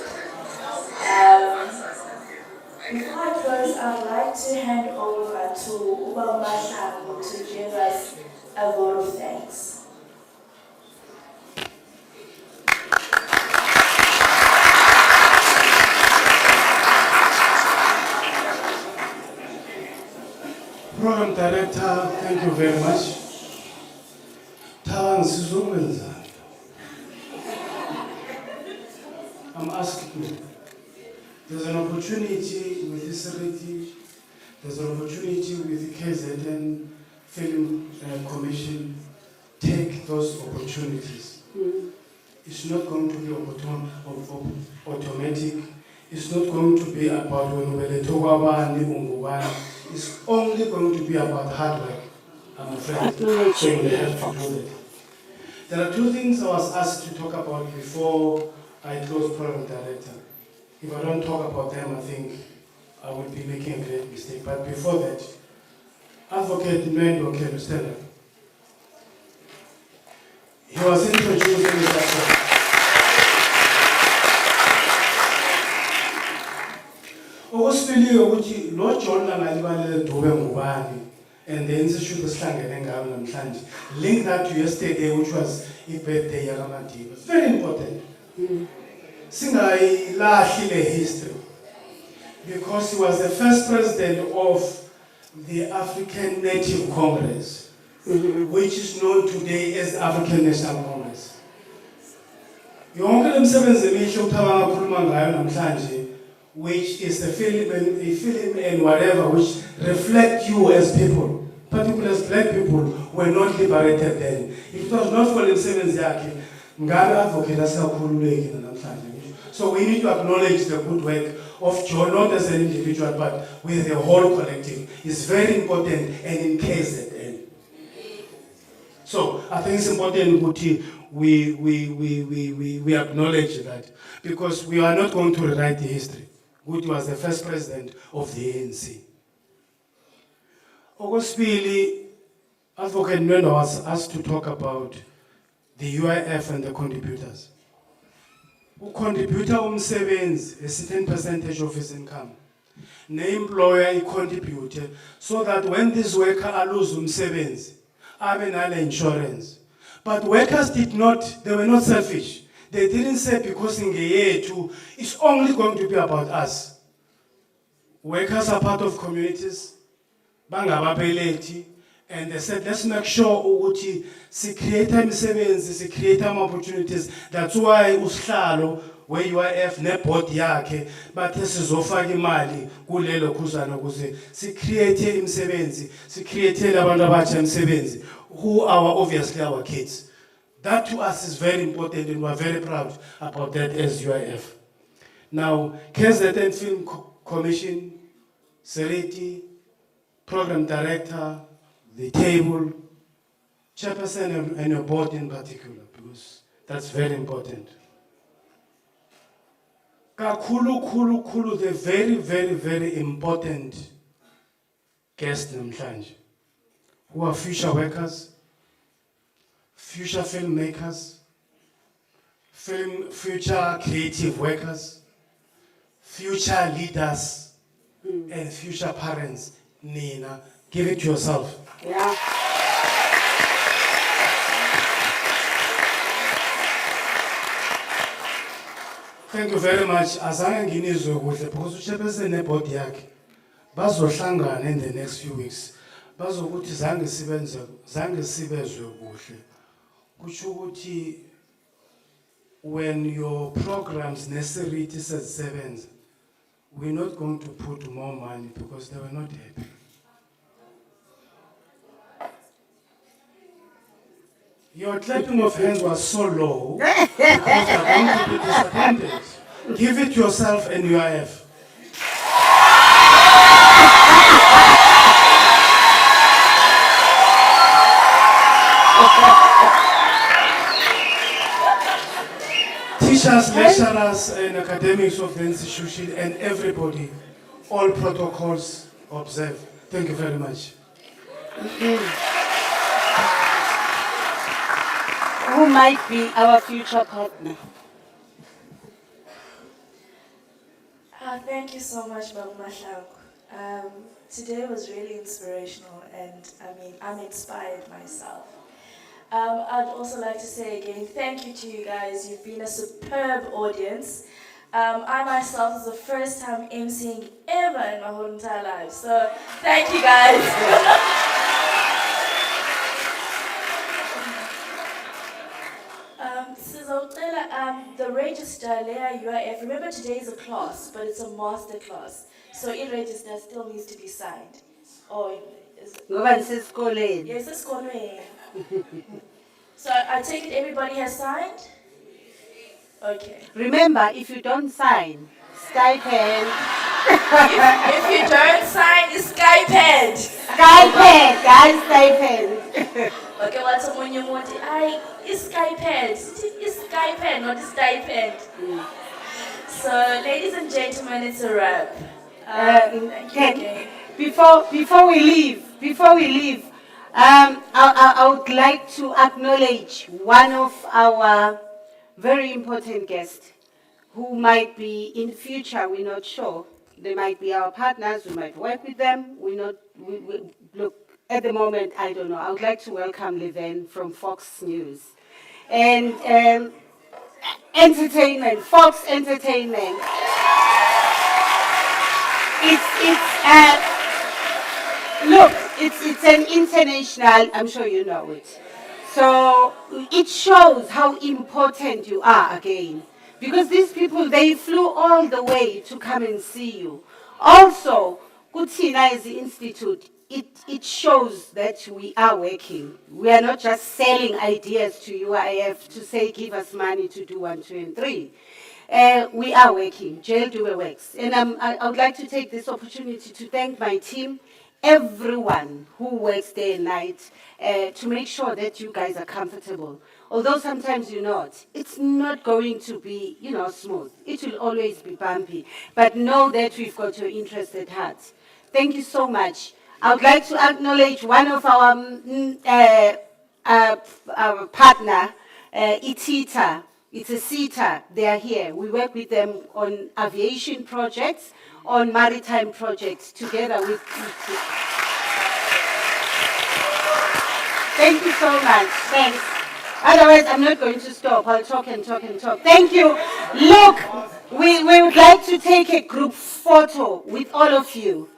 Before I close, I'd like to hand over to Ubamashako to give us a vote of thanks. Program Director, thank you very much. I'm asking you, there's an opportunity with this city, there's an opportunity with the KZN Film Commission. Take those opportunities. It's not going to be automatic. It's not going to be about when it's only going to be about hard work, I'm afraid. So you have to do that. There are two things I was asked to talk about before I close Program Director. If I don't talk about them, I think I will be making a great mistake. But before that, Advocate Nwendo Kelu, stand up. He was introduced in the Okwesibili ukuthi lo John langalibalele Dube ngubani and the institute esihlangene ngayo namhlanje, link that to yesterday which was i-birthday yakaMadiba. It's very important. Singayilahli le history because he was the first president of the African Native Congress, which is known today as the African National Congress. Yonke lemsebenzi emisho uthaba ngakhuluma ngayo namhlanje, which is a film and whatever, which reflect you as people, particularly as black people, were not liberated then. If it was not for the seven Zaki, so we need to acknowledge the good work of John, not as an individual, but with the whole collective. It's very important and in KZN. So I think it's important that we acknowledge that, because we are not going to rewrite the history. Which was the first president of the ANC. Okwesibili, Advocate Nwendo was asked to talk about the UIF and the contributors. ucontributor umsebenzi a certain percentage of his income. Ne-employer contribute so that when this worker lose umsebenzi, abe nale insurance. But workers did not, they were not selfish. They didn't say because in too, it's only going to be about us. Workers are part of communities, bangababelethi, and they said, let's make sure ukuthi si create imisebenzi, si create opportunities. That's why usihlalo where UIF ne-board yakhe bathe sizofaka imali kulelo khuzana ukuze si create imisebenzi, si create abantu abatsha imisebenzi, who are obviously our kids. That to us is very important and we're very proud about that as UIF. Now, KZN Film Commission, Sereti, Program Director, the table, chairperson and your board in particular, because that's very important. Kulu, the very, very, very important guest namhlanje, who are future workers, future filmmakers, future creative workers, future leaders, and future parents. Nina, give it to yourself. Yeah. Thank you very much. Azange nginizwe kuhle because uchairperson neboard yakhe bazohlangana in the next few weeks. Bazokuthi zange sibezwe kuhle. Kusho ukuthi when your programs necessarily sevenza, we're not going to put more money because they were not happy. Your clapping of hands was so low because you're going to be disappointed. Give it yourself and UIF. Teachers, lecturers, and academics of the institution, and everybody, all protocols observed. Thank you very much. Who might be our future partner? Thank you so much, Babu Mahlangu. Today was really inspirational, and I mean, I'm inspired myself. I'd also like to say again, thank you to you guys. You've been a superb audience. I myself is the first time emceeing ever in my whole entire life, so thank you guys. The register layer UIF, remember today is a class, but it's a master class. So in register still needs to be signed. Or is it? Yes, it's going. So I take it everybody has signed? Okay. Remember, if you don't sign, stipend. if you don't sign, it's stipend. Stipend, guys, stipend. Okay, what's a monument? It's stipend. It's stipend, not stipend. So, ladies and gentlemen, it's a wrap. Thank you again. Before we leave, I would like to acknowledge one of our very important guests who might be in future, we're not sure. They might be our partners, we might work with them, look, at the moment, I don't know. I would like to welcome Leven from Fox News. And entertainment, Fox Entertainment. It's an international, I'm sure you know it. So it shows how important you are again. Because these people, they flew all the way to come and see you. Also, Kutsina is the institute. It shows that we are working. We are not just selling ideas to UIF to say, give us money to do 1, 2, and 3. We are working. JLD works. And I would like to take this opportunity to thank my team, everyone who works day and night, to make sure that you guys are comfortable. Although sometimes you're not, it's not going to be, smooth. It will always be bumpy. But know that we've got your interest at heart. Thank you so much. I would like to acknowledge one of our partner, Itita. It's a seater. They are here. We work with them on aviation projects, on maritime projects, together with. Thank you so much. Thanks. Otherwise, I'm not going to stop. I'll talk and talk and talk. Thank you. Look, we would like to take a group photo with all of you.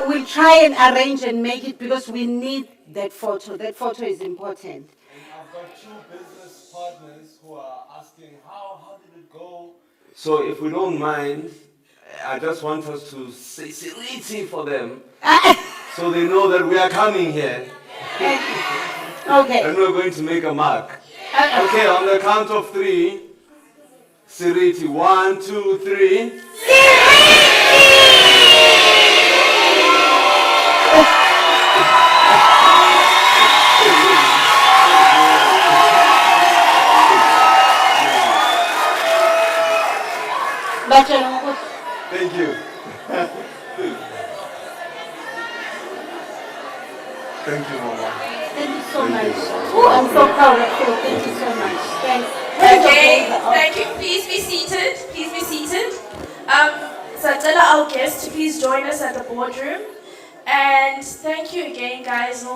We'll try and arrange and make it because we need that photo. That photo is important. I've got two business partners who are asking how did it go? So if we don't mind, I just want us to say Siriti for them so they know that we are coming here. Okay. And we're going to make a mark. Okay, on the count of 3, Siriti, 1, 2, 3. Thank you. Thank you, Mama. Thank you so much. Oh, I'm so proud of you. Thank you so much. Thanks. Okay, thank you. Please be seated. Please be seated. Satella, our guest, please join us at the boardroom. And thank you again, guys. We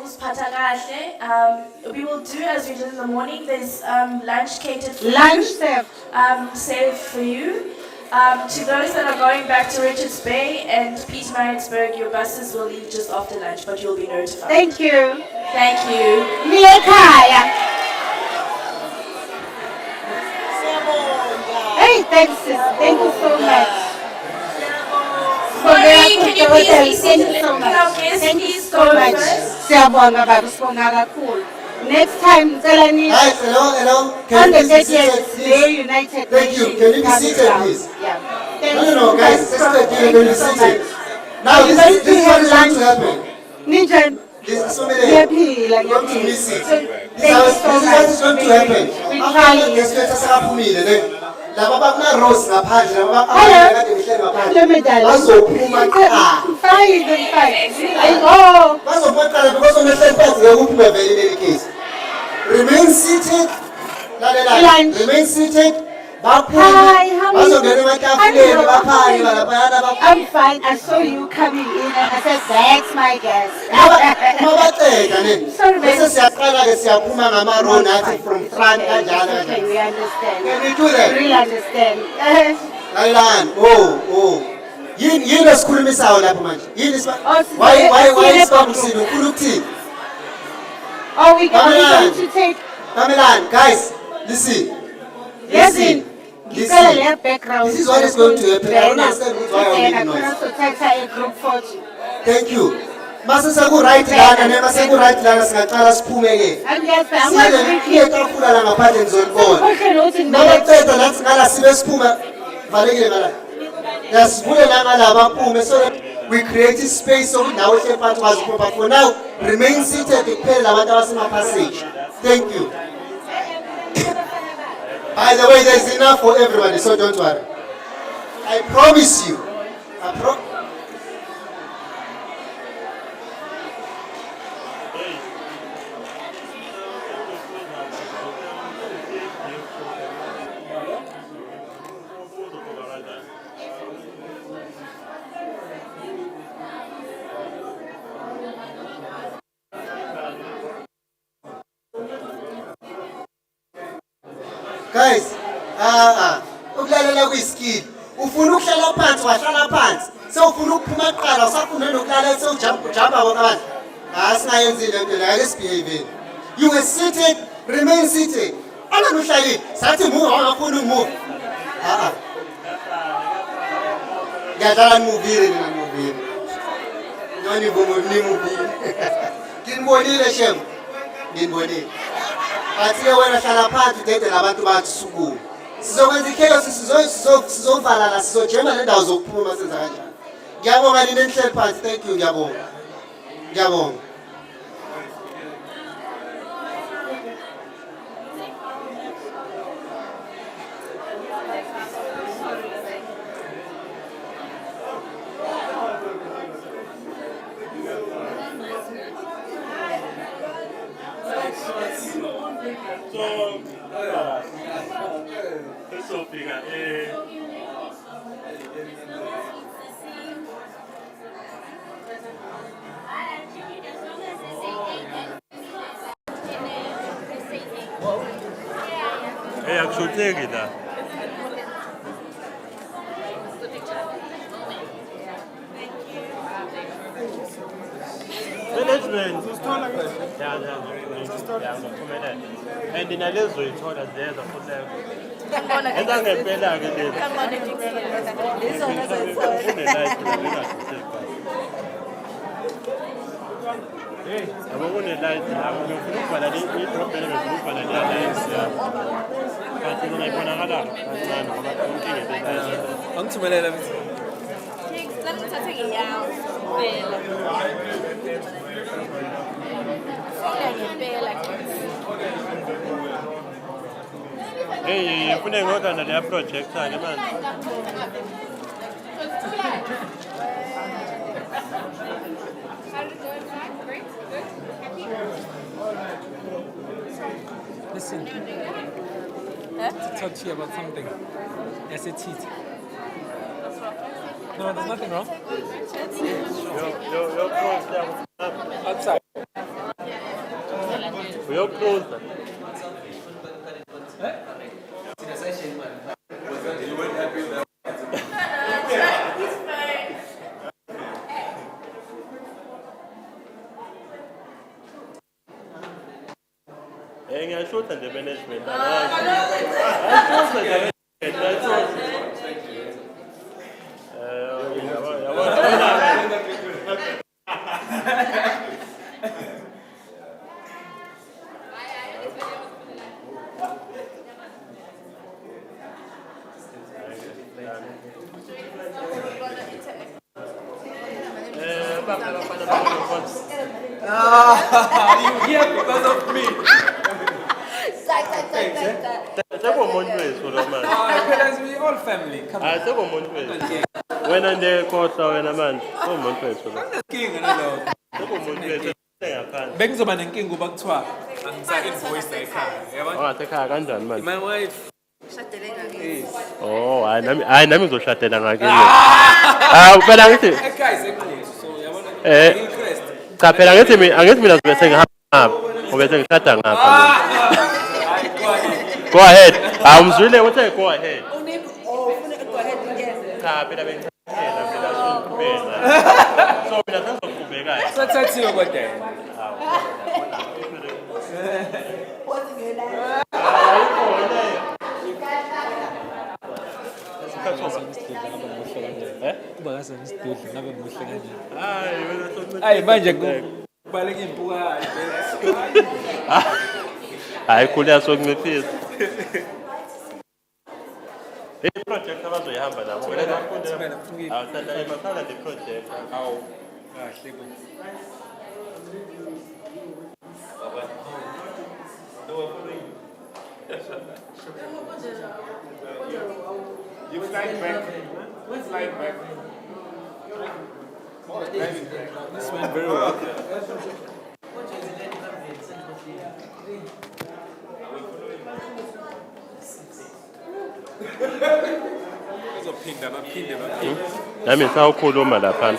will do as we did in the morning. There's lunch catered for Lunch you. Saved for you. To those that are going back to Richards Bay and Pietermaritzburg, your buses will leave just after lunch, but you'll be notified. Thank you. Thank you. Milekhaya. Hey, thanks, sis. Thank you so much. Sorry, can you please be seated? Thank you so Can our much. guests Thank you please so go much. first? Siyabonga baba, sibonga kakhulu. Next time, Zelani. Guys, hello. On Can the you please be 30th, seated, please? Very United Thank you. Nations Can you be coming seated, down. please? Yeah. No, guys. Let's get you. Thank Can you you be so seated? much. Now, Are you this going is to what have is going lunch? to happen. Ninja. This is so many. Ngiyaphila, You're going to ngiyaphila. miss it. So, This thank you is so what much. is going to happen. We After try. the guest lecture sakaphumile, then laba bakuna-rose ngaphandle, laba Hello. bakade behleli ngaphandle, Hello, madam. bazophuma kuqala. Fine. Oh. Bazophuma kuqala because omehleli phansi ngeke uphume vele in any case. Remain seated. Lalela. Remain seated. Hi, how are you? I'm fine. I saw you coming in and I said, that's my guest. Sorry, from front okay, we understand. Can we do that? We really understand. Yini esikhulumisayo lapho manje? Yini why isibambisile ukhulu ukuthini? Oh, we going to take. Mamelani, guys, listen. Listen. This is what is going to happen. I don't understand why I'm making noise. Thank you. Maseseku right lana nemaseku right lana singaqala siphume ke. Siye tafula la ngaphandle ngizolibona. Mabaqeda nathi ngala sibe siphuma valekile ngala. Yasivule la ngala baphume so that we create space so nawe hle phansi kwazi ukuphuma. But for now, remain seated kuphela labantu abasema passage. Thank you. By the way, there's enough for everybody, so don't worry. I promise you. Guys, ukulalela kuyiskill. Ufuna ukuhlala phansi, wahlala phansi. Sewufuna ukuphuma kuqala, usafuna nokulala sewujumpa abantu. Asingayenzi lento la, let's behave. You were seated, remain seated. Anganuhlali, sathi move awafuna move. Ngiyadlala ngimuvile mina ngimuvile. Nani bomo nimuvile. Nginibonile shem. Nginibonile. Bathi wena hlala phansi udede labantu bathi suku. Sizokwenza ichaos sizovala la sizojema nendawo zokuphuma senza kanjani. Ngiyabonga nini enhleli phansi. Thank you, ngiyabonga. Ngiyabonga. Hey, akushuteki la. Management. Yeah, ngiphumelele. And nalezo ithola zeza futhi leyo. Enza ngempela ke lezi. Hey, abone light la ngifuna ukubhala le i-problem ngifuna ukubhala le light ya. Bathi ngiyibona kalala. Kancane ngoba inkinga le. Angithumelela mfethu. Lami ngithathe ngeyawo. Phela. Fona ngempela. Hey, ngifuna ngokana le project ake manje. Listen. Talk to you about something. That's a teeth. No, there's nothing wrong. You're close there. Outside. You're close. Ngiyashutha nje management. You here because of me. We all family. Come on. Wena nje khohla wena manje umuntu wethu lo. Inkinga nalo. Umuntu wethu engaphandle. Bengizoba nenkinga uba kuthiwa angisa invoice ekhaya. Yabona? Ekhaya kanjani manje? My wife. Oh, hayi nami ngizoshadela ngakini. Phela ngithi Ekhaya seqiniso. So yabona? Cha phela angithi mina bese ngihamba ngoba bese ngishada ngapha. Go ahead. Umzwile uthe go ahead. Go ahead ngiyeze. Cha phela bengithela phela sokuqhubeka. So mina sengizoqhubeka. Sathathiwe kodwa. Hayi manje kubaleka impuka. Hayi khulya sokunciphisa. Project abazoyihamba nabo. Wena bafunde. Awuthanda imakhala le project. Awu. Kahle bo. You slide back. Slide back. This went very well. Nami sawukhuluma lapha.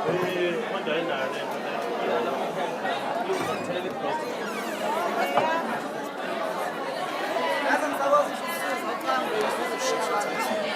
kodwa inayo le nto Yazi msakazi ususiza xa ngiyosho